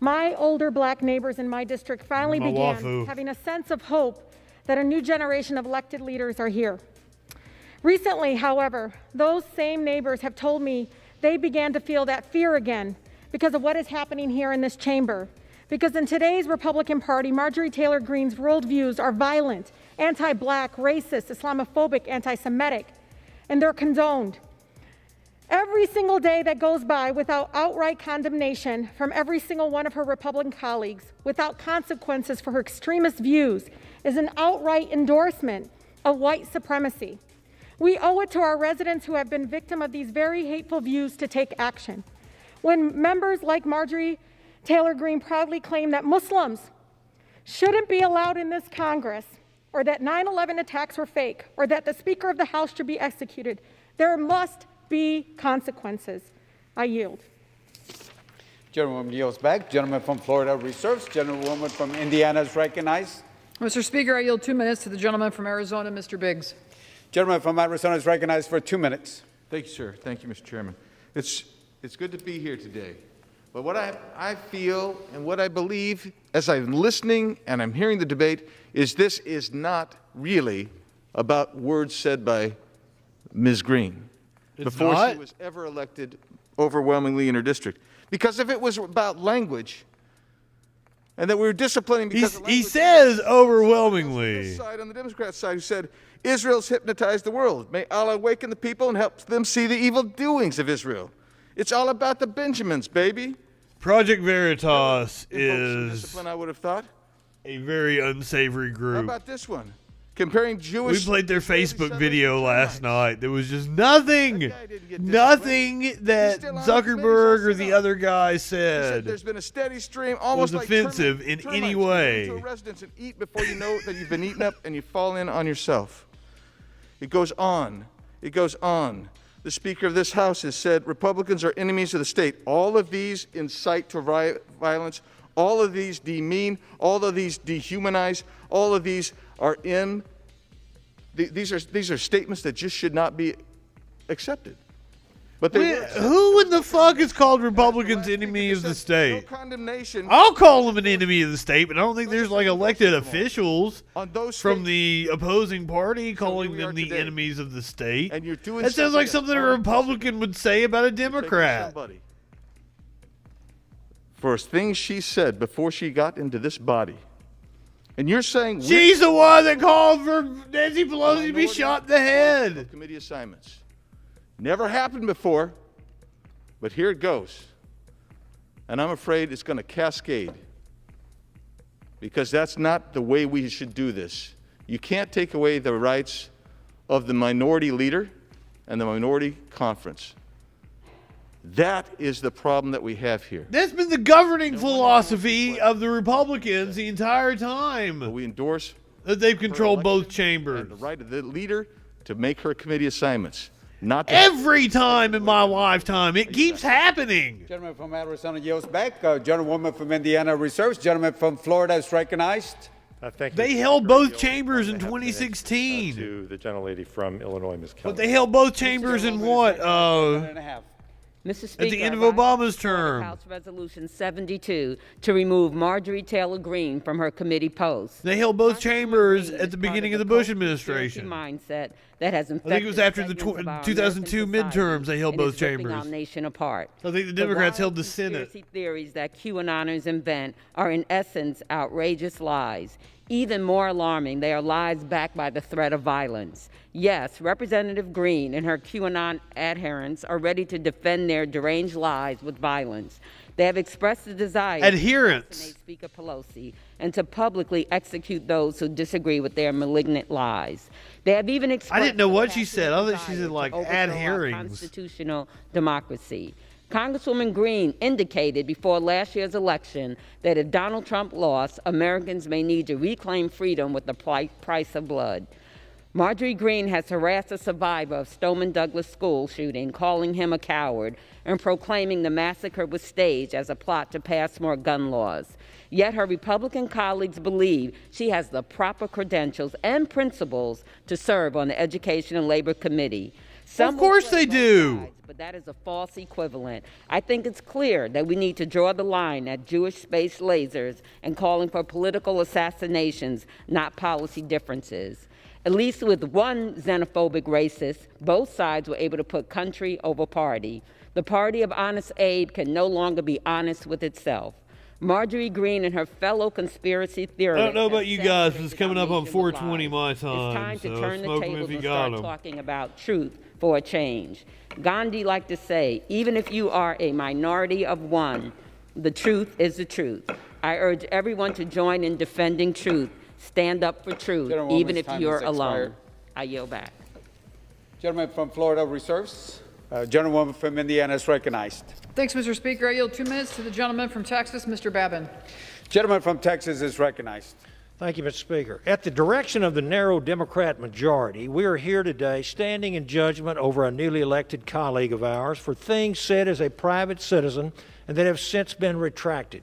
my older black neighbors in my district finally began having a sense of hope that a new generation of elected leaders are here. Recently, however, those same neighbors have told me they began to feel that fear again because of what is happening here in this chamber. Because in today's Republican Party, Marjorie Taylor Greene's worldviews are violent, anti-black, racist, Islamophobic, anti-Semitic, and they're condoned. Every single day that goes by without outright condemnation from every single one of her Republican colleagues, without consequences for her extremist views, is an outright endorsement of white supremacy. We owe it to our residents who have been victim of these very hateful views to take action. When members like Marjorie Taylor Greene proudly claim that Muslims shouldn't be allowed in this Congress, or that 9/11 attacks were fake, or that the Speaker of the House should be executed, there must be consequences. I yield. Gentlewoman yields back. Gentleman from Florida reserves. Gentlewoman from Indiana is recognized. Mr. Speaker, I yield 2 minutes to the gentleman from Arizona, Mr. Biggs. Gentleman from Arizona is recognized for 2 minutes. Thank you, sir. Thank you, Mr. Chairman. It's good to be here today. But what I feel and what I believe as I'm listening and I'm hearing the debate is this is not really about words said by Ms. Greene before she was ever elected overwhelmingly in her district. Because if it was about language and that we were disciplining because he says overwhelmingly. On this side, on the Democrat side, who said, Israel's hypnotized the world. May Allah awaken the people and help them see the evil doings of Israel. It's all about the Benjamins, baby. Project Veritas is I would have thought. a very unsavory group. How about this one? Comparing Jewish... We played their Facebook video last night. There was just nothing that Zuckerberg or the other guy said there's been a steady stream, was offensive in any way. Into a residence and eat before you know that you've been eaten up and you fall in on yourself. It goes on. It goes on. The Speaker of this House has said Republicans are enemies of the state. All of these incite to violence. All of these demean. All of these dehumanize. All of these are these are statements that just should not be accepted. But they who in the fuck is called Republicans enemy of the state? No condemnation. I'll call them an enemy of the state, but I don't think there's like elected officials on those from the opposing party calling them the enemies of the state. And you're doing that sounds like something a Republican would say about a Democrat. For things she said before she got into this body. And you're saying she's the one that called for Nancy Pelosi to be shot in the head. Committee assignments. Never happened before, but here it goes. And I'm afraid it's going to cascade because that's not the way we should do this. You can't take away the rights of the minority leader and the minority conference. That is the problem that we have here. That's been the governing philosophy of the Republicans the entire time. But we endorse that they've controlled both chambers. And the right of the leader to make her committee assignments. Not every time in my lifetime. It keeps happening. Gentleman from Arizona yields back. Gentlewoman from Indiana reserves. Gentleman from Florida is recognized. Thank you. They held both chambers in 2016. To the gentlelady from Illinois, Ms. Kelly. But they held both chambers in what? Mr. Speaker, at the end of Obama's term. House Resolution 72 to remove Marjorie Taylor Greene from her committee post. They held both chambers at the beginning of the Bush administration. Mindset that has infected I think it was after the 2002 midterms they held both chambers. Our nation apart. I think the Democrats held the Senate. Conspiracy theories that QAnoners invent are in essence outrageous lies. Even more alarming, they are lies backed by the threat of violence. Yes, Representative Greene and her QAnon adherents are ready to defend their deranged lies with violence. They have expressed the desire to assassinate Speaker Pelosi and to publicly execute those who disagree with their malignant lies. They have even expressed I didn't know what she said. I thought she said like adherents. Constitutional democracy. Congresswoman Greene indicated before last year's election that if Donald Trump lost, Americans may need to reclaim freedom with the price of blood. Marjorie Greene has harassed a survivor of Stoneman Douglas school shooting, calling him a coward, and proclaiming the massacre was staged as a plot to pass more gun laws. Yet her Republican colleagues believe she has the proper credentials and principles to serve on the Education and Labor Committee. Of course they do. But that is a false equivalent. I think it's clear that we need to draw the line at Jewish space lasers and calling for political assassinations, not policy differences. At least with one xenophobic racist, both sides were able to put country over party. The party of honest Abe can no longer be honest with itself. Marjorie Greene and her fellow conspiracy theorists. I don't know about you guys, but it's coming up on 4:20 my time. It's time to so turn the smoke 'em tables if you and got start 'em. talking about truth for a change. Gandhi liked to say, even if you are a minority of one, the truth is the truth. I urge everyone to join in defending truth. Stand up for truth, even if you're alone. I yield back. Gentleman from Florida reserves. Gentlewoman from Indiana is recognized. Thanks, Mr. Speaker. I yield 2 minutes to the gentleman from Texas, Mr. Babin. Gentleman from Texas is recognized. Thank you, Mr. Speaker. At the direction of the narrow Democrat majority, we are here today standing in judgment over a newly elected colleague of ours for things said as a private citizen and that have since been retracted.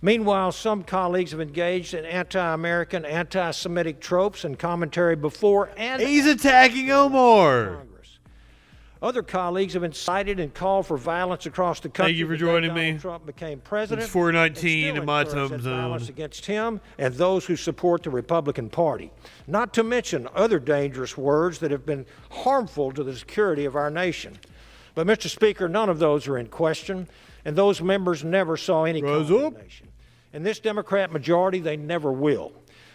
Meanwhile, some colleagues have engaged in anti-American, anti-Semitic tropes and commentary before and he's attacking Omar. Other colleagues have incited and called for violence across the country. Thank you for joining me. Trump became president. It's 4:19 in my time zone. Violence against him and those who support the Republican Party. Not to mention other dangerous words that have been harmful to the security of our nation. But, Mr. Speaker, none of those are in question, and those members never saw any condemnation. In this Democrat majority, they never will.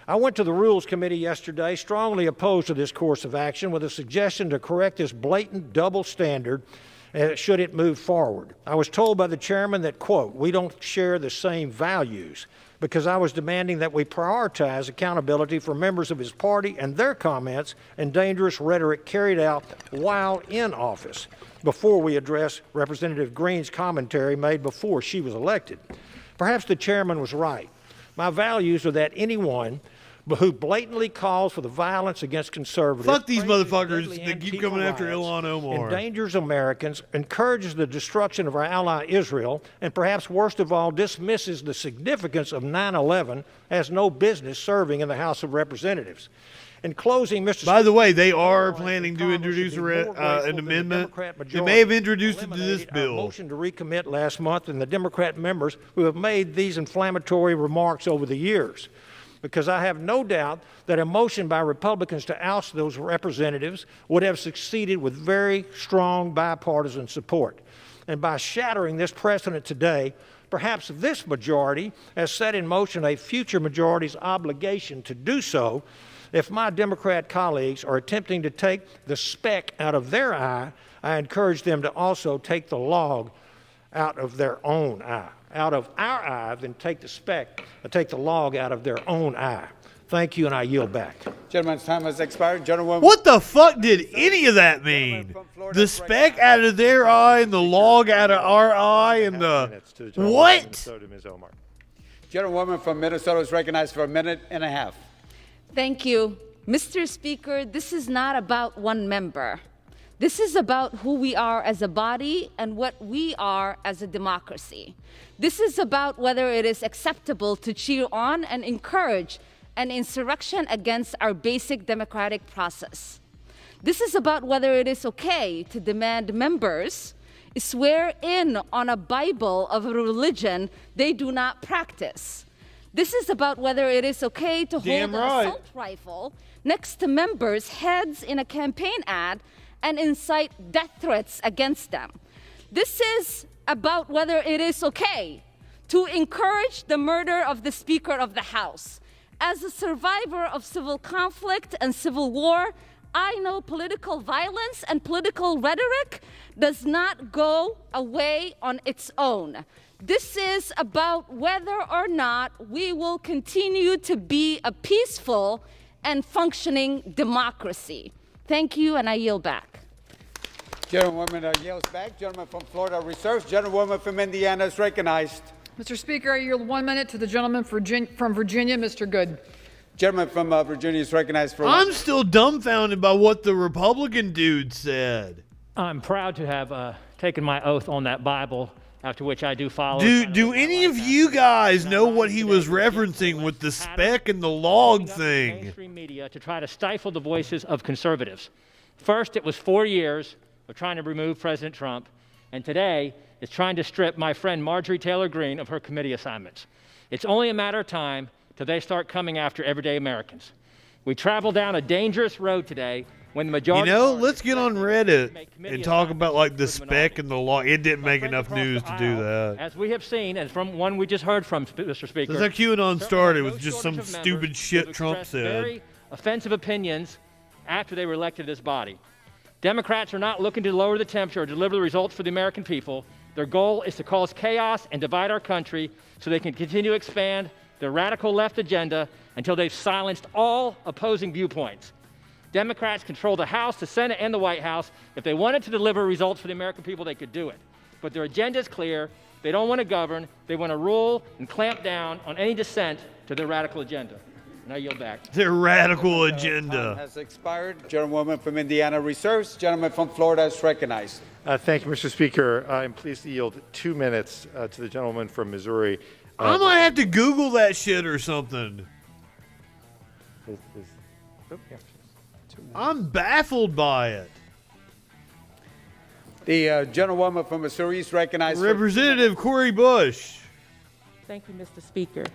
I went to the Rules Committee yesterday, strongly opposed to this course of action, with a suggestion to correct this blatant double standard should it move forward. I was told by the chairman that, quote, we don't share the same values, because I was demanding that we prioritize accountability for members of his party and their comments and dangerous rhetoric carried out while in office, before we address Representative Greene's commentary made before she was elected. Perhaps the chairman was right. My values are that anyone who blatantly calls for the violence against conservatives, fuck these motherfuckers that keep coming after Ilhan Omar, endangers Americans, encourages the destruction of our ally Israel, and perhaps worst of all, dismisses the significance of 9/11, has no business serving in the House of Representatives. In closing, Mr. By the Speaker, way, they are planning to introduce an amendment. They may have introduced it to this bill. Motion to recommit last month, and the Democrat members who have made these inflammatory remarks over the years, because I have no doubt that a motion by Republicans to oust those representatives would have succeeded with very strong bipartisan support. And by shattering this precedent today, perhaps this majority has set in motion a future majority's obligation to do so. If my Democrat colleagues are attempting to take the speck out of their eye, I encourage them to also take the log out of their own eye. Out of our eye, then take the log out of their own eye. Thank you, and I yield back. Gentleman's time has expired. Gentlewoman. What the fuck did any of that mean? The speck out of their eye and the log out of our eye and the what? Gentlewoman from Minnesota is recognized for a minute and a half. Thank you. Mr. Speaker, this is not about one member. This is about who we are as a body and what we are as a democracy. This is about whether it is acceptable to cheer on and encourage an insurrection against our basic democratic process. This is about whether it is okay to demand members swear in on a Bible of a religion they do not practice. This is about whether it is okay to hold an assault rifle next to members' heads in a campaign ad and incite death threats against them. This is about whether it is okay to encourage the murder of the Speaker of the House. As a survivor of civil conflict and civil war, I know political violence and political rhetoric does not go away on its own. This is about whether or not we will continue to be a peaceful and functioning democracy. Thank you, and I yield back. Gentlewoman yields back. Gentleman from Florida reserves. Gentlewoman from Indiana is recognized. Mr. Speaker, I yield 1 minute to the gentleman from Virginia, Mr. Good. Gentleman from Virginia is recognized for. I'm still dumbfounded by what the Republican dude said. I'm proud to have taken my oath on that Bible, after which I do follow. Do any of you guys know what he was referencing with the speck and the log thing? Mainstream media to try to stifle the voices of conservatives. First, it was 4 years of trying to remove President Trump, and today it's trying to strip my friend Marjorie Taylor Greene of her committee assignments. It's only a matter of time till they start coming after everyday Americans. We travel down a dangerous road today when the majority. You know, let's get on Reddit and talk about like the speck and the log. It didn't make enough news to do that. As we have seen, and from one we just heard from, Mr. Speaker. Since that QAnon started with just some stupid shit Trump said. Very offensive opinions after they were elected to this body. Democrats are not looking to lower the temperature or deliver the results for the American people. Their goal is to cause chaos and divide our country so they can continue to expand their radical left agenda until they've silenced all opposing viewpoints. Democrats control the House, the Senate, and the White House. If they wanted to deliver results for the American people, they could do it. But their agenda is clear. They don't want to govern. They want to rule and clamp down on any dissent to their radical agenda. And I yield back. Their radical agenda. Time has expired. Gentlewoman from Indiana reserves. Gentleman from Florida is recognized. Thank you, Mr. Speaker. I'm pleased to yield 2 minutes to the gentleman from Missouri. I might have to Google that shit or something. I'm baffled by it. The gentlewoman from Missouri is recognized. Representative Cori Bush. Thank you, Mr. Speaker.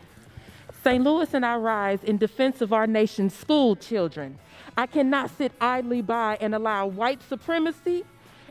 St. Louis and I rise in defense of our nation's school children. I cannot sit idly by and allow white supremacy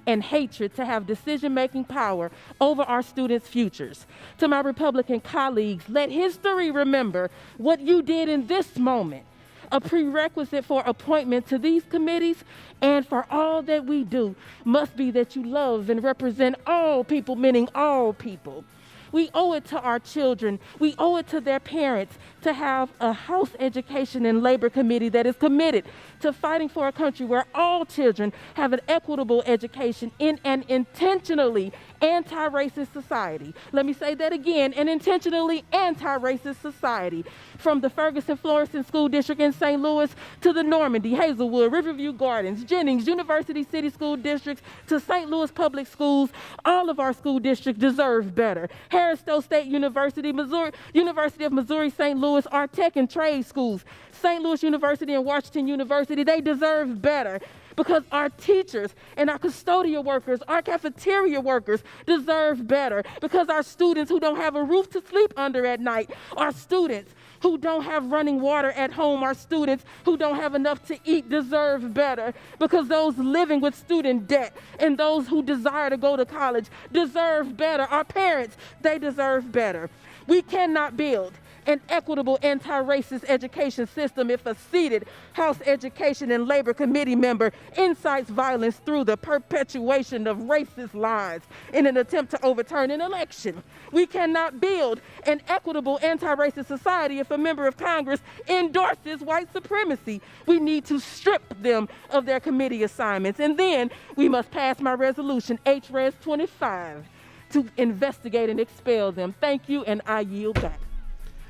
and hatred to have decision-making power over our students' futures. To my Republican colleagues, let history remember what you did in this moment. A prerequisite for appointment to these committees and for all that we do must be that you love and represent all people, meaning all people. We owe it to our children, we owe it to their parents to have a House Education and Labor Committee that is committed to fighting for a country where all children have an equitable education in an intentionally anti-racist society. Let me say that again, an intentionally anti-racist society. From the Ferguson-Florissant School District in St. Louis to the Normandy, Hazelwood, Riverview Gardens, Jennings, University City School Districts to St. Louis Public Schools, all of our school districts deserve better. Harris-Stowe State University, Missouri, University of Missouri, St. Louis, Louis are tech and trade schools. St. Louis University and Washington University, they deserve better, because our teachers and our custodial workers, our cafeteria workers deserve better, because our students who don't have a roof to sleep under at night, our students who don't have running water at home, our students who don't have enough to eat deserve better, because those living with student debt and those who desire to go to college deserve better. Our parents, they deserve better. We cannot build an equitable anti-racist education system if a seated House Education and Labor Committee member incites violence through the perpetuation of racist lies in an attempt to overturn an election. We cannot build an equitable anti-racist society if a member of Congress endorses white supremacy. We need to strip them of their committee assignments. And then we must pass my resolution, HRES 25, to investigate and expel them. Thank you, and I yield back.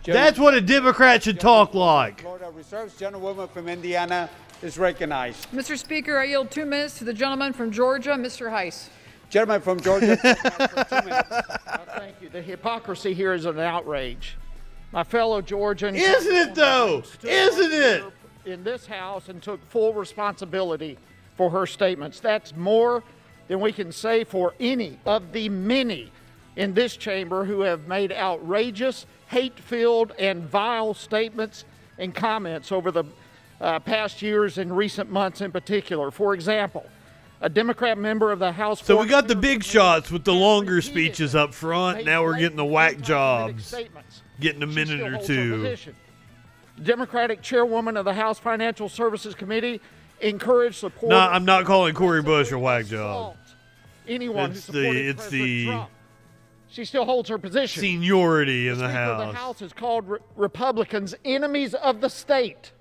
That's what a Democrat should talk like. Florida reserves. Gentlewoman from Indiana is recognized. Mr. Speaker, I yield 2 minutes to the gentleman from Georgia, Mr. Heiss. Gentleman from Georgia. Thank you. The hypocrisy here is an outrage. My fellow Georgian. Isn't it, though? Isn't it? In this House and took full responsibility for her statements. That's more than we can say for any of the many in this chamber who have made outrageous, hate-filled, and vile statements and comments over the past years and recent months in particular. For example, a Democrat member of the House... So we got the big shots with the longer speeches up front. Now we're getting the whack jobs, getting a minute or two. Democratic chairwoman of the House Financial Services Committee encouraged support... No, I'm not calling Cory Bush a whack job. Anyone who supported President Trump. She still holds her position. Seniority in the House. The House has called Republicans enemies of the state.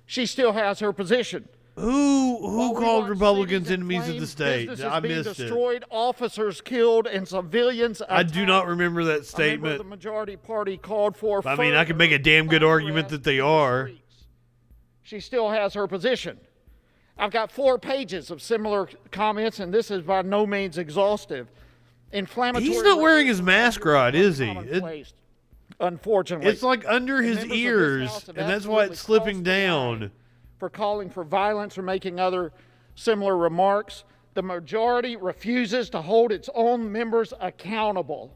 She still has her position. Who called Republicans enemies of the state? I missed destroyed, it. Officers killed, and civilians attacked. I do not remember that statement. The majority party called for. I mean, I can make a damn good argument that they are. She still has her position. I've got 4 pages of similar comments, and this is by no means exhaustive. Inflammatory. He's not wearing his mask right, is he? Unfortunately. It's like under his ears, and that's why it's slipping down. For calling for violence or making other similar remarks, the majority refuses to hold its own members accountable.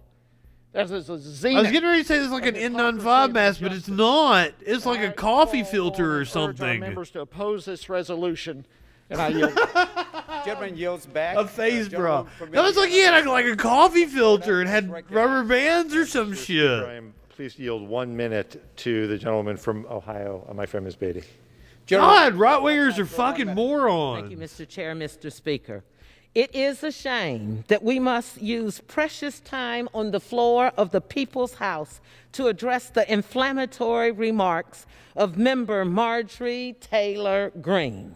That is a zenith. I was getting ready to say this is like an N95 mask, but it's not. It's like a coffee filter or something. Members to oppose this resolution, and I yield. Gentleman yields back. A face bra. That was like he had like a coffee filter and had rubber bands or some shit. Please yield 1 minute to the gentleman from Ohio, my friend Ms. Beatty. God, right-wingers are fucking morons. Thank you, Mr. Chair, Mr. Speaker. It is a shame that we must use precious time on the floor of the People's House to address the inflammatory remarks of member Marjorie Taylor Greene.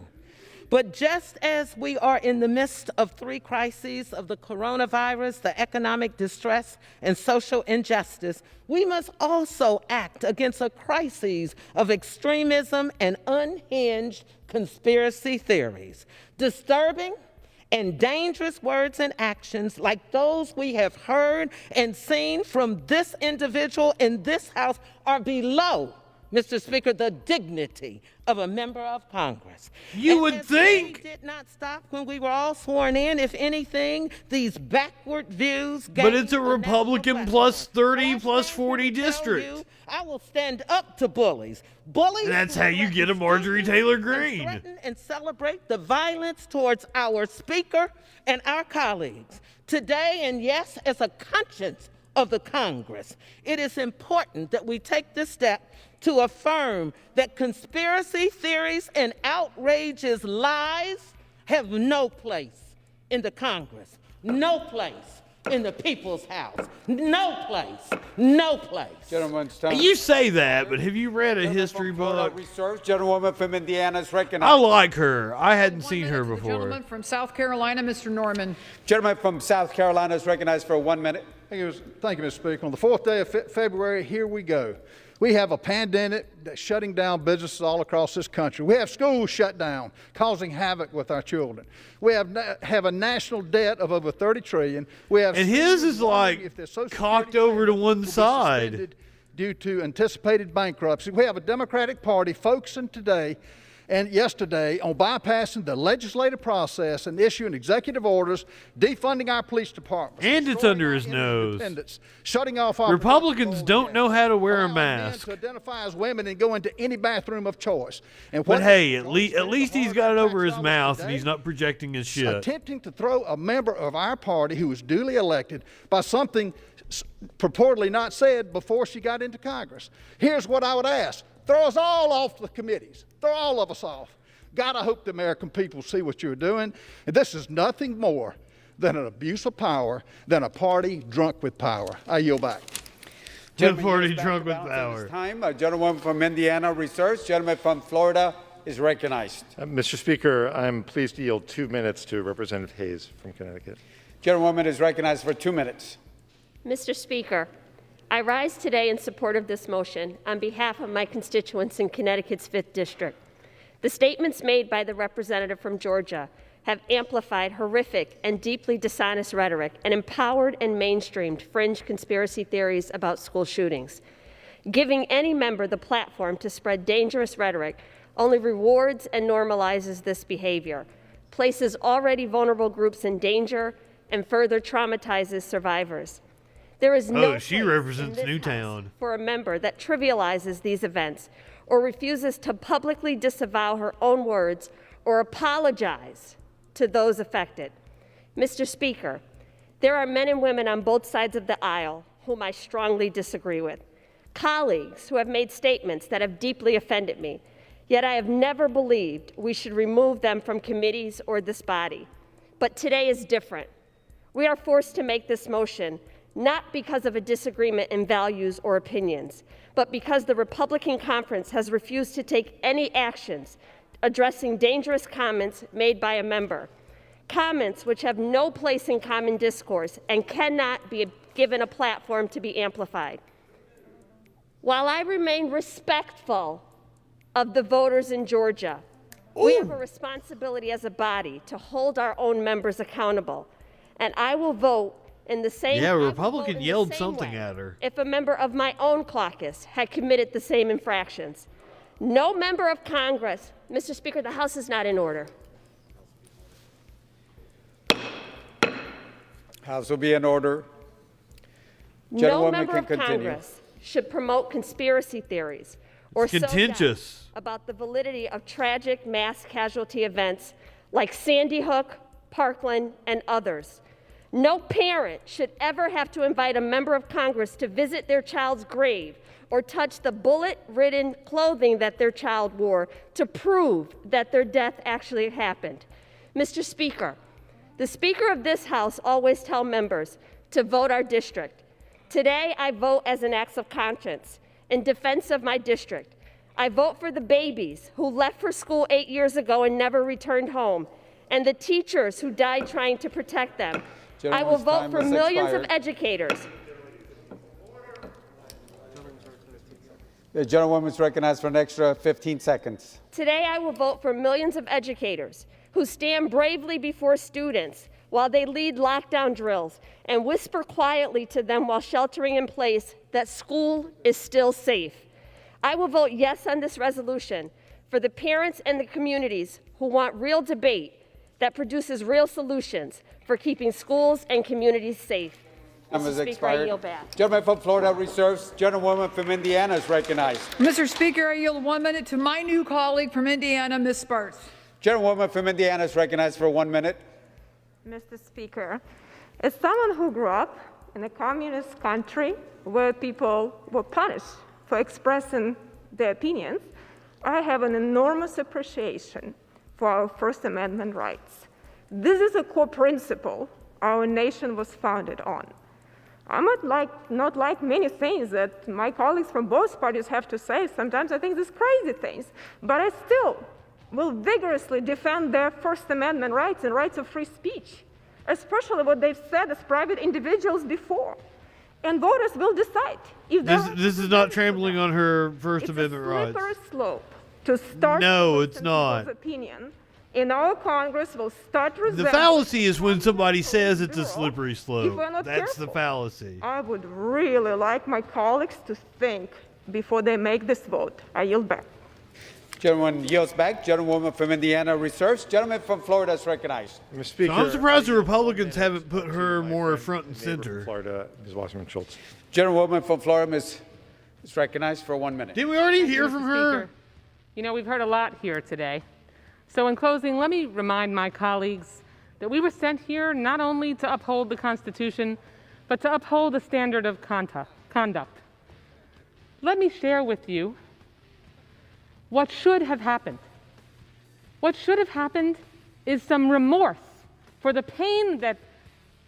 But just as we are in the midst of 3 crises of the coronavirus, the economic distress, and social injustice, we must also act against a crisis of extremism and unhinged conspiracy theories. Disturbing and dangerous words and actions like those we have heard and seen from this individual in this House are below, Mr. Speaker, the dignity of a member of Congress. You would think. Did not stop when we were all sworn in. If anything, these backward views. But it's a Republican plus 30 plus 40 district. I will stand up to bullies. Bullies. And that's how you get a Marjorie Taylor Greene. Threaten and celebrate the violence towards our Speaker and our colleagues. Today, and yes, as a conscience of the Congress, it is important that we take this step to affirm that conspiracy theories and outrageous lies have no place in the Congress, no place in the People's House, no place, no place. Gentleman's time. You say that, but have you read a history book? Gentlewoman from Indiana is recognized. I like her. I hadn't seen her before. Gentleman from South Carolina, Mr. Norman. Gentleman from South Carolina is recognized for 1 minute. Thank you, Mr. Speaker. On the 4th day of February, here we go. We have a pandemic that's shutting down businesses all across this country. We have schools shut down, causing havoc with our children. We have a national debt of over $30 trillion. We have and his is like cocked over to one side. due to anticipated bankruptcy. We have a Democratic Party focusing today and yesterday on bypassing the legislative process and issuing executive orders, defunding our police departments. And it's under his nose. Shutting off our Republicans don't know how to wear a mask. to identify as women and go into any bathroom of choice. And But hey, at least he's got it over his mouth and he's not projecting his shit. Attempting to throw a member of our party who was duly elected by something purportedly not said before she got into Congress. Here's what I would ask. Throw us all off the committees. Throw all of us off. God, I hope the American people see what you're doing. And this is nothing more than an abuse of power, than a party drunk with power. I yield back. Party drunk with power. Time, a gentleman from Indiana reserves. Gentleman from Florida is recognized. Mr. Speaker, I'm pleased to yield 2 minutes to Representative Hayes from Connecticut. Gentlewoman is recognized for 2 minutes. Mr. Speaker, I rise today in support of this motion on behalf of my constituents in Connecticut's 5th District. The statements made by the representative from Georgia have amplified horrific and deeply dishonest rhetoric and empowered and mainstreamed fringe conspiracy theories about school shootings. Giving any member the platform to spread dangerous rhetoric only rewards and normalizes this behavior, places already vulnerable groups in danger, and further traumatizes survivors. There is no she represents Newtown. for a member that trivializes these events or refuses to publicly disavow her own words or apologize to those affected. Mr. Speaker, there are men and women on both sides of the aisle whom I strongly disagree with, colleagues who have made statements that have deeply offended me, yet I have never believed we should remove them from committees or this body. But today is different. We are forced to make this motion not because of a disagreement in values or opinions, but because the Republican conference has refused to take any actions addressing dangerous comments made by a member, comments which have no place in common discourse and cannot be given a platform to be amplified. While I remain respectful of the voters in Georgia, we have a responsibility as a body to hold our own members accountable, and I will vote in the same Yeah, a Republican yelled something at her. if a member of my own caucus had committed the same infractions. No member of Congress, Mr. Speaker, the House is not in order. House will be in order. No member of Congress should promote conspiracy theories or sow contentious doubt about the validity of tragic mass casualty events like Sandy Hook, Parkland, and others. No parent should ever have to invite a member of Congress to visit their child's grave or touch the bullet-ridden clothing that their child wore to prove that their death actually happened. Mr. Speaker, the Speaker of this House always tells members to vote our district. Today, I vote as an act of conscience in defense of my district. I vote for the babies who left for school 8 years ago and never returned home, and the teachers who died trying to protect them. I will vote for millions of educators. The gentlewoman is recognized for an extra 15 seconds. Today, I will vote for millions of educators who stand bravely before students while they lead lockdown drills and whisper quietly to them while sheltering in place that school is still safe. I will vote yes on this resolution for the parents and the communities who want real debate that produces real solutions for keeping schools and communities safe. Mr. Speaker, I yield back. Gentleman from Florida reserves. Gentlewoman from Indiana is recognized. Mr. Speaker, I yield 1 minute to my new colleague from Indiana, Ms. Sparks. Gentlewoman from Indiana is recognized for 1 minute. Mr. Speaker, as someone who grew up in a communist country where people were punished for expressing their opinions, I have an enormous appreciation for our First Amendment rights. This is a core principle our nation was founded on. I might not like many things that my colleagues from both parties have to say. Sometimes I think these crazy things, but I still will vigorously defend their First Amendment rights and rights of free speech, especially what they've said as private individuals before. And voters will decide if this is not trampling on her First Amendment rights. It's a slippery slope to start no, it's not. Opinion in our Congress will start The resembling... fallacy is when somebody says it's a slippery If we're slope. not That's careful. the fallacy. I would really like my colleagues to think before they make this vote. I yield back. Gentleman yields back. Gentlewoman from Indiana reserves. Gentleman from Florida is recognized. Mr. Speaker, So I'm surprised the Republicans haven't put her more front and neighbor from center. Florida, Ms. Wasserman Schultz. Gentlewoman from Florida is recognized for 1 minute. Did we already hear from her? Speaker. You know, we've heard a lot here today. So in closing, let me remind my colleagues that we were sent here not only to uphold the Constitution, but to uphold a standard of conduct. Let me share with you what should have happened. What should have happened is some remorse for the pain that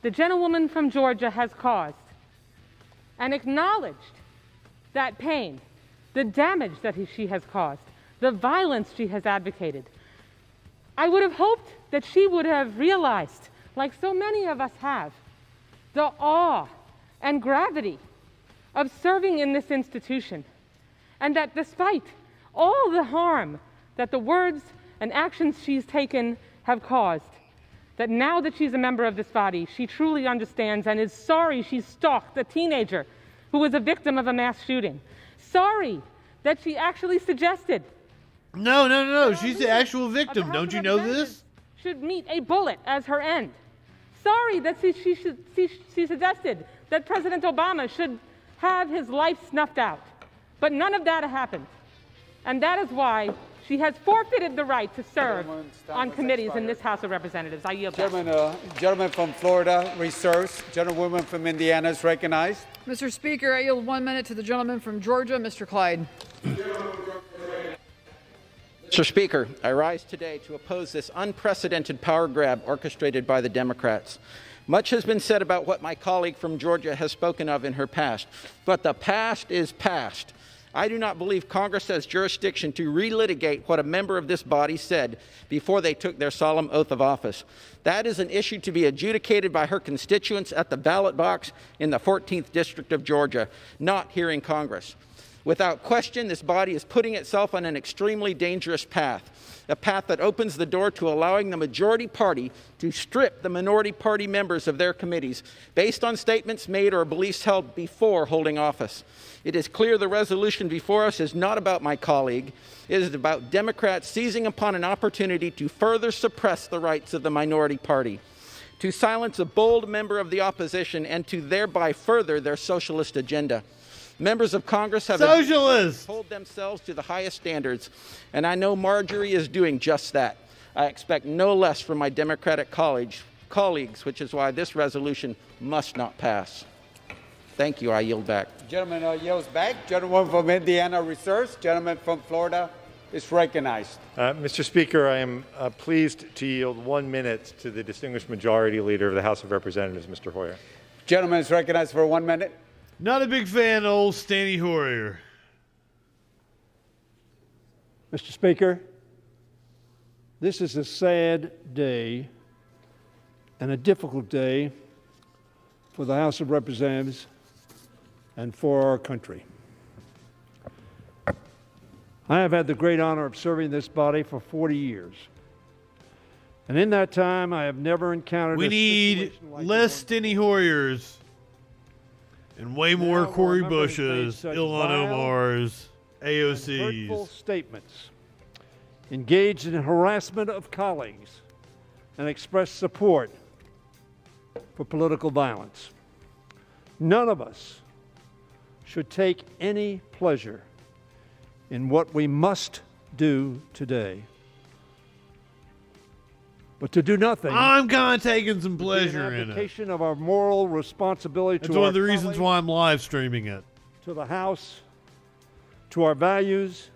the gentlewoman from Georgia has caused, and acknowledged that pain, the damage that she has caused, the violence she has advocated. I would have hoped that she would have realized, like so many of us have, the awe and gravity of serving in this institution, and that despite all the harm that the words and actions she's taken have caused, that now that she's a member of this body, she truly understands and is sorry she stalked a teenager who was a victim of a mass shooting. Sorry that she actually suggested. No. She's the actual victim. Don't you know this? Should meet a bullet as her end. Sorry that she suggested that President Obama should have his life snuffed out. But none of that happened. And that is why she has forfeited the right to serve on committees in this House of Representatives. I yield back. Gentleman from Florida reserves. Gentlewoman from Indiana is recognized. Mr. Speaker, I yield 1 minute to the gentleman from Georgia, Mr. Clyde. Mr. Speaker, I rise today to oppose this unprecedented power grab orchestrated by the Democrats. Much has been said about what my colleague from Georgia has spoken of in her past, but the past is past. I do not believe Congress has jurisdiction to relitigate what a member of this body said before they took their solemn oath of office. That is an issue to be adjudicated by her constituents at the ballot box in the 14th District of Georgia, not here in Congress. Without question, this body is putting itself on an extremely dangerous path, a path that opens the door to allowing the majority party to strip the minority party members of their committees based on statements made or beliefs held before holding office. It is clear the resolution before us is not about my colleague. It is about Democrats seizing upon an opportunity to further suppress the rights of the minority party, to silence a bold member of the opposition, and to thereby further their socialist agenda. Members of Congress have hold themselves to the highest standards, and I know Marjorie is doing just that. I expect no less from my Democratic colleagues, which is why this resolution must not pass. Thank you. I yield back. Gentleman yields back. Gentleman from Indiana reserves. Gentleman from Florida is recognized. Mr. Speaker, I am pleased to yield 1 minute to the distinguished majority leader of the House of Representatives, Mr. Hoyer. Gentleman is recognized for 1 minute. Not a big fan of old Steny Hoyer. Mr. Speaker, this is a sad day and a difficult day for the House of Representatives and for our country. I have had the great honor of serving this body for 40 years. And in that time, I have never encountered We need less Steny Hoyers and way more Cory Bushes, Ilhan Omar's, AOC's. Hurtful statements, engaged in harassment of colleagues, and expressed support for political violence. None of us should take any pleasure in what we must do today. But to do nothing. I'm kind of taking some pleasure in it. Abdication of our moral responsibility That's to one our of the reasons colleagues, why I'm live streaming it. to the House, to our values,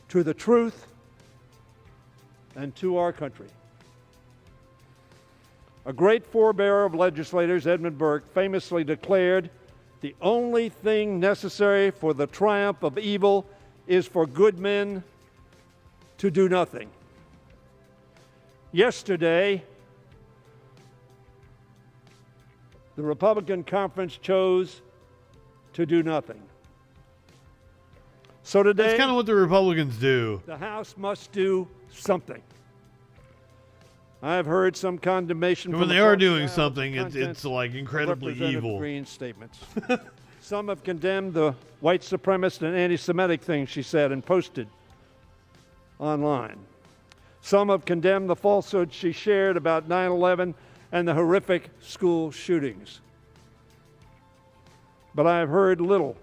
to the truth, and to our country. A great forebearer of legislators, Edmund Burke, famously declared, "The only thing necessary for the triumph of evil is for good men to do nothing." Yesterday, the Republican conference chose to do nothing. So today, That's kind of what the Republicans do. the House must do something. I have heard some condemnation. When they are doing something, it's like incredibly evil. Greene's statements. Some have condemned the white supremacist and anti-Semitic things she said and posted online. Some have condemned the falsehoods she shared about 9/11 and the horrific school shootings. But I have heard little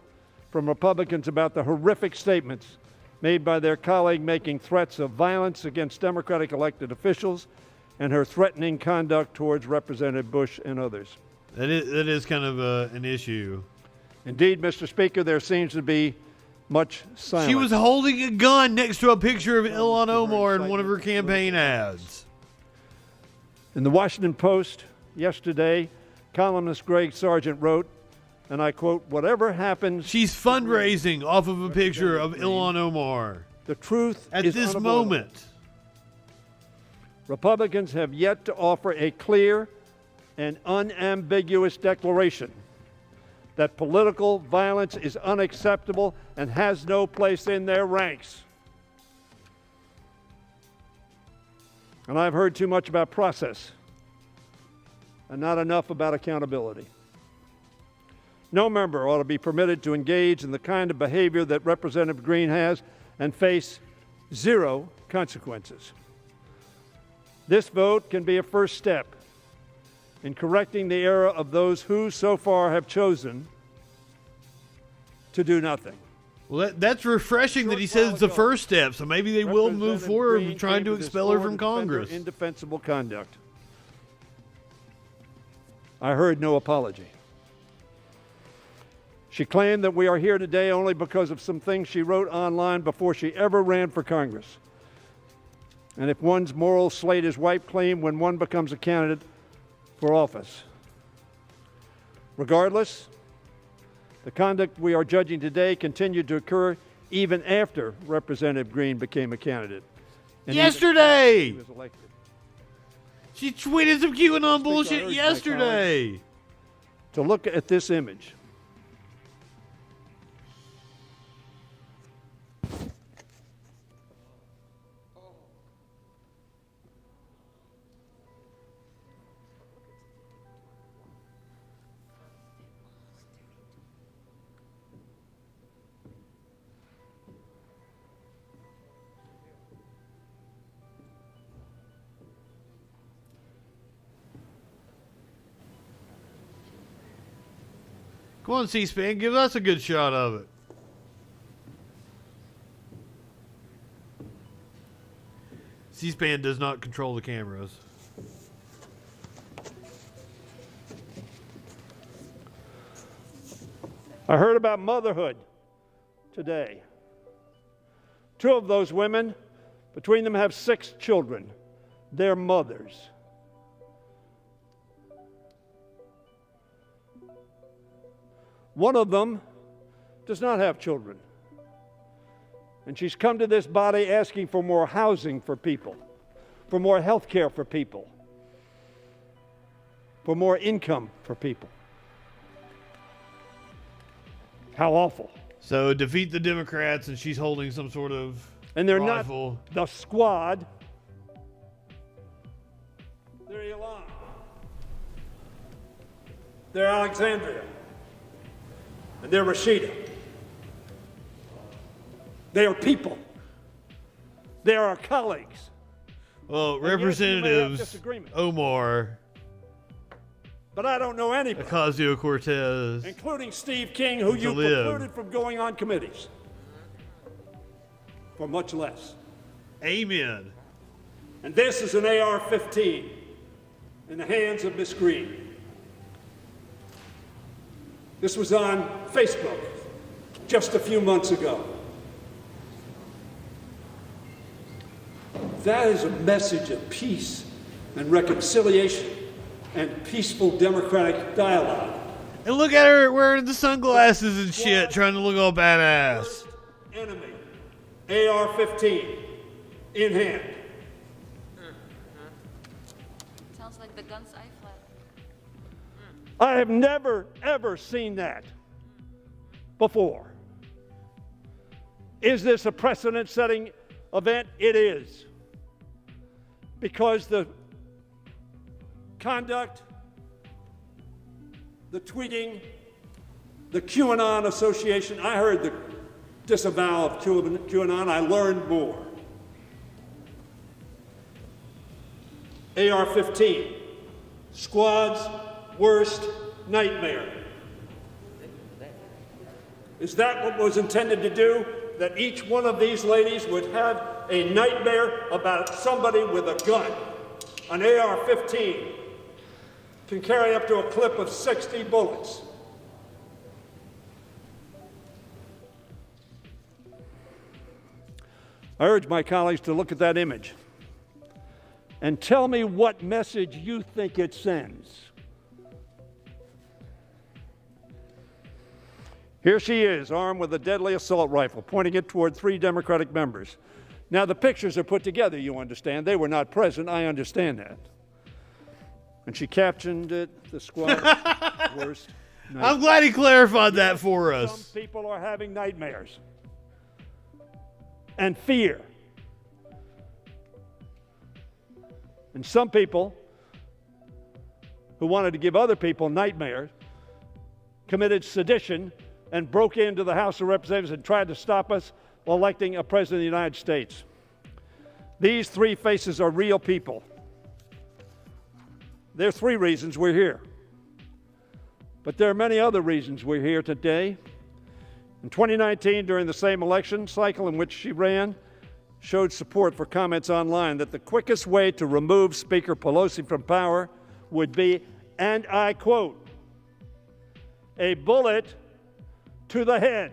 from Republicans about the horrific statements made by their colleague making threats of violence against Democratic elected officials and her threatening conduct towards Representative Bush and others. That is kind of an issue. Indeed, Mr. Speaker, there seems to be much silence. She was holding a gun next to a picture of Ilhan Omar in one of her campaign ads. In the Washington Post yesterday, columnist Greg Sargent wrote, and I quote, "Whatever happens..." She's fundraising off of a picture of Ilhan Omar. The truth at is this unavoidable. moment. Republicans have yet to offer a clear and unambiguous declaration that political violence is unacceptable and has no place in their ranks. And I've heard too much about process and not enough about accountability. No member ought to be permitted to engage in the kind of behavior that Representative Greene has and face zero consequences. This vote can be a first step in correcting the error of those who so far have chosen to do nothing. Well, that's refreshing that he says it's the first step, so maybe they will move forward with trying to expel her from Congress. Indefensible conduct. I heard no apology. She claimed that we are here today only because of some things she wrote online before she ever ran for Congress. And if one's moral slate is wiped clean when one becomes a candidate for office. Regardless, the conduct we are judging today continued to occur even after Representative Greene became a candidate. And yesterday! She was elected. She tweeted some QAnon bullshit yesterday. To look at this image. Come on, C-SPAN, give us a good shot of it. C-SPAN does not control the cameras. I heard about motherhood today. 2 of those women, between them, have 6 children. They're mothers. One of them does not have children. And she's come to this body asking for more housing for people, for more health care for people, for more income for people. How awful. So defeat the Democrats and she's holding some sort of And they're rifle. Not the squad. They're Elon. They're Alexandria. And they're Rashida. They are people. They are our colleagues. Well, And yes, Representatives you may have Omar, but I don't know anybody, Ocasio-Cortez, including Steve King, who you Tlaib. precluded from going on committees for much less. Amen. And this is an AR-15 in the hands of Miss Greene. This was on Facebook just a few months ago. That is a message of peace and reconciliation and peaceful democratic dialogue. And look at her wearing the sunglasses and shit, trying to look all badass. Enemy, AR-15 in hand. Sounds like the guns I fled. I have never, ever seen that before. Is this a precedent-setting event? It is. Because the conduct, the tweeting, the QAnon association. I heard the disavowal of QAnon. I learned more. AR-15, squad's worst nightmare. Is that what was intended to do? That each one of these ladies would have a nightmare about somebody with a gun. An AR-15 can carry up to a clip of 60 bullets. I urge my colleagues to look at that image and tell me what message you think it sends. Here she is, armed with a deadly assault rifle, pointing it toward 3 Democratic members. Now, the pictures are put together, you understand. They were not present. I understand that. And she captioned it, the squad's worst nightmare. I'm glad he clarified that for us. Some people are having nightmares and fear. And some people who wanted to give other people nightmares committed sedition and broke into the House of Representatives and tried to stop us electing a president of the United States. These 3 faces are real people. There are 3 reasons we're here. But there are many other reasons we're here today. In 2019, during the same election cycle in which she ran, showed support for comments online that the quickest way to remove Speaker Pelosi from power would be, and I quote, a bullet to the head.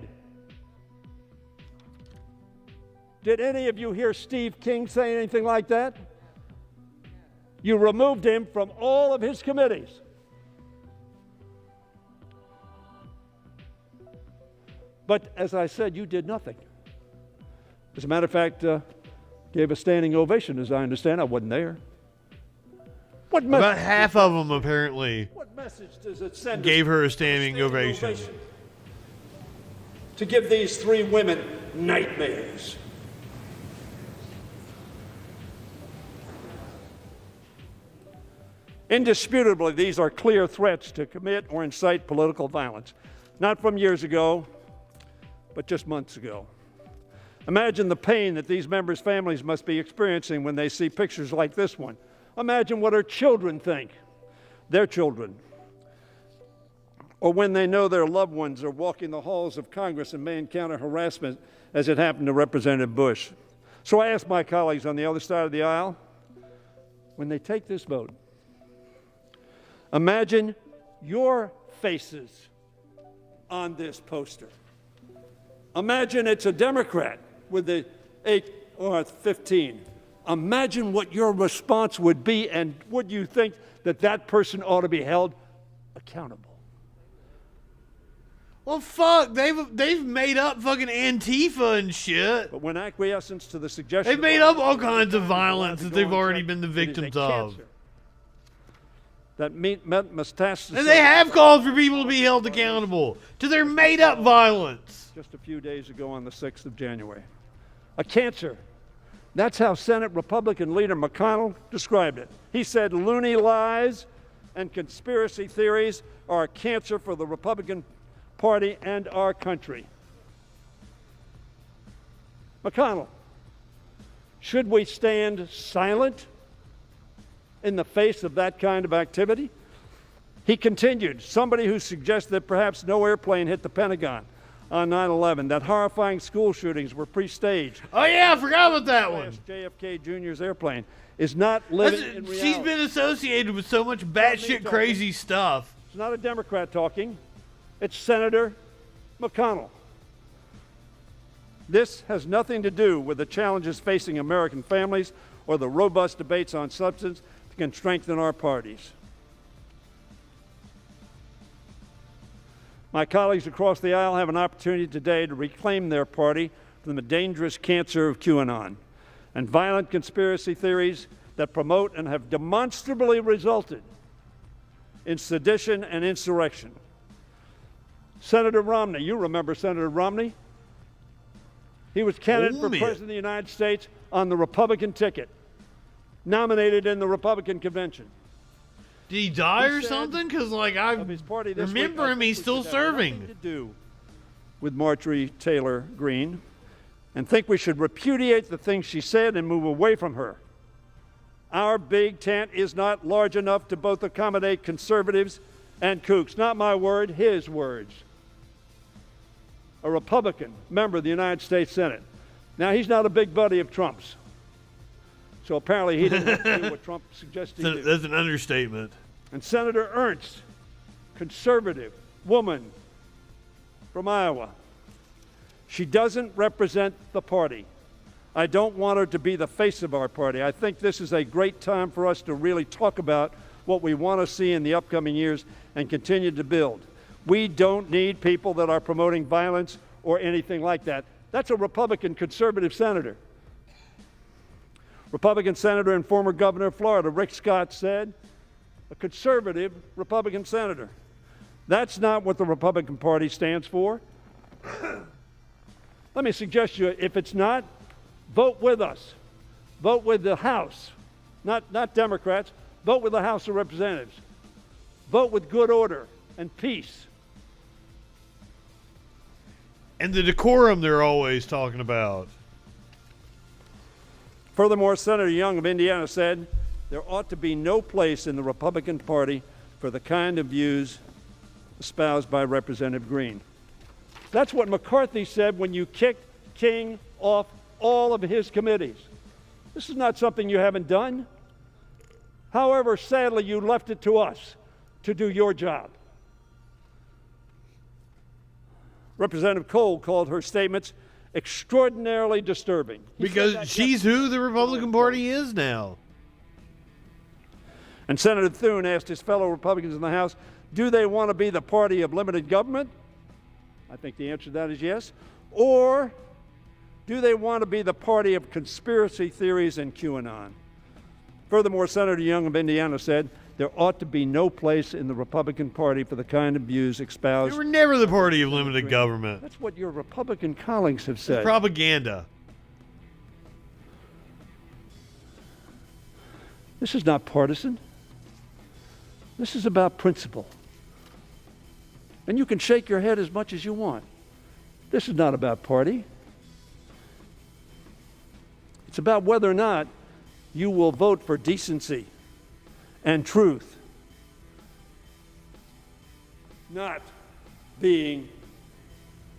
Did any of you hear Steve King say anything like that? You removed him from all of his committees. But as I said, you did nothing. As a matter of fact, gave a standing ovation, as I understand. I wasn't there. What message? About half of them, apparently, what message does it send? Gave her a standing ovation. To give these 3 women nightmares. Indisputably, these are clear threats to commit or incite political violence. Not from years ago, but just months ago. Imagine the pain that these members' families must be experiencing when they see pictures like this one. Imagine what her children think, their children. Or when they know their loved ones are walking the halls of Congress and may encounter harassment as it happened to Representative Bush. So I ask my colleagues on the other side of the aisle, when they take this vote, imagine your faces on this poster. Imagine it's a Democrat with the 8 or 15. Imagine what your response would be, and would you think that that person ought to be held accountable? Well, fuck, they've made up fucking Antifa and shit. But when acquiescence to the suggestion, they've made up all kinds of violence that they've already been the victims of. That metastasis. And they have called for people to be held accountable to their made up violence. Just a few days ago on the 6th of January. A cancer. That's how Senate Republican leader McConnell described it. He said loony lies and conspiracy theories are a cancer for the Republican Party and our country. McConnell, should we stand silent in the face of that kind of activity? He continued, somebody who suggested that perhaps no airplane hit the Pentagon on 9/11, that horrifying school shootings were pre-staged. Oh yeah, I forgot about that one. JFK Jr.'s airplane is not living in reality. She's been associated with so much batshit crazy stuff. It's not a Democrat talking. It's Senator McConnell. This has nothing to do with the challenges facing American families or the robust debates on substance that can strengthen our parties. My colleagues across the aisle have an opportunity today to reclaim their party from the dangerous cancer of QAnon and violent conspiracy theories that promote and have demonstrably resulted in sedition and insurrection. Senator Romney, you remember Senator Romney? He was candidate for President of the United States on the Republican ticket, nominated in the Republican convention. Did he die or said something? Because, like, I remember him, he's still serving. To do with Marjorie Taylor Greene, and think we should repudiate the things she said and move away from her. Our big tent is not large enough to both accommodate conservatives and kooks. Not my word, his words. A Republican member of the United States Senate. Now, he's not a big buddy of Trump's. So apparently he didn't want to do what Trump suggested he do. That's an understatement. And Senator Ernst, conservative woman from Iowa. She doesn't represent the party. I don't want her to be the face of our party. I think this is a great time for us to really talk about what we want to see in the upcoming years and continue to build. We don't need people that are promoting violence or anything like that. That's a Republican conservative senator. Republican senator and former governor of Florida, Rick Scott, said, a conservative Republican senator. That's not what the Republican Party stands for. Let me suggest to you, if it's not, vote with us. Vote with the House, not Democrats. Vote with the House of Representatives. Vote with good order and peace. And the decorum they're always talking about. Furthermore, Senator Young of Indiana said, there ought to be no place in the Republican Party for the kind of views espoused by Representative Greene. That's what McCarthy said when you kicked King off all of his committees. This is not something you haven't done. However, sadly, you left it to us to do your job. Representative Cole called her statements extraordinarily disturbing. Because she's who the Republican Party is now. And Senator Thune asked his fellow Republicans in the House, do they want to be the party of limited government? I think the answer to that is yes. Or do they want to be the party of conspiracy theories and QAnon? Furthermore, Senator Young of Indiana said, there ought to be no place in the Republican Party for the kind of views espoused. They were never the party of limited government. That's what your Republican colleagues have said. It's propaganda. This is not partisan. This is about principle. And you can shake your head as much as you want. This is not about party. It's about whether or not you will vote for decency and truth, not being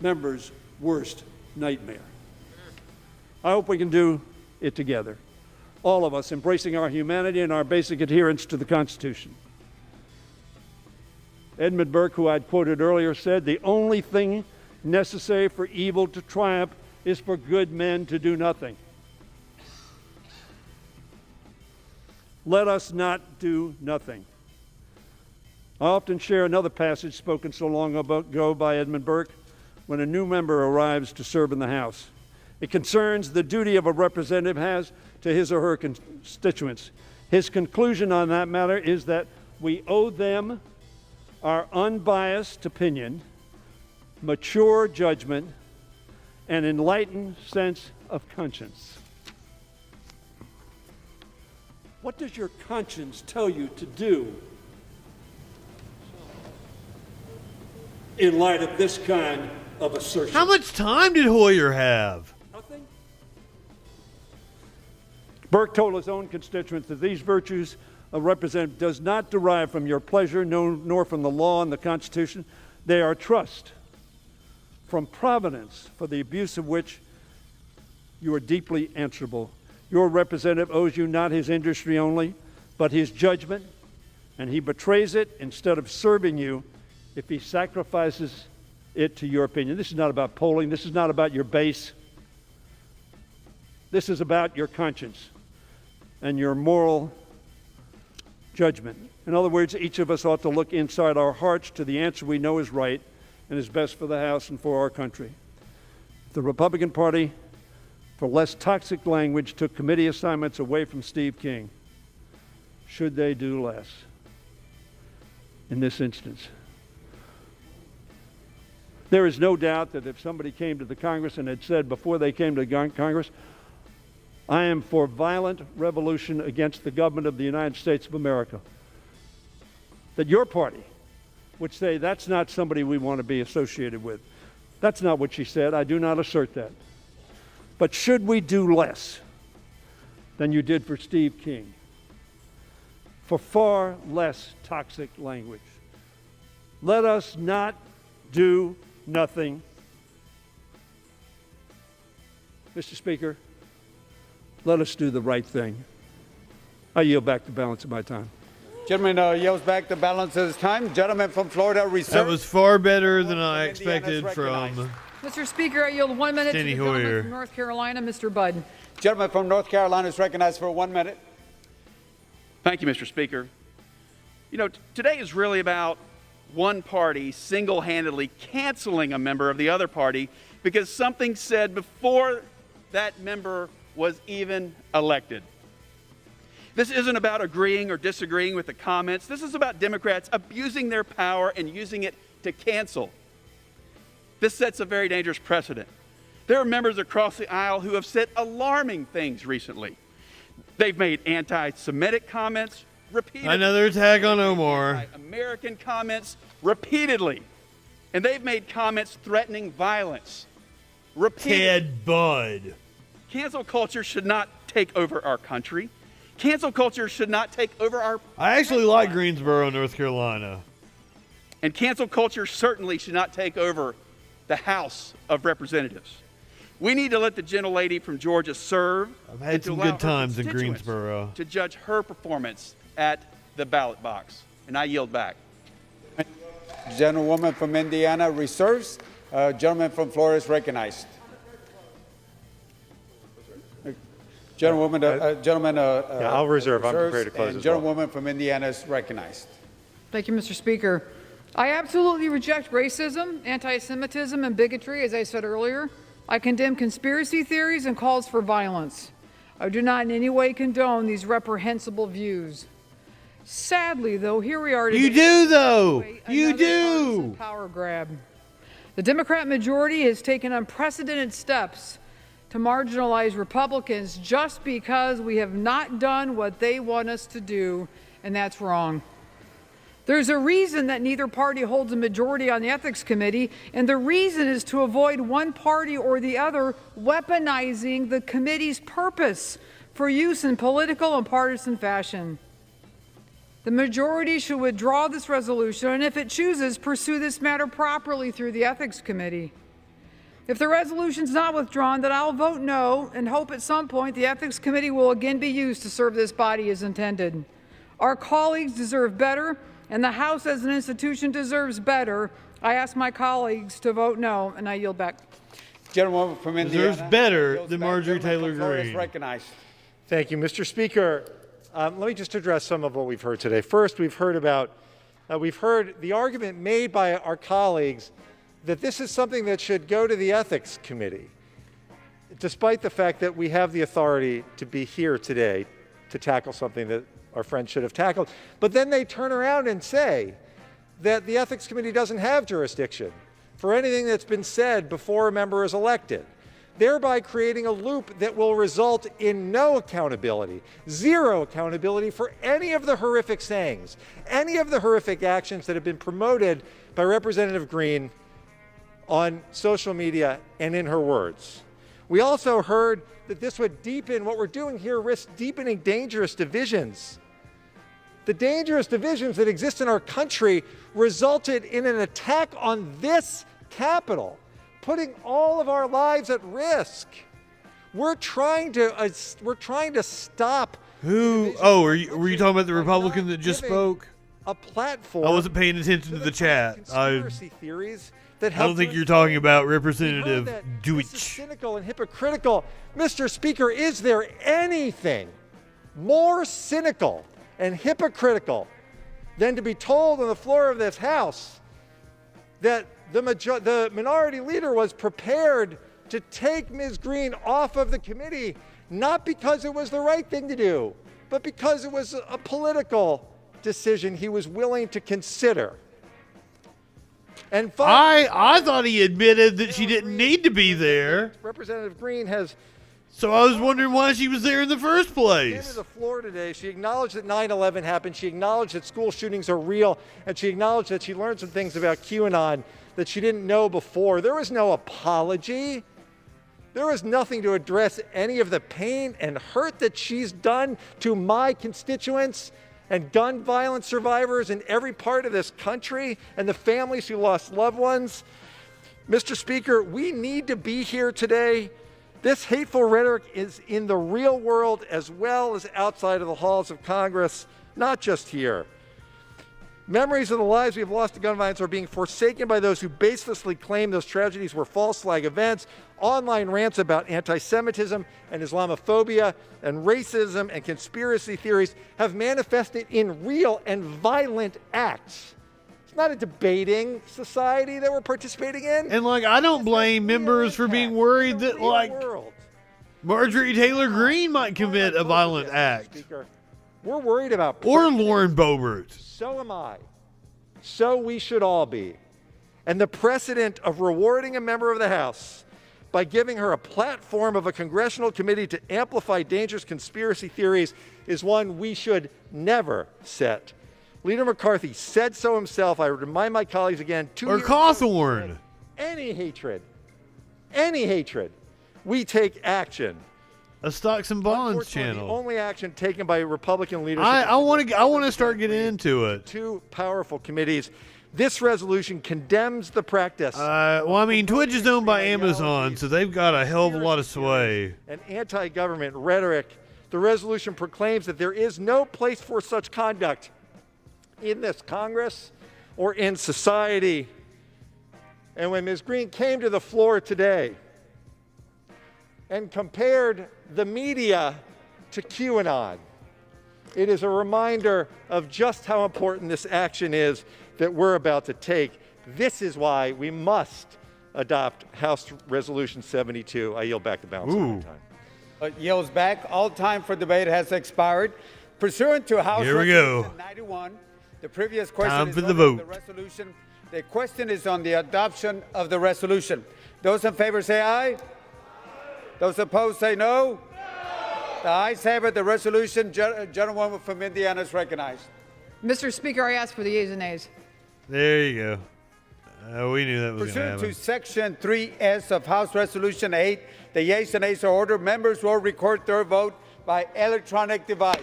members' worst nightmare. I hope we can do it together, all of us embracing our humanity and our basic adherence to the Constitution. Edmund Burke, who I'd quoted earlier, said, the only thing necessary for evil to triumph is for good men to do nothing. Let us not do nothing. I often share another passage spoken so long ago by Edmund Burke when a new member arrives to serve in the House. It concerns the duty of a representative has to his or her constituents. His conclusion on that matter is that we owe them our unbiased opinion, mature judgment, and enlightened sense of conscience. What does your conscience tell you to do in light of this kind of assertion? How much time did Hoyer have? Nothing. Burke told his own constituents that these virtues of representative does not derive from your pleasure, nor from the law and the Constitution. They are trust from providence, for the abuse of which you are deeply answerable. Your representative owes you not his industry only, but his judgment, and he betrays it instead of serving you if he sacrifices it to your opinion. This is not about polling. This is not about your base. This is about your conscience and your moral judgment. In other words, each of us ought to look inside our hearts to the answer we know is right and is best for the House and for our country. The Republican Party, for less toxic language, took committee assignments away from Steve King. Should they do less in this instance? There is no doubt that if somebody came to the Congress and had said before they came to Congress, I am for violent revolution against the government of the United States of America, that your party would say that's not somebody we want to be associated with. That's not what she said. I do not assert that. But should we do less than you did for Steve King? For far less toxic language. Let us not do nothing. Mr. Speaker, let us do the right thing. I yield back the balance of my time. Gentleman yields back the balance of his time. Gentleman from Florida, reserve. That was far better than I expected from Mr. Speaker, I yield 1 minute to the gentleman from North Carolina, Mr. Budd. Gentleman from North Carolina is recognized for 1 minute. Thank you, Mr. Speaker. You know, today is really about one party single-handedly canceling a member of the other party because something said before that member was even elected. This isn't about agreeing or disagreeing with the comments. This is about Democrats abusing their power and using it to cancel. This sets a very dangerous precedent. There are members across the aisle who have said alarming things recently. They've made anti-Semitic comments repeatedly. Another attack on Omar. American comments repeatedly. And they've made comments threatening violence repeatedly. Ted Budd. Cancel culture should not take over our country. Cancel culture should not take over our... I actually like Greensboro, North Carolina. And cancel culture certainly should not take over the House of Representatives. We need to let the gentlelady from Georgia serve. I've had some good times in Greensboro. To judge her performance at the ballot box. And I yield back. Gentlewoman from Indiana reserves. Gentleman from Florida is recognized. Gentleman, I'll reserve. I'm prepared to close as well. Gentlewoman from Indiana is recognized. Thank you, Mr. Speaker. I absolutely reject racism, anti-Semitism, and bigotry, as I said earlier. I condemn conspiracy theories and calls for violence. I do not in any way condone these reprehensible views. Sadly, though, here we are today. You do, though. You do. Power grab. The Democrat majority has taken unprecedented steps to marginalize Republicans just because we have not done what they want us to do, and that's wrong. There's a reason that neither party holds a majority on the Ethics Committee, and the reason is to avoid one party or the other weaponizing the committee's purpose for use in political and partisan fashion. The majority should withdraw this resolution, and if it chooses, pursue this matter properly through the Ethics Committee. If the resolution is not withdrawn, then I'll vote no and hope at some point the Ethics Committee will again be used to serve this body as intended. Our colleagues deserve better, and the House as an institution deserves better. I ask my colleagues to vote no, and I yield back. Gentlewoman from Indiana deserves better than Marjorie Taylor Greene. Recognized. Thank you, Mr. Speaker. Let me just address some of what we've heard today. First, we've heard the argument made by our colleagues that this is something that should go to the Ethics Committee, despite the fact that we have the authority to be here today to tackle something that our friends should have tackled. But then they turn around and say that the Ethics Committee doesn't have jurisdiction for anything that's been said before a member is elected, thereby creating a loop that will result in no accountability, zero accountability for any of the horrific sayings, any of the horrific actions that have been promoted by Representative Greene on social media and in her words. We also heard that this would deepen, what we're doing here risks deepening dangerous divisions. The dangerous divisions that exist in our country resulted in an attack on this Capitol, putting all of our lives at risk. We're trying to stop. Who? Oh, were you talking about the Republican that just spoke? A platform. I wasn't paying attention to the chat. Conspiracy theories that I don't think you're talking about Representative Deutsch. This is cynical and hypocritical. Mr. Speaker, is there anything more cynical and hypocritical than to be told on the floor of this House that the minority leader was prepared to take Ms. Greene off of the committee, not because it was the right thing to do, but because it was a political decision he was willing to consider. And I thought he admitted that she didn't need to be there. Representative Greene has So I was wondering why she was there in the first She came place. to the floor today. She acknowledged that 9/11 happened. She acknowledged that school shootings are real. And she acknowledged that she learned some things about QAnon that she didn't know before. There was no apology. There was nothing to address any of the pain and hurt that she's done to my constituents and gun violence survivors in every part of this country and the families who lost loved ones. Mr. Speaker, we need to be here today. This hateful rhetoric is in the real world as well as outside of the halls of Congress, not just here. Memories of the lives we have lost to gun violence are being forsaken by those who baselessly claim those tragedies were false flag events. Online rants about anti-Semitism and Islamophobia and racism and conspiracy theories have manifested in real and violent acts. It's not a debating society that we're participating in. And I don't blame members for being worried that Marjorie Taylor Greene might commit a violent act. Speaker. We're worried about or Lauren Boebert. So am I. So we should all be. And the precedent of rewarding a member of the House by giving her a platform of a congressional committee to amplify dangerous conspiracy theories is one we should never set. Leader McCarthy said so himself. I remind my colleagues again. Or Cawthorn. Any hatred, we take action. A Stocks and Bonds channel. The only action taken by Republican leadership. I want to start getting into it. Two powerful committees. This resolution condemns the practice. Twitch is owned by Amazon, so they've got a hell of a lot of sway. And anti-government rhetoric. The resolution proclaims that there is no place for such conduct in this Congress or in society. And when Ms. Greene came to the floor today and compared the media to QAnon, it is a reminder of just how important this action is that we're about to take. This is why we must adopt House Resolution 72. I yield back the balance of my time. Yields back. All time for debate has expired. Pursuant to House Resolution 91, the previous question Time is for the on vote. the resolution. The question is on the adoption of the resolution. Those in favor say aye. Those opposed say no. The ayes have it. The resolution. Gentlewoman from Indiana is recognized. Mr. Speaker, I ask for the yeas and nays. There you go. We knew that was going to Pursuant happen. to Section 3S of House Resolution 8, the yeas and nays are ordered. Members will record their vote by electronic device.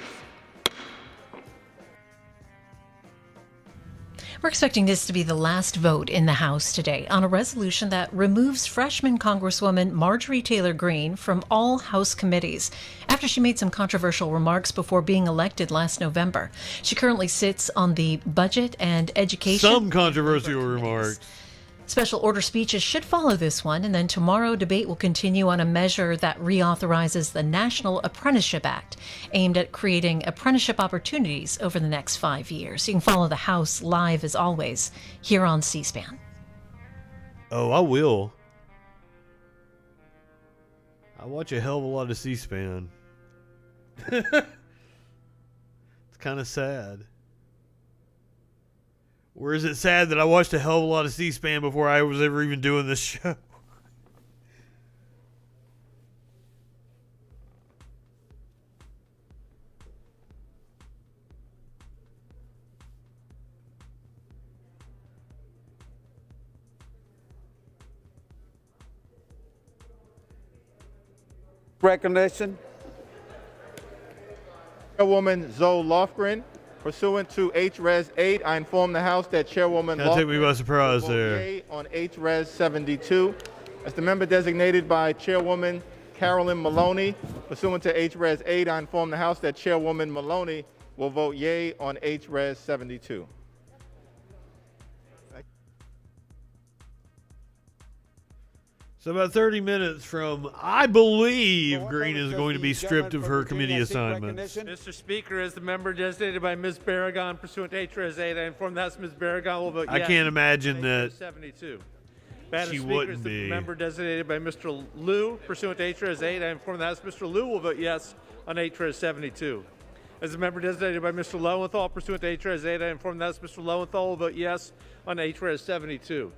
We're expecting this to be the last vote in the House today on a resolution that removes freshman Congresswoman Marjorie Taylor Greene from all House committees after she made some controversial remarks before being elected last November. She currently sits on the Budget and Education. Some controversial remarks. Special order speeches should follow this one, and then tomorrow debate will continue on a measure that reauthorizes the National Apprenticeship Act, aimed at creating apprenticeship opportunities over the next 5 years. You can follow the House live, as always, here on C-SPAN. Oh, I will. I watch a hell of a lot of C-SPAN. It's kind of sad. Or is it sad that I watched a hell of a lot of C-SPAN before I was ever even doing this show? Recognition. Chairwoman Zoe Lofgren. Pursuant to H-Res 8, I inform the House that Chairwoman Kind of took me by surprise will vote there. yea on H-Res 72. As the member designated by Chairwoman Carolyn Maloney, pursuant to H-Res 8, I inform the House that Chairwoman Maloney will vote yea on H-Res 72. So about 30 minutes from, I believe, Greene is going to be stripped of her committee assignments. Mr. Speaker, as the member designated by Ms. Barragan, pursuant to H-Res 8, I inform the House Ms. Barragan will vote yes. I can't imagine that 72. Madam she Speaker, wouldn't as the be. member designated by Mr. Liu, pursuant to H-Res 8, I inform the House Mr. Liu will vote yes on H-Res 72. As the member designated by Mr. Lowenthal, pursuant to H-Res 8, I inform the House Mr. Lowenthal will vote yes on H-Res 72.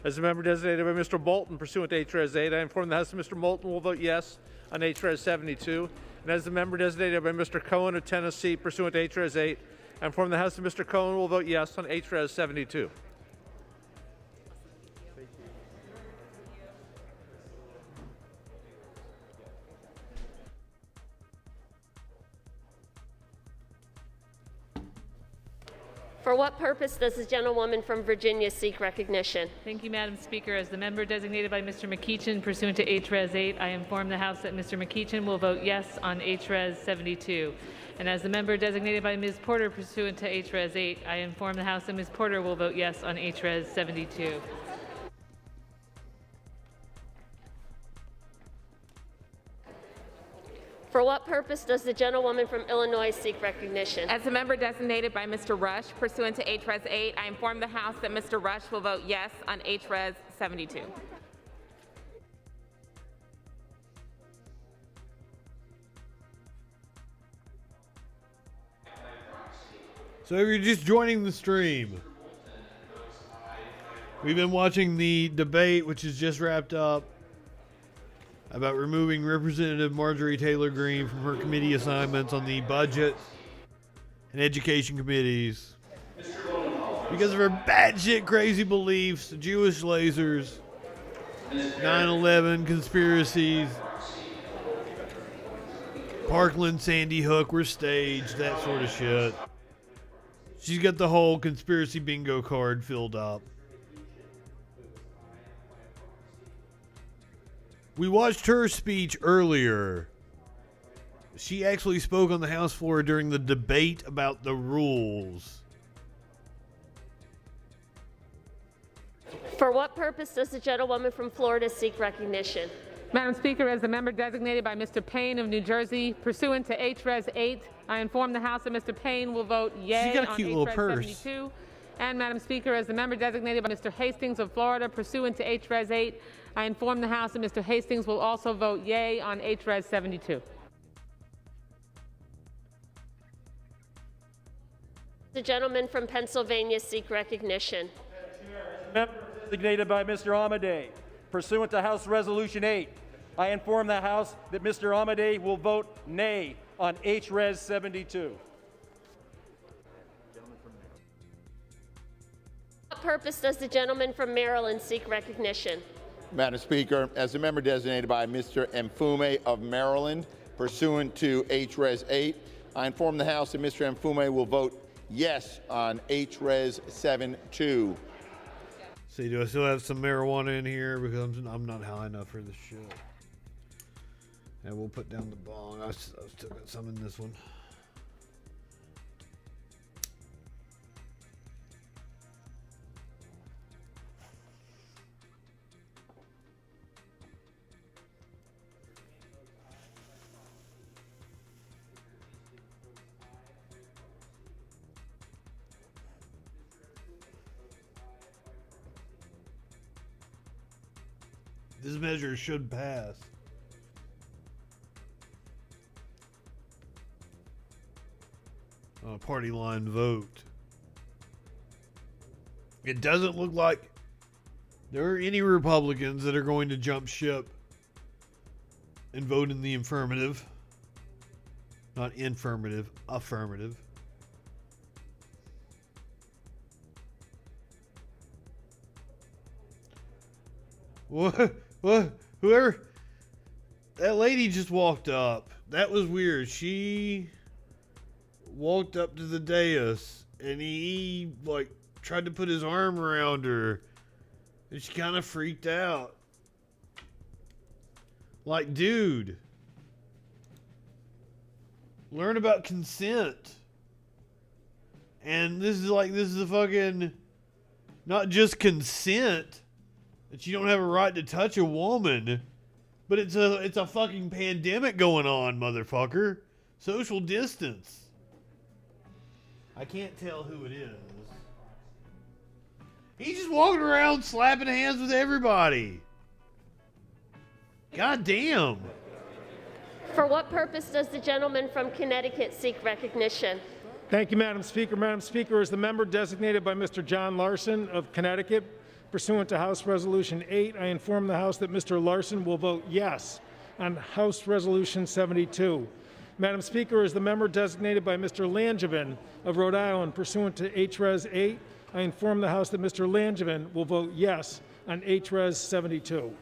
As the member designated by Mr. Bolton pursuant to H-Res 8, I inform the House that Mr. Bolton will vote yes on H-Res 72. And as the member designated by Mr. Cohen of Tennessee pursuant to H-Res 8, I inform the House that Mr. Cohen will vote yes on H-Res 72. For what purpose does the gentlewoman from Virginia seek recognition? Thank you, Madam Speaker. As the member designated by Mr. McEachin pursuant to H-Res 8, I inform the House that Mr. McEachin will vote yes on H-Res 72. And as the member designated by Ms. Porter pursuant to H-Res 8, I inform the House that Ms. Porter will vote yes on H-Res 72. For what purpose does the gentlewoman from Illinois seek recognition? As a member designated by Mr. Rush pursuant to H-Res 8, I inform the House that Mr. Rush will vote yes on H-Res 72. So if you're just joining the stream, we've been watching the debate, which is just wrapped up, about removing Representative Marjorie Taylor Greene from her committee assignments on the budget and education committees because of her batshit crazy beliefs, Jewish lasers, 9/11 conspiracies, Parkland, Sandy Hook were staged, that sort of shit. She's got the whole conspiracy bingo card filled up. We watched her speech earlier. She actually spoke on the House floor during the debate about the rules. For what purpose does the gentlewoman from Florida seek recognition? Madam Speaker, as the member designated by Mr. Payne of New Jersey, pursuant to H-Res 8, I inform the House that Mr. Payne will vote yea on H-Res 72. And Madam Speaker, as the member designated by Mr. Hastings of Florida, pursuant to H-Res 8, I inform the House that Mr. Hastings will also vote yea on H-Res 72. The gentleman from Pennsylvania seek recognition. Member designated by Mr. Amadei, pursuant to House Resolution 8, I inform the House that Mr. Amadei will vote nay on H-Res 72. For what purpose does the gentleman from Maryland seek recognition? Madam Speaker, as a member designated by Mr. Mfume of Maryland, pursuant to H-Res 8, I inform the House that Mr. Mfume will vote yes on H-Res 72. See, do I still have some marijuana in here? Because I'm not high enough for this shit. And we'll put down the bong. I've still got some in this one. This measure should pass. Party line vote. It doesn't look like there are any Republicans that are going to jump ship and vote in the affirmative. Not infirmative, affirmative. What? Whoever... That lady just walked up. That was weird. She walked up to the dais and he, like, tried to put his arm around her. And she kind of freaked out. Like, dude. Learn about consent. And this is the fucking... Not just consent. That you don't have a right to touch a woman, but it's a fucking pandemic going on, motherfucker. Social distance. I can't tell who it is. He's just walking around slapping hands with everybody. God damn. For what purpose does the gentleman from Connecticut seek recognition? Thank you, Madam Speaker. Madam Speaker, as the member designated by Mr. John Larson of Connecticut, pursuant to House Resolution 8, I inform the House that Mr. Larson will vote yes on House Resolution 72. Madam Speaker, as the member designated by Mr. Langevin of Rhode Island pursuant to HRes 8, I inform the House that Mr. Langevin will vote yes on HRes 72.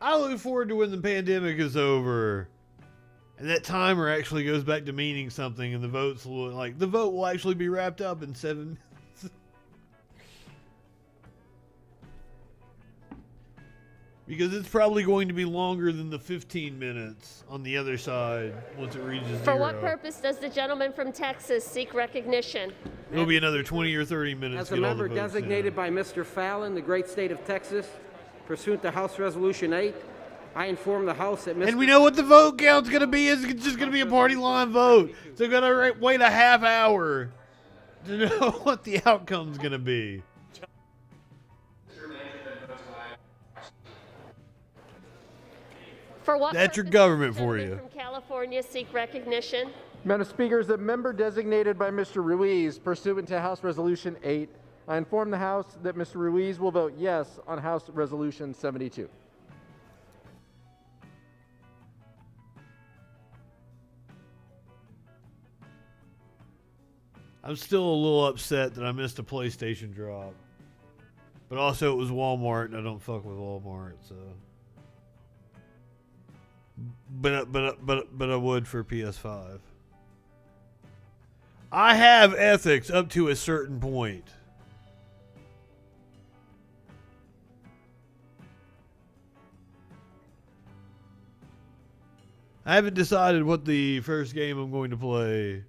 I look forward to when the pandemic is over and that timer actually goes back to meaning something and the votes will, like, the vote will actually be wrapped up in 7 minutes. Because it's probably going to be longer than the 15 minutes on the other side once it reaches 0. For what purpose does the gentleman from Texas seek recognition? It'll be another 20 or 30 minutes. As a member designated by Mr. Fallon, the great state of Texas, pursuant to House Resolution 8, I inform the House that Mr. And we know what the vote count's going to be. It's just going to be a party line vote. So we're going to wait a half hour to know what the outcome's going to be. For what That's your purpose government does the for gentleman you. from California seek recognition? Madam Speaker, as a member designated by Mr. Ruiz pursuant to House Resolution 8, I inform the House that Mr. Ruiz will vote yes on House Resolution 72. I'm still a little upset that I missed a PlayStation drop. But also it was Walmart and I don't fuck with Walmart, so. But I would for PS5. I have ethics up to a certain point. I haven't decided what the first game I'm going to play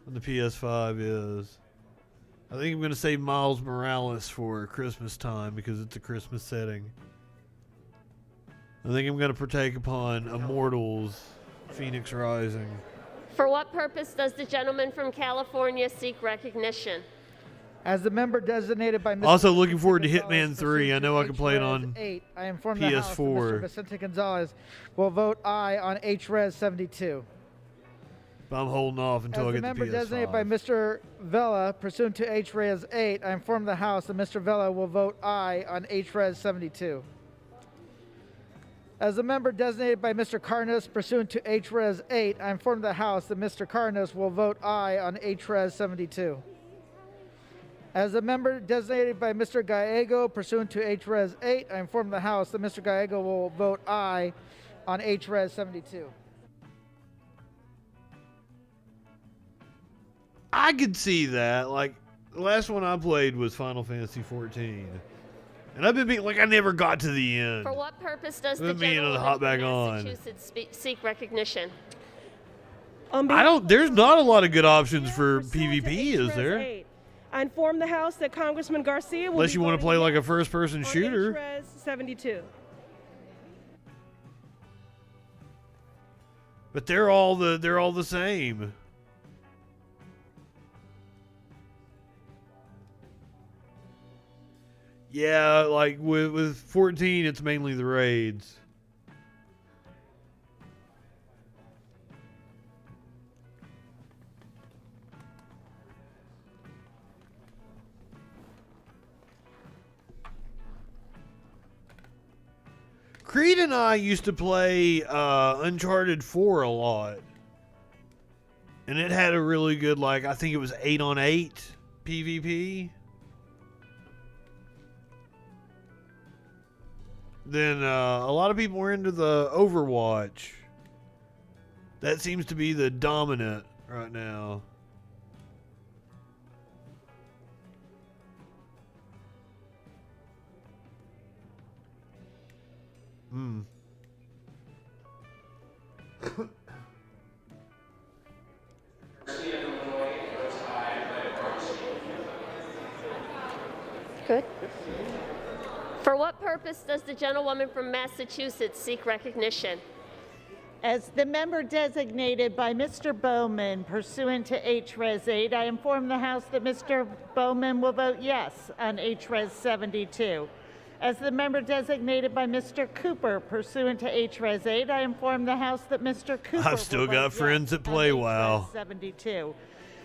on the PS5 is. I think I'm going to save Miles Morales for Christmas time because it's a Christmas setting. I think I'm going to partake upon Immortals Phoenix Rising. For what purpose does the gentleman from California seek recognition? As the member designated by Mr. Also looking forward to Hitman 3. I know I can play it on 8, I inform the House that Mr. PS4. Vicente Gonzalez will vote aye on HRes 72. But I'm holding off until I As the get the member PS5. designated by Mr. Vela, pursuant to HRes 8, I inform the House that Mr. Vela will vote aye on HRes 72. As the member designated by Mr. Carnes, pursuant to HRes 8, I inform the House that Mr. Carnes will vote aye on HRes 72. As a member designated by Mr. Gallego, pursuant to HRes 8, I inform the House that Mr. Gallego will vote aye on HRes 72. I could see that. Like, the last one I played was Final Fantasy 14. And I've been being, like, I never got to the end. For what purpose does the With me and the gentleman hot from bag on. Massachusetts seek recognition? There's not a lot of good options for PvP, is there? I inform the House that Congressman Garcia will Unless be you want to voting play like a yes first-person on shooter. HRes 72. But they're all the same. Yeah, like with 14, it's mainly the raids. Creed and I used to play Uncharted 4 a lot. And it had a really good, like, I think it was 8-on-8 PvP. Then a lot of people were into the Overwatch. That seems to be the dominant right now. Hmm. Good. For what purpose does the gentlewoman from Massachusetts seek recognition? As the member designated by Mr. Bowman pursuant to HRes 8, I inform the House that Mr. Bowman will vote yes on HRes 72. As the member designated by Mr. Cooper pursuant to HRes 8, I inform the House that Mr. Cooper I've still will got vote friends yes that play on WoW. HRes 72.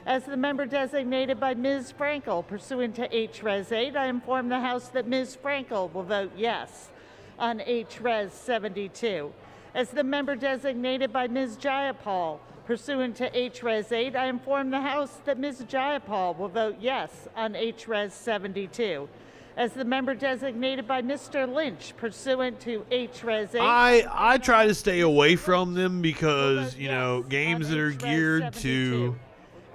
As the member designated by Ms. Frankel pursuant to HRes 8, I inform the House that Ms. Frankel will vote yes on HRes 72. As the member designated by Ms. Jayapal pursuant to HRes 8, I inform the House that Ms. Jayapal will vote yes on HRes 72. As the member designated by Mr. Lynch pursuant to HRes 8, I try to stay away from them because, you know, games that are geared to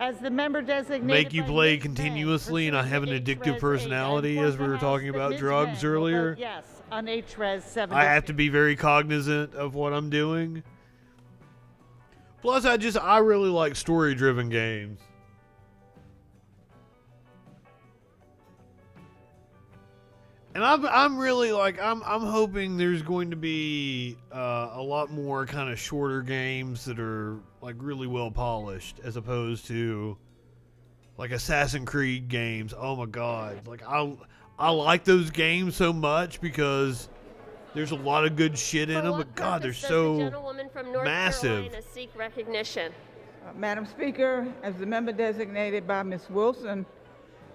as the member designated make you by play Ms. continuously, and I have an addictive personality, as we were talking about Ms. drugs Mann will earlier. vote yes on HRes 72. I have to be very cognizant of what I'm doing. Plus, I really like story-driven games. And I'm really like I'm hoping there's going to be a lot more kind of shorter games that are like really well polished, as opposed to like Assassin's Creed games. Oh my God! Like I like those games so much because there's a lot of good shit in them. But God, they're so Gentlewoman from North massive. Carolina seek recognition. Madam Speaker, as the member designated by Ms. Wilson,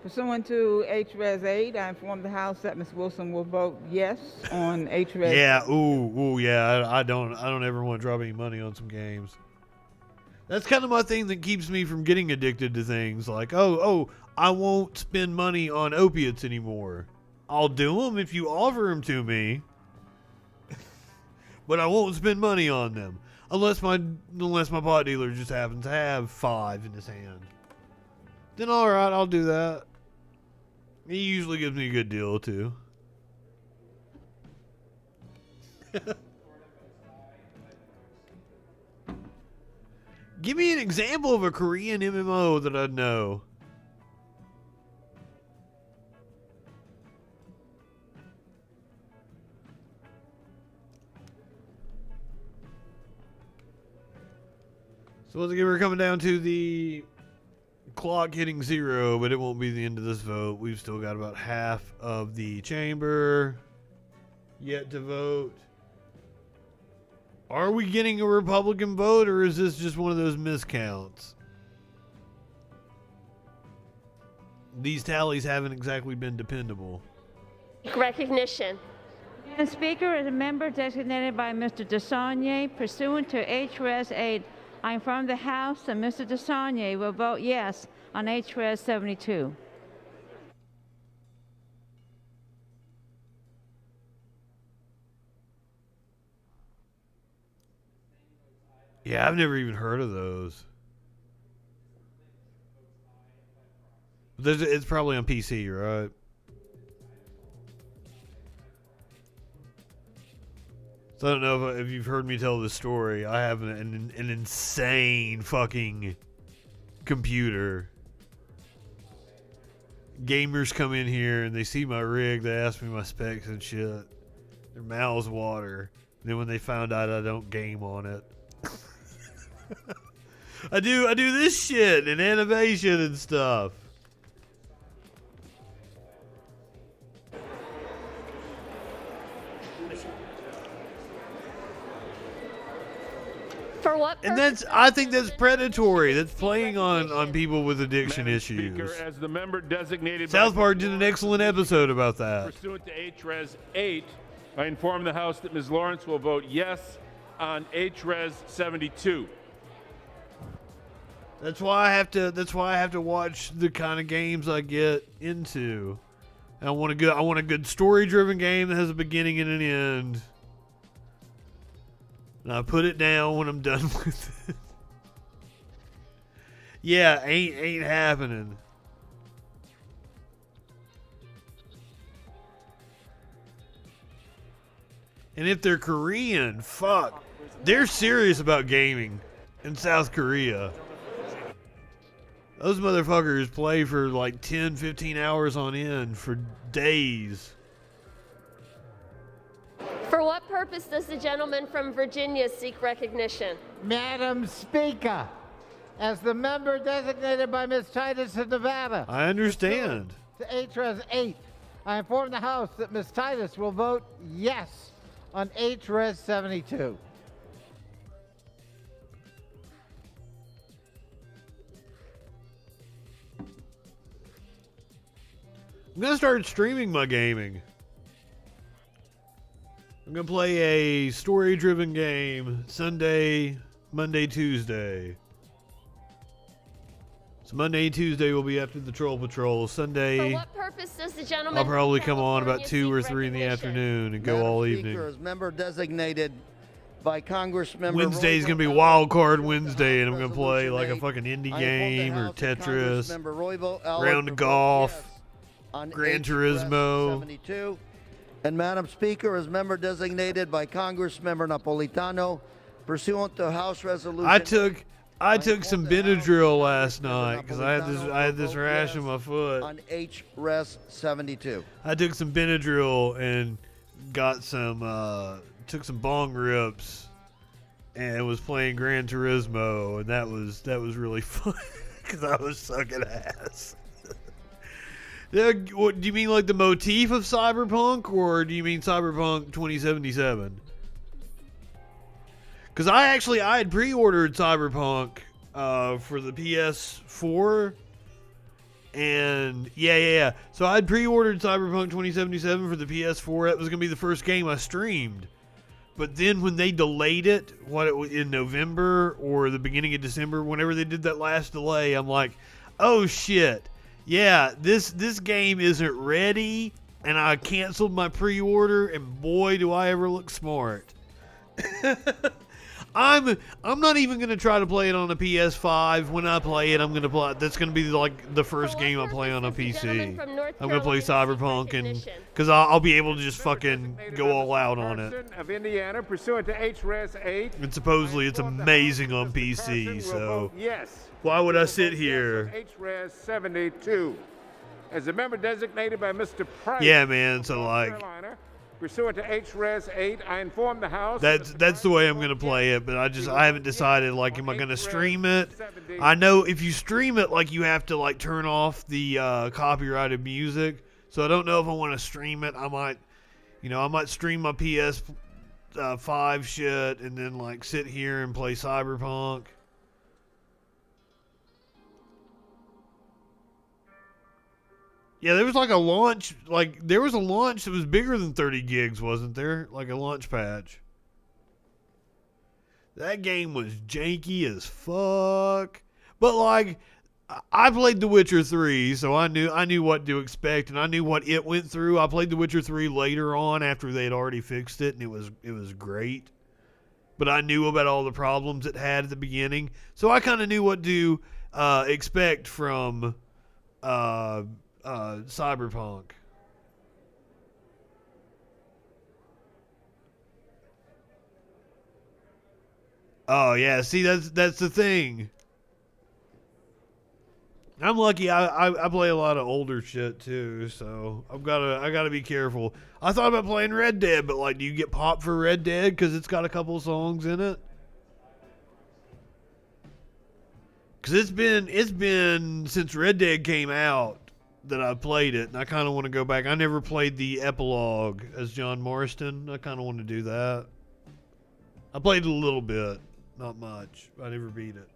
pursuant to HRes 8, I inform the House that Ms. Wilson will vote yes on HRes. Yeah, ooh, yeah. I don't ever want to drop any money on some games. That's kind of my thing that keeps me from getting addicted to things. Like, I won't spend money on opiates anymore. I'll do them if you offer them to me, but I won't spend money on them unless my pot dealer just happens to have 5 in his hand. Then all right, I'll do that. He usually gives me a good deal too. Give me an example of a Korean MMO that I know. So once again, we're coming down to the clock hitting 0, but it won't be the end of this vote. We've still got about half of the chamber yet to vote. Are we getting a Republican vote, or is this just one of those miscounts? These tallies haven't exactly been dependable. Recognition. Madam Speaker, as a member designated by Mr. DeSaulnier pursuant to HRes 8, I inform the House that Mr. DeSaulnier will vote yes on HRes 72. Yeah, I've never even heard of those. It's probably on PC, right? So I don't know if you've heard me tell this story. I have an insane fucking computer. Gamers come in here and they see my rig. They ask me my specs and shit. Their mouths water. Then when they found out I don't game on it. I do this shit and animation and stuff. For what And I think that's predatory. That's playing on people with addiction issues. Speaker, as the member designated South by Park did an excellent episode about that. Pursuant to HRes 8, I inform the House that Ms. Lawrence will vote yes on HRes 72. That's why I have to watch the kind of games I get into. And I want a good story-driven game that has a beginning and an end. And I put it down when I'm done with it. Yeah, ain't happening. And if they're Korean, fuck. They're serious about gaming in South Korea. Those motherfuckers play for like 10, 15 hours on end for days. For what purpose purpose does the gentleman from Virginia seek recognition? Madam Speaker, as the member designated by Ms. Titus of Nevada. I understand. To HRES 8, I inform the House that Ms. Titus will vote yes on HRES 72. I'm going to start streaming my gaming. I'm going to play a story-driven game Sunday, Monday, Tuesday. So Monday and Tuesday will be after the Troll Patrol. For Sunday, what purpose does the gentleman I'll probably from come on about California 2 or seek 3 in the recognition? afternoon and go all evening. Speaker, as member designated by Congressmember Wednesday's going to be Wild Card Wednesday, and I'm going to play like a fucking indie game or Tetris, round of golf, Gran Turismo. 72. And Madam Speaker, as member designated by Congressmember Napolitano, pursuant to House Resolution. I took some Benadryl last night because I had this rash in my foot. On HRES 72. I took some Benadryl and got some took some bong rips and was playing Gran Turismo, and that was really fun because I was sucking ass. What, do you mean like the motif of Cyberpunk, or do you mean Cyberpunk 2077? Because I had pre-ordered Cyberpunk for the PS4, and yeah. So I had pre-ordered Cyberpunk 2077 for the PS4. That was gonna be the first game I streamed. But then when they delayed it, in November or the beginning of December, whenever they did that last delay, I'm like, oh shit. Yeah, this game isn't ready, and I canceled my pre-order, and boy, do I ever look smart. I'm not even gonna try to play it on a PS5. When I play it, I'm gonna play. That's gonna be like the first game I play on a PC. I'm gonna play Cyberpunk, and because I'll be able to just fucking go all out on it. Of Indiana, pursuant to HRES 8. And supposedly it's amazing on PC. So yes. Why would I sit here? HRES 72. As a member designated by Mr. Price. Yeah, man. So like. Pursuant to HRES 8, I inform the House. That's the way I'm gonna play it, but I haven't decided. Like, am I gonna stream it? I know if you stream it, like, you have to like turn off the copyrighted music. So I don't know if I want to stream it. I might stream my PS5 shit and then like sit here and play Cyberpunk. Yeah, there was like a launch, there was a launch that was bigger than 30 gigs, wasn't there? Like a launch patch. That game was janky as fuck. But like, I played The Witcher 3, so I knew what to expect, and I knew what it went through. I played The Witcher 3 later on after they had already fixed it, and it was great. But I knew about all the problems it had at the beginning, so I kind of knew what to expect from Cyberpunk. Oh yeah, see that's the thing. I'm lucky. I play a lot of older shit too, so I gotta be careful. I thought about playing Red Dead, but like, do you get popped for Red Dead because it's got a couple songs in it? Because it's been since Red Dead came out that I played it, and I kind of want to go back. I never played the epilogue as John Marston. I kind of want to do that. I played it a little bit, not much. I never beat it.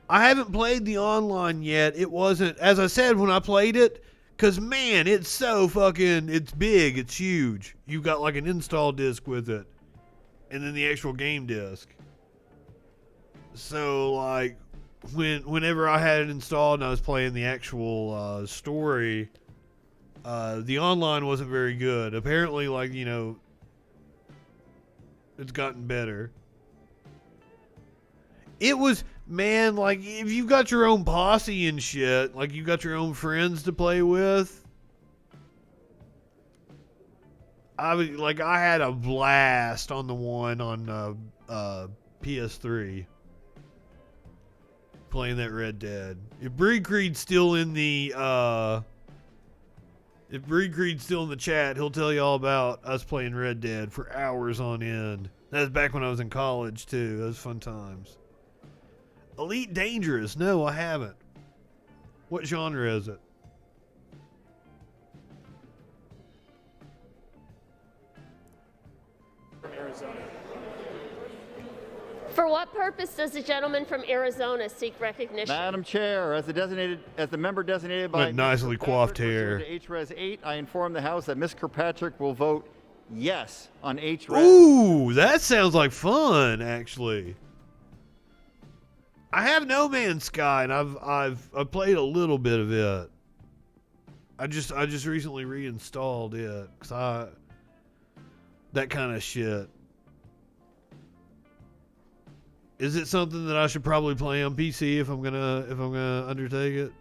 I haven't played the online yet. It wasn't, as I said when I played it, because, man, it's so fucking, it's big, it's huge. You've got like an install disc with it, and then the actual game disc. So, like, whenever I had it installed and I was playing the actual story, the online wasn't very good. Apparently, like, it's gotten better. It was, man, like, if you've got your own posse and shit, like, you've got your own friends to play with, I had a blast on the one on PS3. playing that Red Dead. If Breed Creed's still in the chat, he'll tell you all about us playing Red Dead for hours on end. That was back when I was in college too. Those fun times. Elite Dangerous. No, I haven't. What genre is it? From Arizona. For what purpose does the gentleman from Arizona seek recognition? Madam Chair, as the member designated by What nicely coiffed hair. H-Res 8, I inform the House that Ms. Kirkpatrick will vote yes on H-Res. Ooh, that sounds like fun, actually. I have No Man's Sky, and I've played a little bit of it. I just recently reinstalled it because that kind of shit. Is it something that I should probably play on PC if I'm gonna undertake it?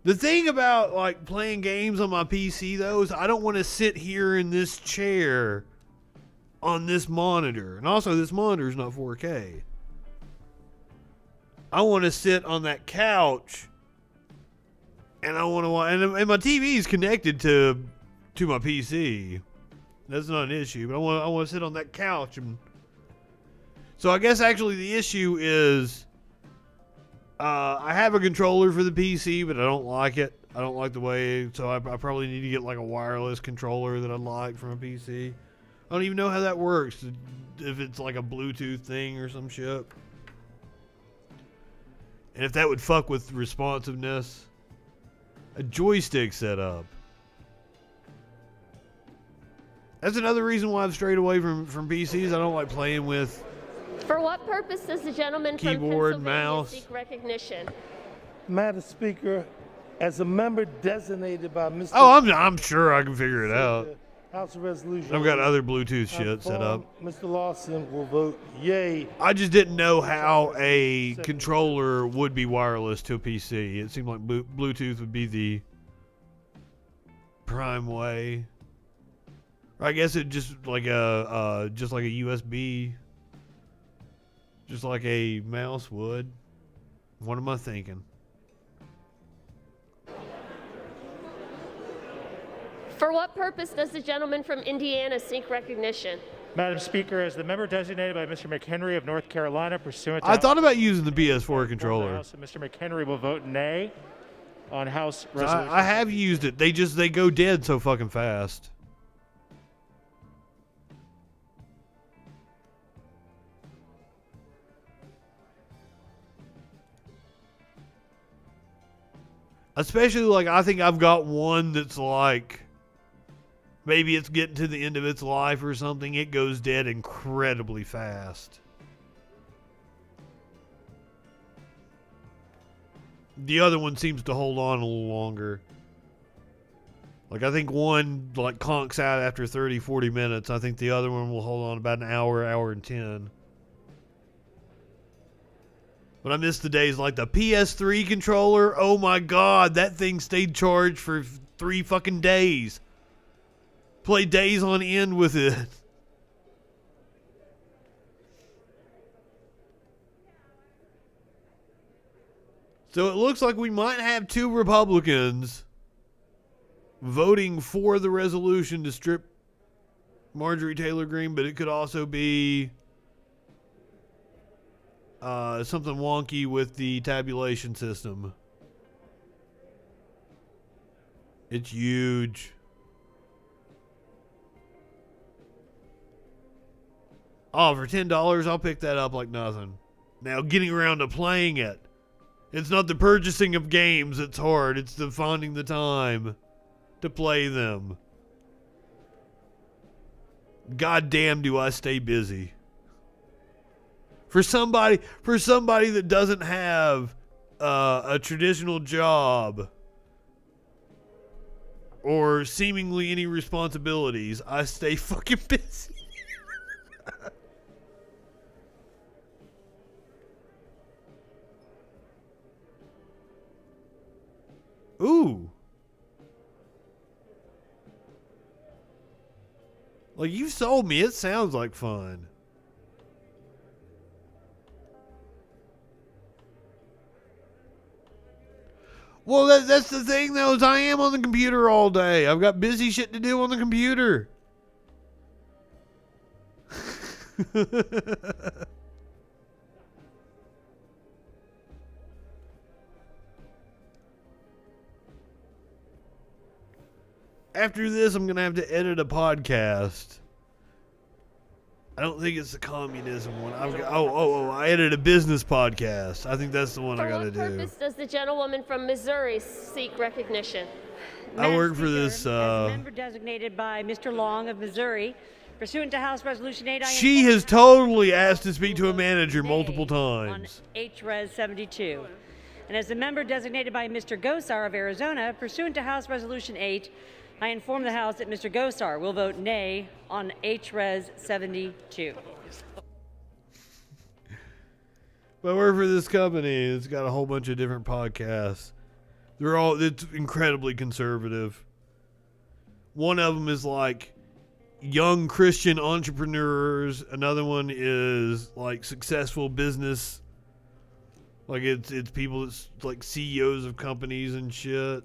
The thing about like playing games on my PC though is I don't want to sit here in this chair on this monitor. And also this monitor is not 4K. I want to sit on that couch and I want to watch, and my TV is connected to my PC. That's not an issue, but I want to sit on that couch. And so I guess actually the issue is I have a controller for the PC, but I don't like it. I don't like the way, so I probably need to get like a wireless controller that I like from a PC. I don't even know how that works, if it's like a Bluetooth thing or some shit. And if that would fuck with responsiveness. A joystick setup. That's another reason why I've strayed away from PCs. I don't like playing with For what purpose does the gentleman from keyboard, Pennsylvania mouse. seek recognition? Madam Speaker, as a member designated by Mr. Oh, I'm sure I can figure it out. House Resolution. I've got other Bluetooth shit set up. Mr. Lawson will vote yay. I just didn't know how a controller would be wireless to a PC. It seemed like Bluetooth would be the prime way. Or I guess it just like a USB, just like a mouse would. What am I thinking? For what purpose does the gentleman from Indiana seek recognition? Madam Speaker, as the member designated by Mr. McHenry of North Carolina, pursuant to I thought about using the PS4 controller. Mr. McHenry will vote nay on House So Resolution. I have used it. They go dead so fucking fast. Especially like I think I've got one that's like maybe it's getting to the end of its life or something. It goes dead incredibly fast. The other one seems to hold on a little longer. Like I think one like conks out after 30, 40 minutes. I think the other one will hold on about an hour, hour and 10. But I miss the days like the PS3 controller. Oh my God, that thing stayed charged for 3 fucking days. Played days on end with it. So it looks like we might have 2 Republicans voting for the resolution to strip Marjorie Taylor Greene, but it could also be something wonky with the tabulation system. It's huge. Oh, for $10, I'll pick that up like nothing. Now, getting around to playing it. It's not the purchasing of games that's hard. It's the finding the time to play them. God damn, do I stay busy. For somebody that doesn't have a traditional job or seemingly any responsibilities, I stay fucking busy. Ooh. Like, you sold me. It sounds like fun. Well, that's the thing, though, is I am on the computer all day. I've got busy shit to do on the computer. After this, I'm going to have to edit a podcast. I don't think it's the communism one. I edited a business podcast. I think that's the one I got to do. For what purpose does the gentlewoman from Missouri seek recognition? I work for this. As a member designated by Mr. Long of Missouri, pursuant to House Resolution 8, She has totally asked to speak to a manager multiple times. HRES 72. And as a member designated by Mr. Gosar of Arizona, pursuant to House Resolution 8, I inform the House that Mr. Gosar will vote nay on HRES 72. I work for this company. It's got a whole bunch of different podcasts. It's incredibly conservative. One of them is like young Christian entrepreneurs. Another one is like successful business. Like it's people that's like CEOs of companies and shit.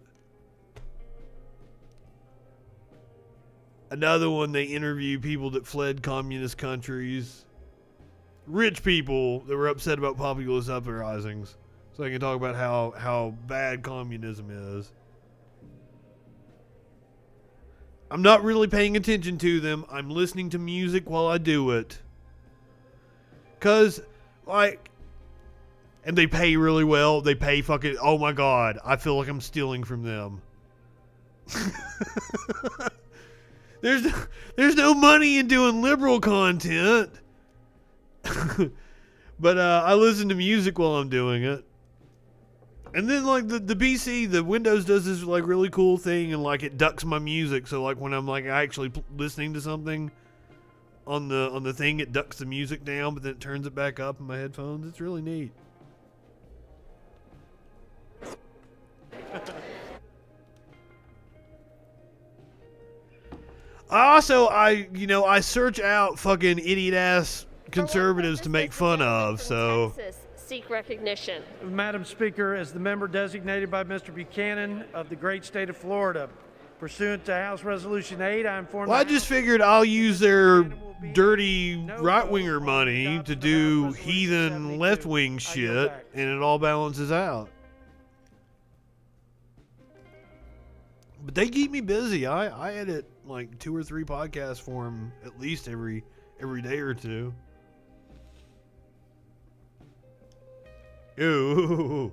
Another one, they interview people that fled communist countries. Rich people that were upset about populist uprisings. So they can talk about how bad communism is. I'm not really paying attention to them. I'm listening to music while I do it. Because, like... And they pay really well. They pay fucking... Oh my god. I feel like I'm stealing from them. There's no money in doing liberal content. But I listen to music while I'm doing it. And then like the PC, the Windows does this like really cool thing, and like it ducks my music, so like when I'm like actually listening to something on the thing, it ducks the music down, but then it turns it back up in my headphones. It's really neat. I search out fucking idiot ass conservatives to make fun of, so. Texas seek recognition. Madam Speaker, as the member designated by Mr. Buchanan of the great state of Florida, pursuant to House Resolution 8, I inform. Well, I just figured I'll use their dirty right-winger money to do heathen left-wing shit, and it all balances out. But they keep me busy. I edit like 2 or 3 podcasts for them at least every day or two. Ooh.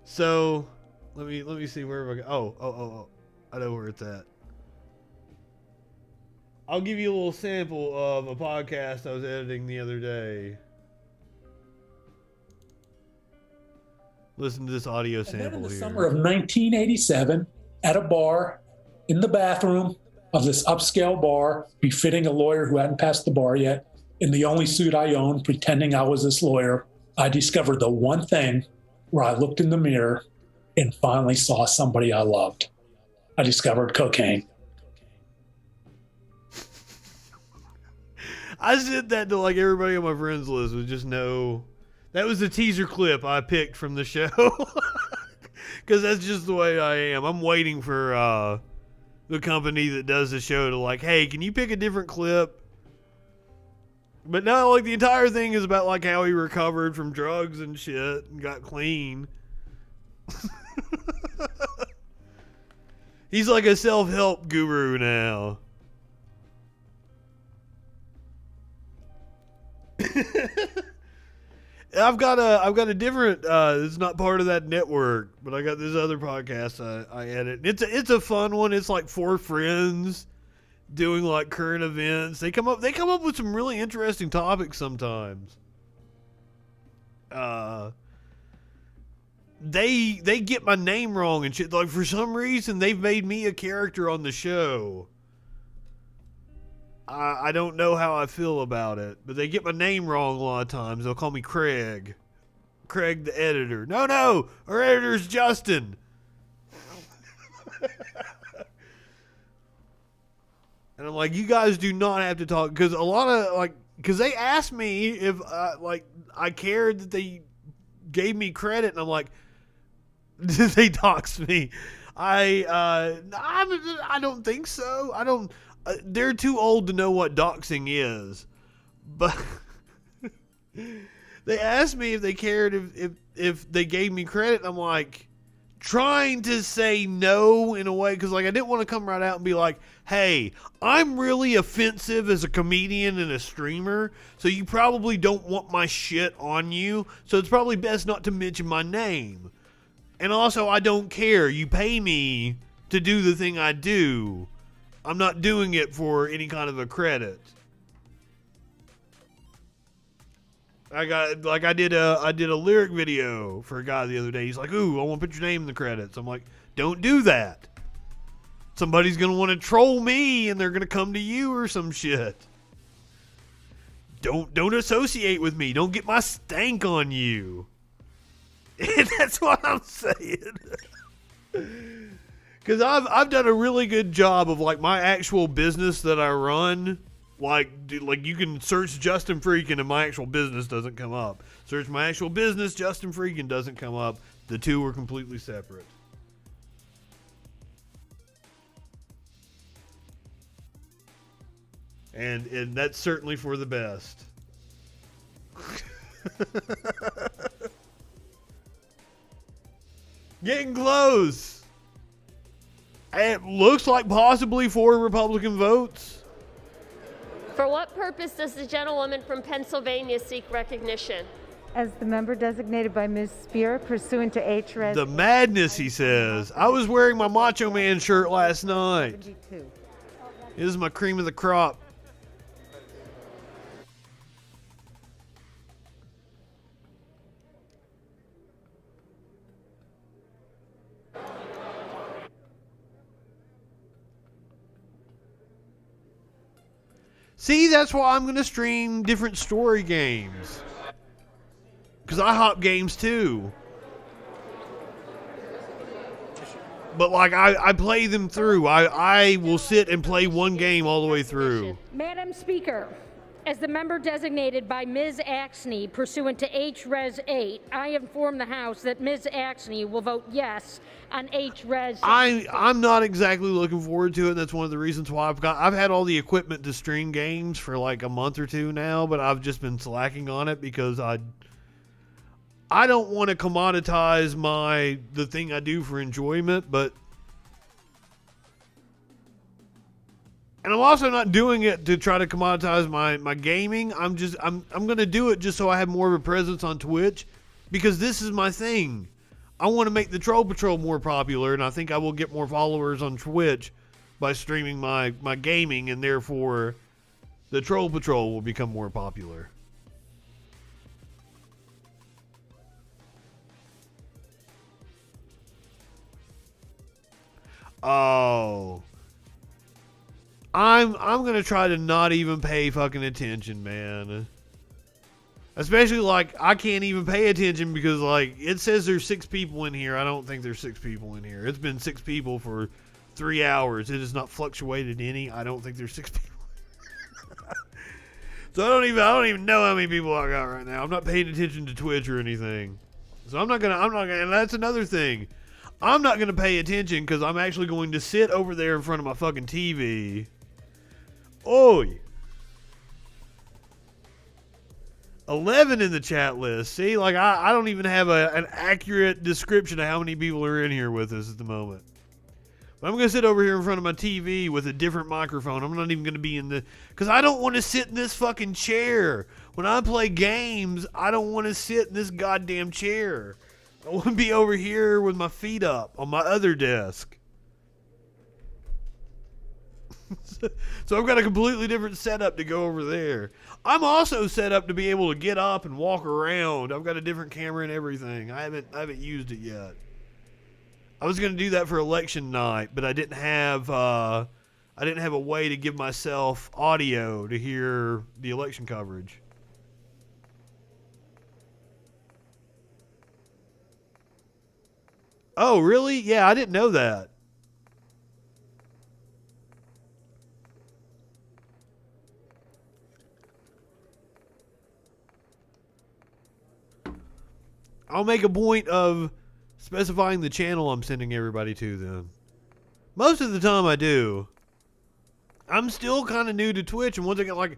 So let me see where I go. Oh. I know where it's at. I'll give you a little sample of a podcast I was editing the other day. Listen to this audio sample and then in the here. Summer of 1987, at a bar, in the bathroom of this upscale bar, befitting a lawyer who hadn't passed the bar yet, in the only suit I owned, pretending I was this lawyer, I discovered the one thing where I looked in the mirror and finally saw somebody I loved. I discovered cocaine. I said that to like everybody on my friends list with just no. That was the teaser clip I picked from the show. Because that's just the way I am. I'm waiting for the company that does the show to like, hey, can you pick a different clip? But no, like the entire thing is about like how he recovered from drugs and shit and got clean. He's like a self-help guru now. I've got a different. It's not part of that network, but I got this other podcast I edit. It's a fun one. It's like 4 friends doing like current events. They come up with some really interesting topics sometimes. They get my name wrong and shit. Like for some reason they've made me a character on the show. I don't know how I feel about it, but they get my name wrong a lot of times. They'll call me Craig. Craig the editor. No, our editor's Justin. And I'm like, you guys do not have to talk, because a lot of because they asked me if I cared that they gave me credit, and I'm like, They dox me. I don't think so. I don't. They're too old to know what doxing is. But they asked me if they cared if they gave me credit. I'm like trying to say no in a way because like I didn't want to come right out and be like, hey, I'm really offensive as a comedian and a streamer, so you probably don't want my shit on you. So it's probably best not to mention my name. And also, I don't care. You pay me to do the thing I do. I'm not doing it for any kind of a credit. I did a lyric video for a guy the other day. He's like, ooh, I want to put your name in the credits. I'm like, don't do that. Somebody's going to want to troll me and they're going to come to you or some shit. Don't associate with me. Don't get my stank on you. That's what I'm saying. Because I've done a really good job of like my actual business that I run. Like you can search Justin Freakin and my actual business doesn't come up. Search my actual business, Justin Freakin doesn't come up. The two are completely separate. And that's certainly for the best. Getting close. It looks like possibly 4 Republican votes. For what purpose does the gentlewoman from Pennsylvania seek recognition? As the member designated by Ms. Spear, pursuant to H.Res. The madness, he says. I was wearing my Macho Man shirt last night. 72. This is my cream of the crop. See, that's why I'm going to stream different story games. Because I hop games too. But like, I play them through. I will sit and play one game all the way through. Madam Speaker, as the member designated by Ms. Axney pursuant to H.Res. 8, I inform the House that Ms. Axney will vote yes on H.Res. I'm not exactly looking forward to it. That's one of the reasons why I've had all the equipment to stream games for like a month or two now, but I've just been slacking on it because I don't want to commoditize the thing I do for enjoyment, but and I'm also not doing it to try to commoditize my gaming. I'm going to do it just so I have more of a presence on Twitch because this is my thing. I want to make the Troll Patrol more popular, and I think I will get more followers on Twitch by streaming my gaming, and therefore the Troll Patrol will become more popular. Oh. I'm gonna try to not even pay fucking attention, man. Especially like I can't even pay attention because like it says there's 6 people in here. I don't think there's 6 people in here. It's been 6 people for 3 hours. It has not fluctuated any. I don't think there's 6 people. So I don't even know how many people I got right now. I'm not paying attention to Twitch or anything. So I'm not gonna and that's another thing. I'm not gonna pay attention because I'm actually going to sit over there in front of my fucking TV. Oi. 11 in the chat list. See, like I don't even have an accurate description of how many people are in here with us at the moment. But I'm going to sit over here in front of my TV with a different microphone. I'm not even going to be in because I don't want to sit in this fucking chair. When I play games, I don't want to sit in this goddamn chair. I want to be over here with my feet up on my other desk. So I've got a completely different setup to go over there. I'm also set up to be able to get up and walk around. I've got a different camera and everything. I haven't used it yet. I was going to do that for election night, but I didn't have a way to give myself audio to hear the election coverage. Oh, really? Yeah, I didn't know that. I'll make a point of specifying the channel I'm sending everybody to then. Most of the time I do. I'm still kind of new to Twitch, and once I get like,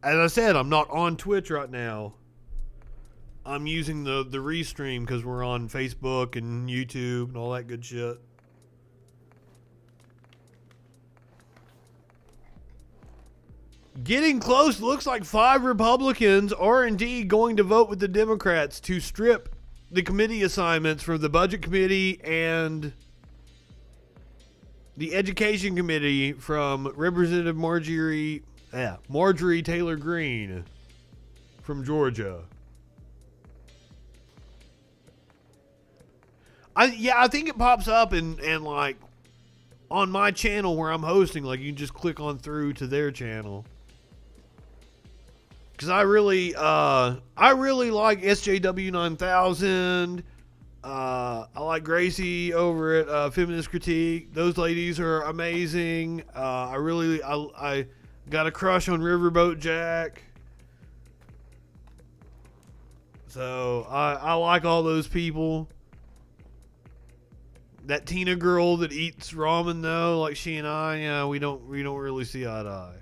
as I said, I'm not on Twitch right now. I'm using the restream because we're on Facebook and YouTube and all that good shit. Getting close. Looks like 5 Republicans are indeed going to vote with the Democrats to strip the committee assignments from the Budget Committee and the Education Committee from Representative Marjorie Taylor Greene from Georgia. I think it pops up and like on my channel where I'm hosting, like you can just click on through to their channel. Cause I really like SJW 9000. I like Gracie over at Feminist Critique. Those ladies are amazing. I got a crush on Riverboat Jack. So I like all those people. That Tina girl that eats ramen though, like she and I, yeah, we don't really see eye to eye.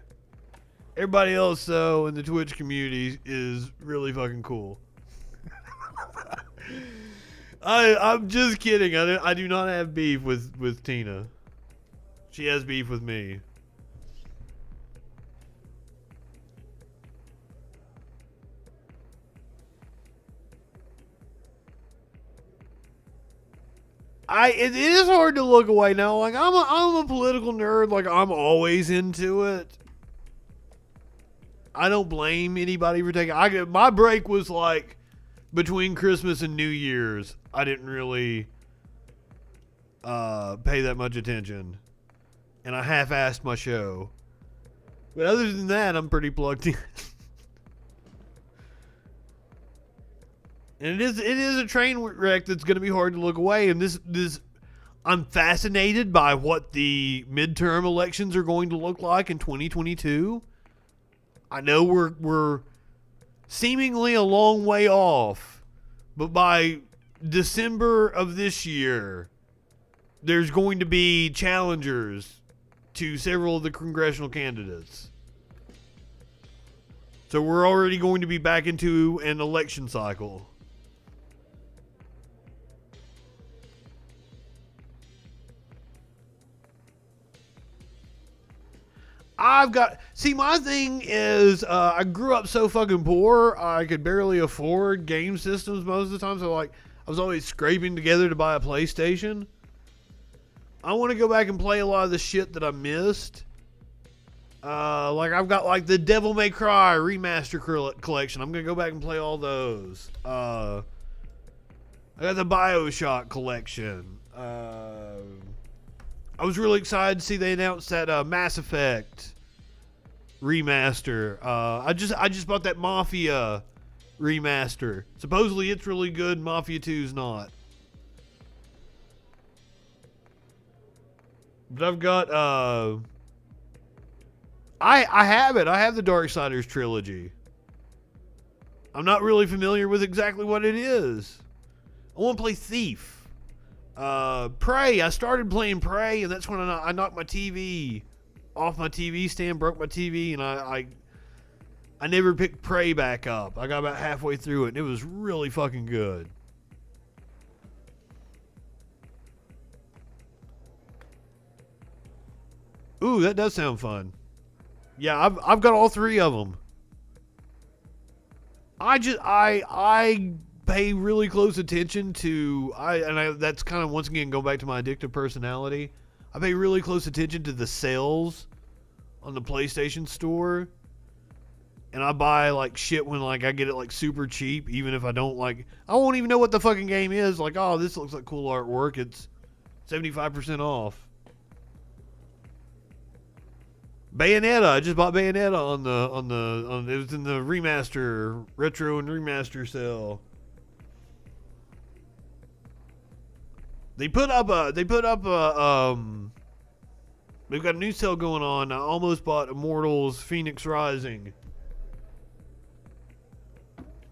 Everybody else though in the Twitch community is really fucking cool. I'm just kidding. I do not have beef with Tina. She has beef with me. It is hard to look away now. Like I'm a political nerd. Like I'm always into it. I don't blame anybody for taking. My break was like between Christmas and New Year's. I didn't really pay that much attention, and I half-assed my show. But other than that, I'm pretty plugged in. And it is a train wreck that's going to be hard to look away. And this I'm fascinated by what the midterm elections are going to look like in 2022. I know we're seemingly a long way off, but by December of this year, there's going to be challengers to several of the congressional candidates. So we're already going to be back into an election cycle. My thing is, I grew up so fucking poor, I could barely afford game systems most of the time, so like, I was always scraping together to buy a PlayStation. I want to go back and play a lot of the shit that I missed. Like, I've got like the Devil May Cry remaster collection. I'm going to go back and play all those. I got the BioShock collection. I was really excited to see they announced that Mass Effect remaster. I just bought that Mafia remaster. Supposedly it's really good. Mafia 2's not. But I've got I have it. I have the Darksiders trilogy. I'm not really familiar with exactly what it is. I want to play Thief. Prey. I started playing Prey, and that's when I knocked my TV off my TV stand, broke my TV, and I never picked Prey back up. I got about halfway through it, and it was really fucking good. Ooh, that does sound fun. Yeah, I've got all 3 of them. I pay really close attention to that's kind of once again going back to my addictive personality. I pay really close attention to the sales on the PlayStation Store, and I buy like shit when like I get it like super cheap, even if I don't like. I won't even know what the fucking game is. Like, oh, this looks like cool artwork. It's 75% off. Bayonetta. I just bought Bayonetta on it was in the remaster, retro and remaster sale. They've got a new sale going on. I almost bought Immortals Phoenix Rising.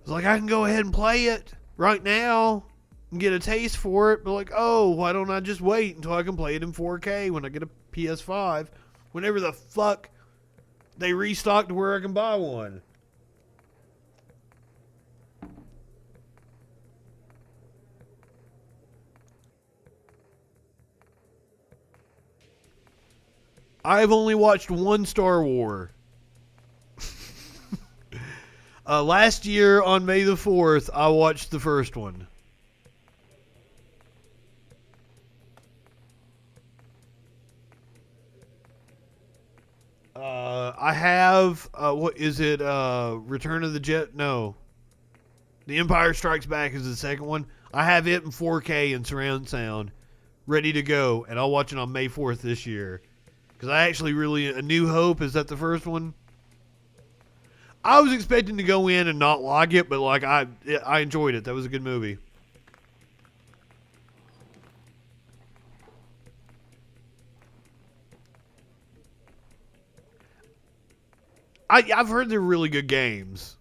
It's like I can go ahead and play it right now. and get a taste for it, but like, oh, why don't I just wait until I can play it in 4K when I get a PS5? Whenever the fuck they restock to where I can buy one. I've only watched one Star Wars. Last year on May the 4th, I watched the first one. I have, what is it, Return of the Jet? No. The Empire Strikes Back is the second one. I have it in 4K and surround sound, ready to go, and I'll watch it on May 4th this year. Because I actually really, A New Hope, is that the first one? I was expecting to go in and not like it, but like I enjoyed it. That was a good movie. I've heard they're really good games.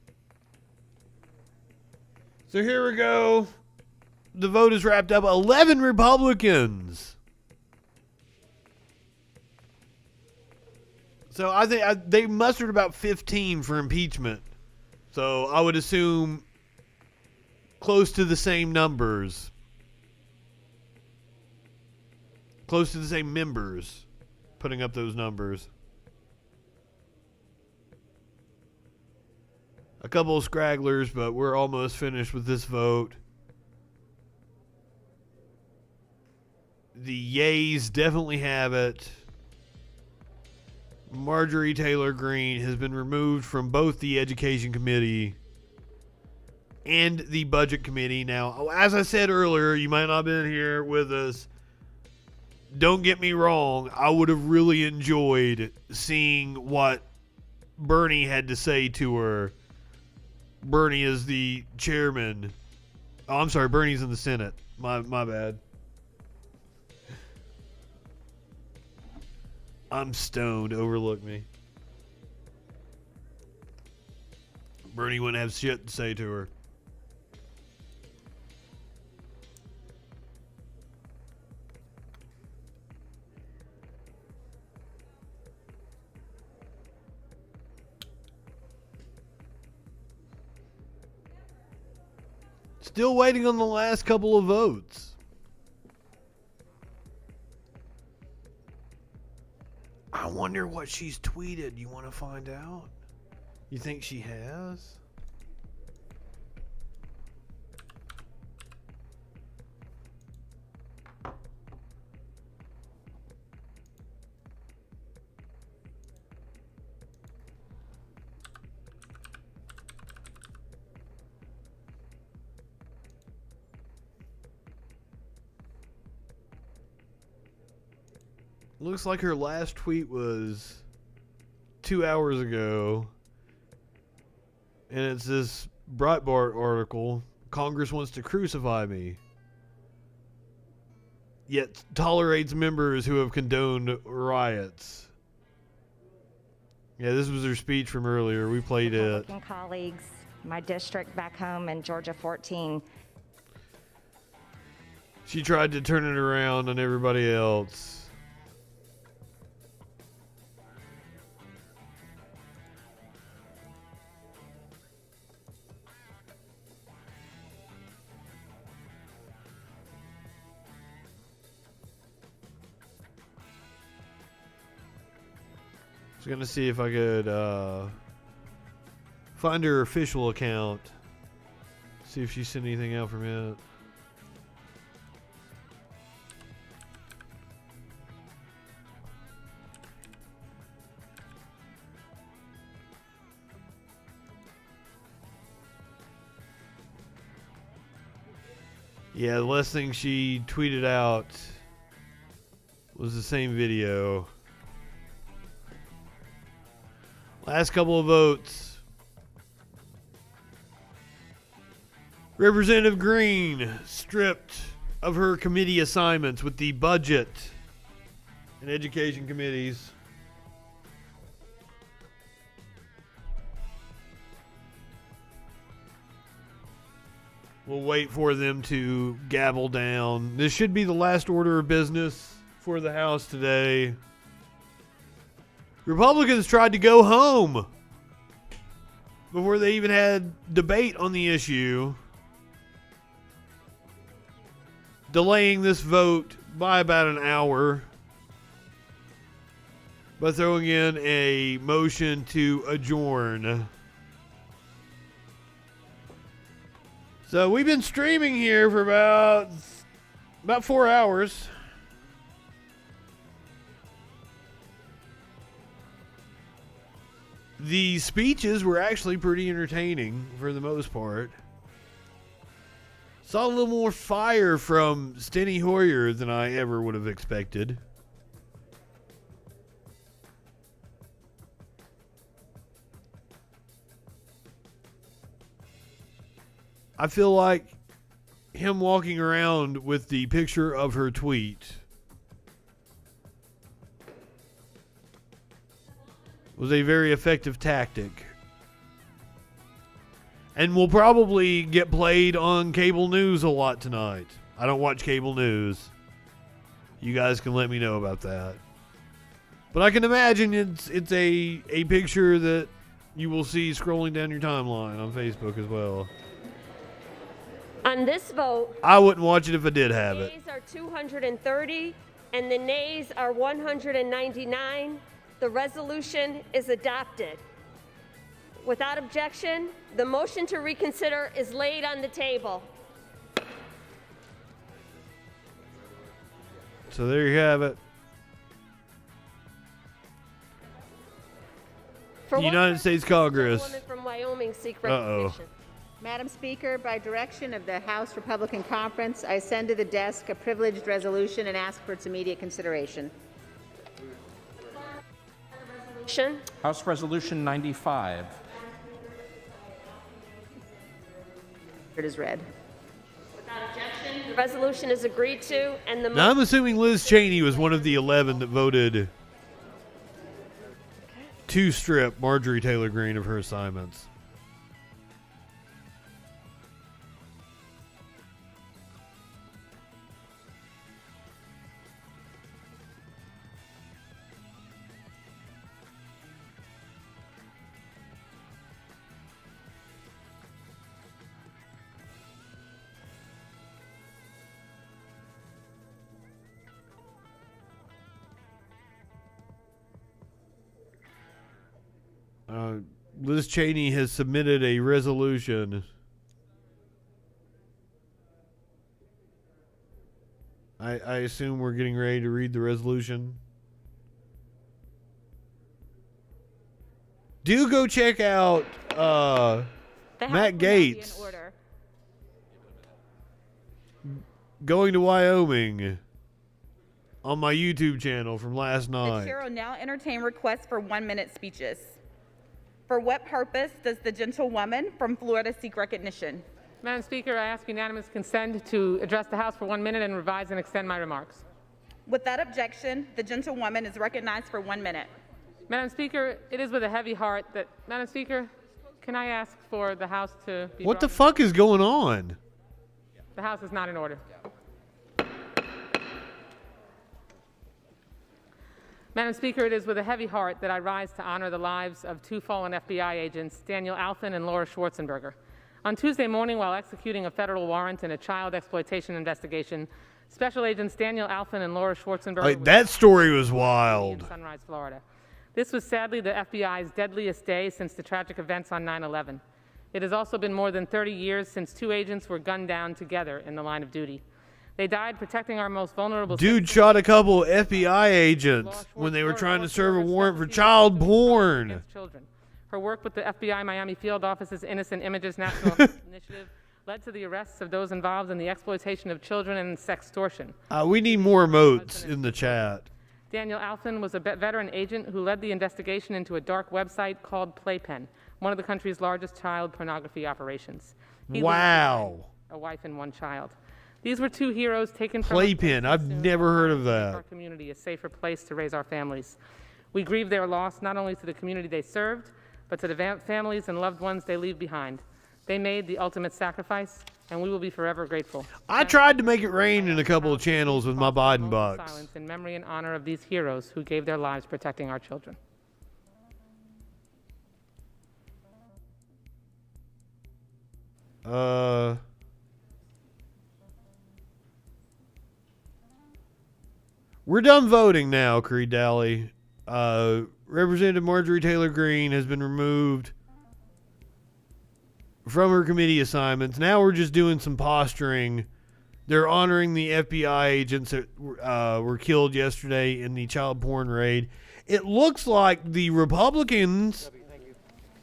So here we go. The vote is wrapped up. 11 Republicans. So I think they mustered about 15 for impeachment. So I would assume close to the same numbers. Close to the same members putting up those numbers. A couple of scragglers, but we're almost finished with this vote. The yays definitely have it. Marjorie Taylor Greene has been removed from both the Education Committee and the Budget Committee. Now, as I said earlier, you might not have been here with us. Don't get me wrong. I would have really enjoyed seeing what Bernie had to say to her. Bernie is the chairman. Oh, I'm sorry. Bernie's in the Senate. My bad. I'm stoned. Overlook me. Bernie wouldn't have shit to say to her. Still waiting on the last couple of votes. I wonder what she's tweeted. You want to find out? You think she has? Looks like her last tweet was 2 hours ago. And it's this Breitbart article. Congress wants to crucify me, yet tolerates members who have condoned riots. Yeah, this was her speech from earlier. We played it. Republican colleagues, my district back home in Georgia 14. She tried to turn it around on everybody else. I was going to see if I could find her official account. See if she sent anything out from it. Yeah, the last thing she tweeted out was the same video. Last couple of votes. Representative Greene stripped of her committee assignments with the Budget and Education Committees. We'll wait for them to gavel down. This should be the last order of business for the House today. Republicans tried to go home before they even had debate on the issue, delaying this vote by about an hour by throwing in a motion to adjourn. So we've been streaming here for about 4 hours. The speeches were actually pretty entertaining for the most part. Saw a little more fire from Steny Hoyer than I ever would have expected. I feel like him walking around with the picture of her tweet was a very effective tactic. And will probably get played on cable news a lot tonight. I don't watch cable news. You guys can let me know about that. But I can imagine it's a picture that you will see scrolling down your timeline on Facebook as well. On this vote, I wouldn't watch it if I did have it. yeas are 230 and the nays are 199. The resolution is adopted. Without objection, the motion to reconsider is laid on the table. So there you have it. For The United States Congress. woman from Wyoming seek Uh-oh. recognition. Madam Speaker, by direction of the House Republican Conference, I send to the desk a privileged resolution and ask for its immediate consideration. House Resolution 95. It is read. Without objection, the resolution is agreed to, and the Now I'm assuming Liz Cheney was one of the 11 that voted to strip Marjorie Taylor Greene of her assignments. Liz Cheney has submitted a resolution. I assume we're getting ready to read the resolution. Do go check out Matt Gaetz going to Wyoming on my YouTube channel from last The night. chair will now entertain requests for 1-minute speeches. For what purpose does the gentlewoman from Florida seek recognition? Madam Speaker, I ask unanimous consent to address the House for 1 minute and revise and extend my remarks. Without objection, the gentlewoman is recognized for 1 minute. Madam Speaker, it is with a heavy heart that, Madam Speaker, can I ask for the House to be What the brought- fuck is going on? The House is not in order. Madam Speaker, it is with a heavy heart that I rise to honor the lives of two fallen FBI agents, Daniel Alfin and Laura Schwarzenberger. On Tuesday morning, while executing a federal warrant in a child exploitation investigation, Special Agents Daniel Alfin and Laura Schwarzenberger Like, that story was wild. in Sunrise, Florida. This was sadly the FBI's deadliest day since the tragic events on 9/11. It has also been more than 30 years since two agents were gunned down together in the line of duty. They died protecting our most vulnerable Dude shot a couple FBI agents when they were trying to serve a warrant for child porn. children. Her work with the FBI Miami Field Office's Innocent Images National Initiative led to the arrests of those involved in the exploitation of children and sextortion. We need more emotes in the chat. Daniel Alfin was a veteran agent who led the investigation into a dark website called Playpen, one of the country's largest child pornography operations. He Wow. a wife and one child. These were two heroes taken from Playpen. I've never heard of our that. community a safer place to raise our families. We grieve their loss not only to the community they served, but to the families and loved ones they leave behind. They made the ultimate sacrifice, and we will be forever grateful. I tried to make it rain in a couple of channels with my Biden bucks. Silence in memory and honor of these heroes who gave their lives protecting our children. We're done voting now, Creed Daly. Representative Marjorie Taylor Greene has been removed from her committee assignments. Now we're just doing some posturing. They're honoring the FBI agents that were killed yesterday in the child porn raid. It looks like the Republicans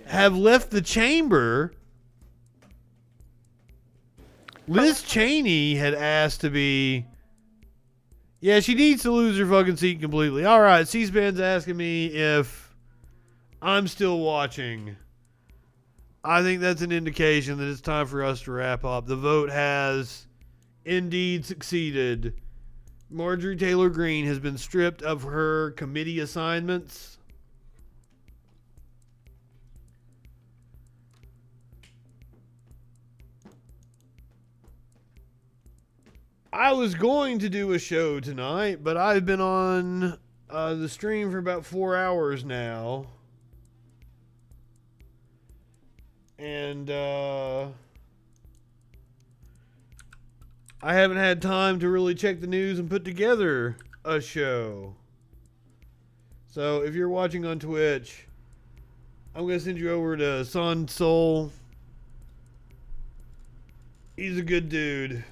have left the chamber. Liz Cheney had asked to be... Yeah, she needs to lose her fucking seat completely. All right, C-SPAN's asking me if I'm still watching. I think that's an indication that it's time for us to wrap up. The vote has indeed succeeded. Marjorie Taylor Greene has been stripped of her committee assignments. I was going to do a show tonight, but I've been on the stream for about 4 hours now. And I haven't had time to really check the news and put together a show. So if you're watching on Twitch, I'm going to send you over to Son Soul. He's a good dude.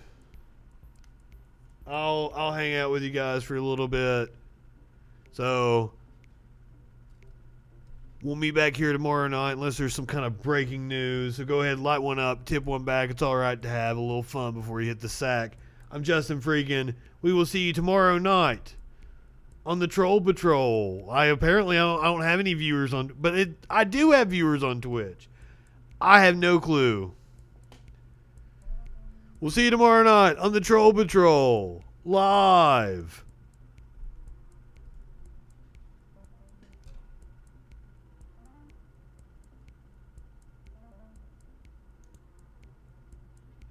I'll hang out with you guys for a little bit. So we'll meet back here tomorrow night unless there's some kind of breaking news. So go ahead, light one up, tip one back. It's all right to have a little fun before you hit the sack. I'm Justin Freakin. We will see you tomorrow night on the Troll Patrol. I don't have any viewers on, but I do have viewers on Twitch. I have no clue. We'll see you tomorrow night on the Troll Patrol, live.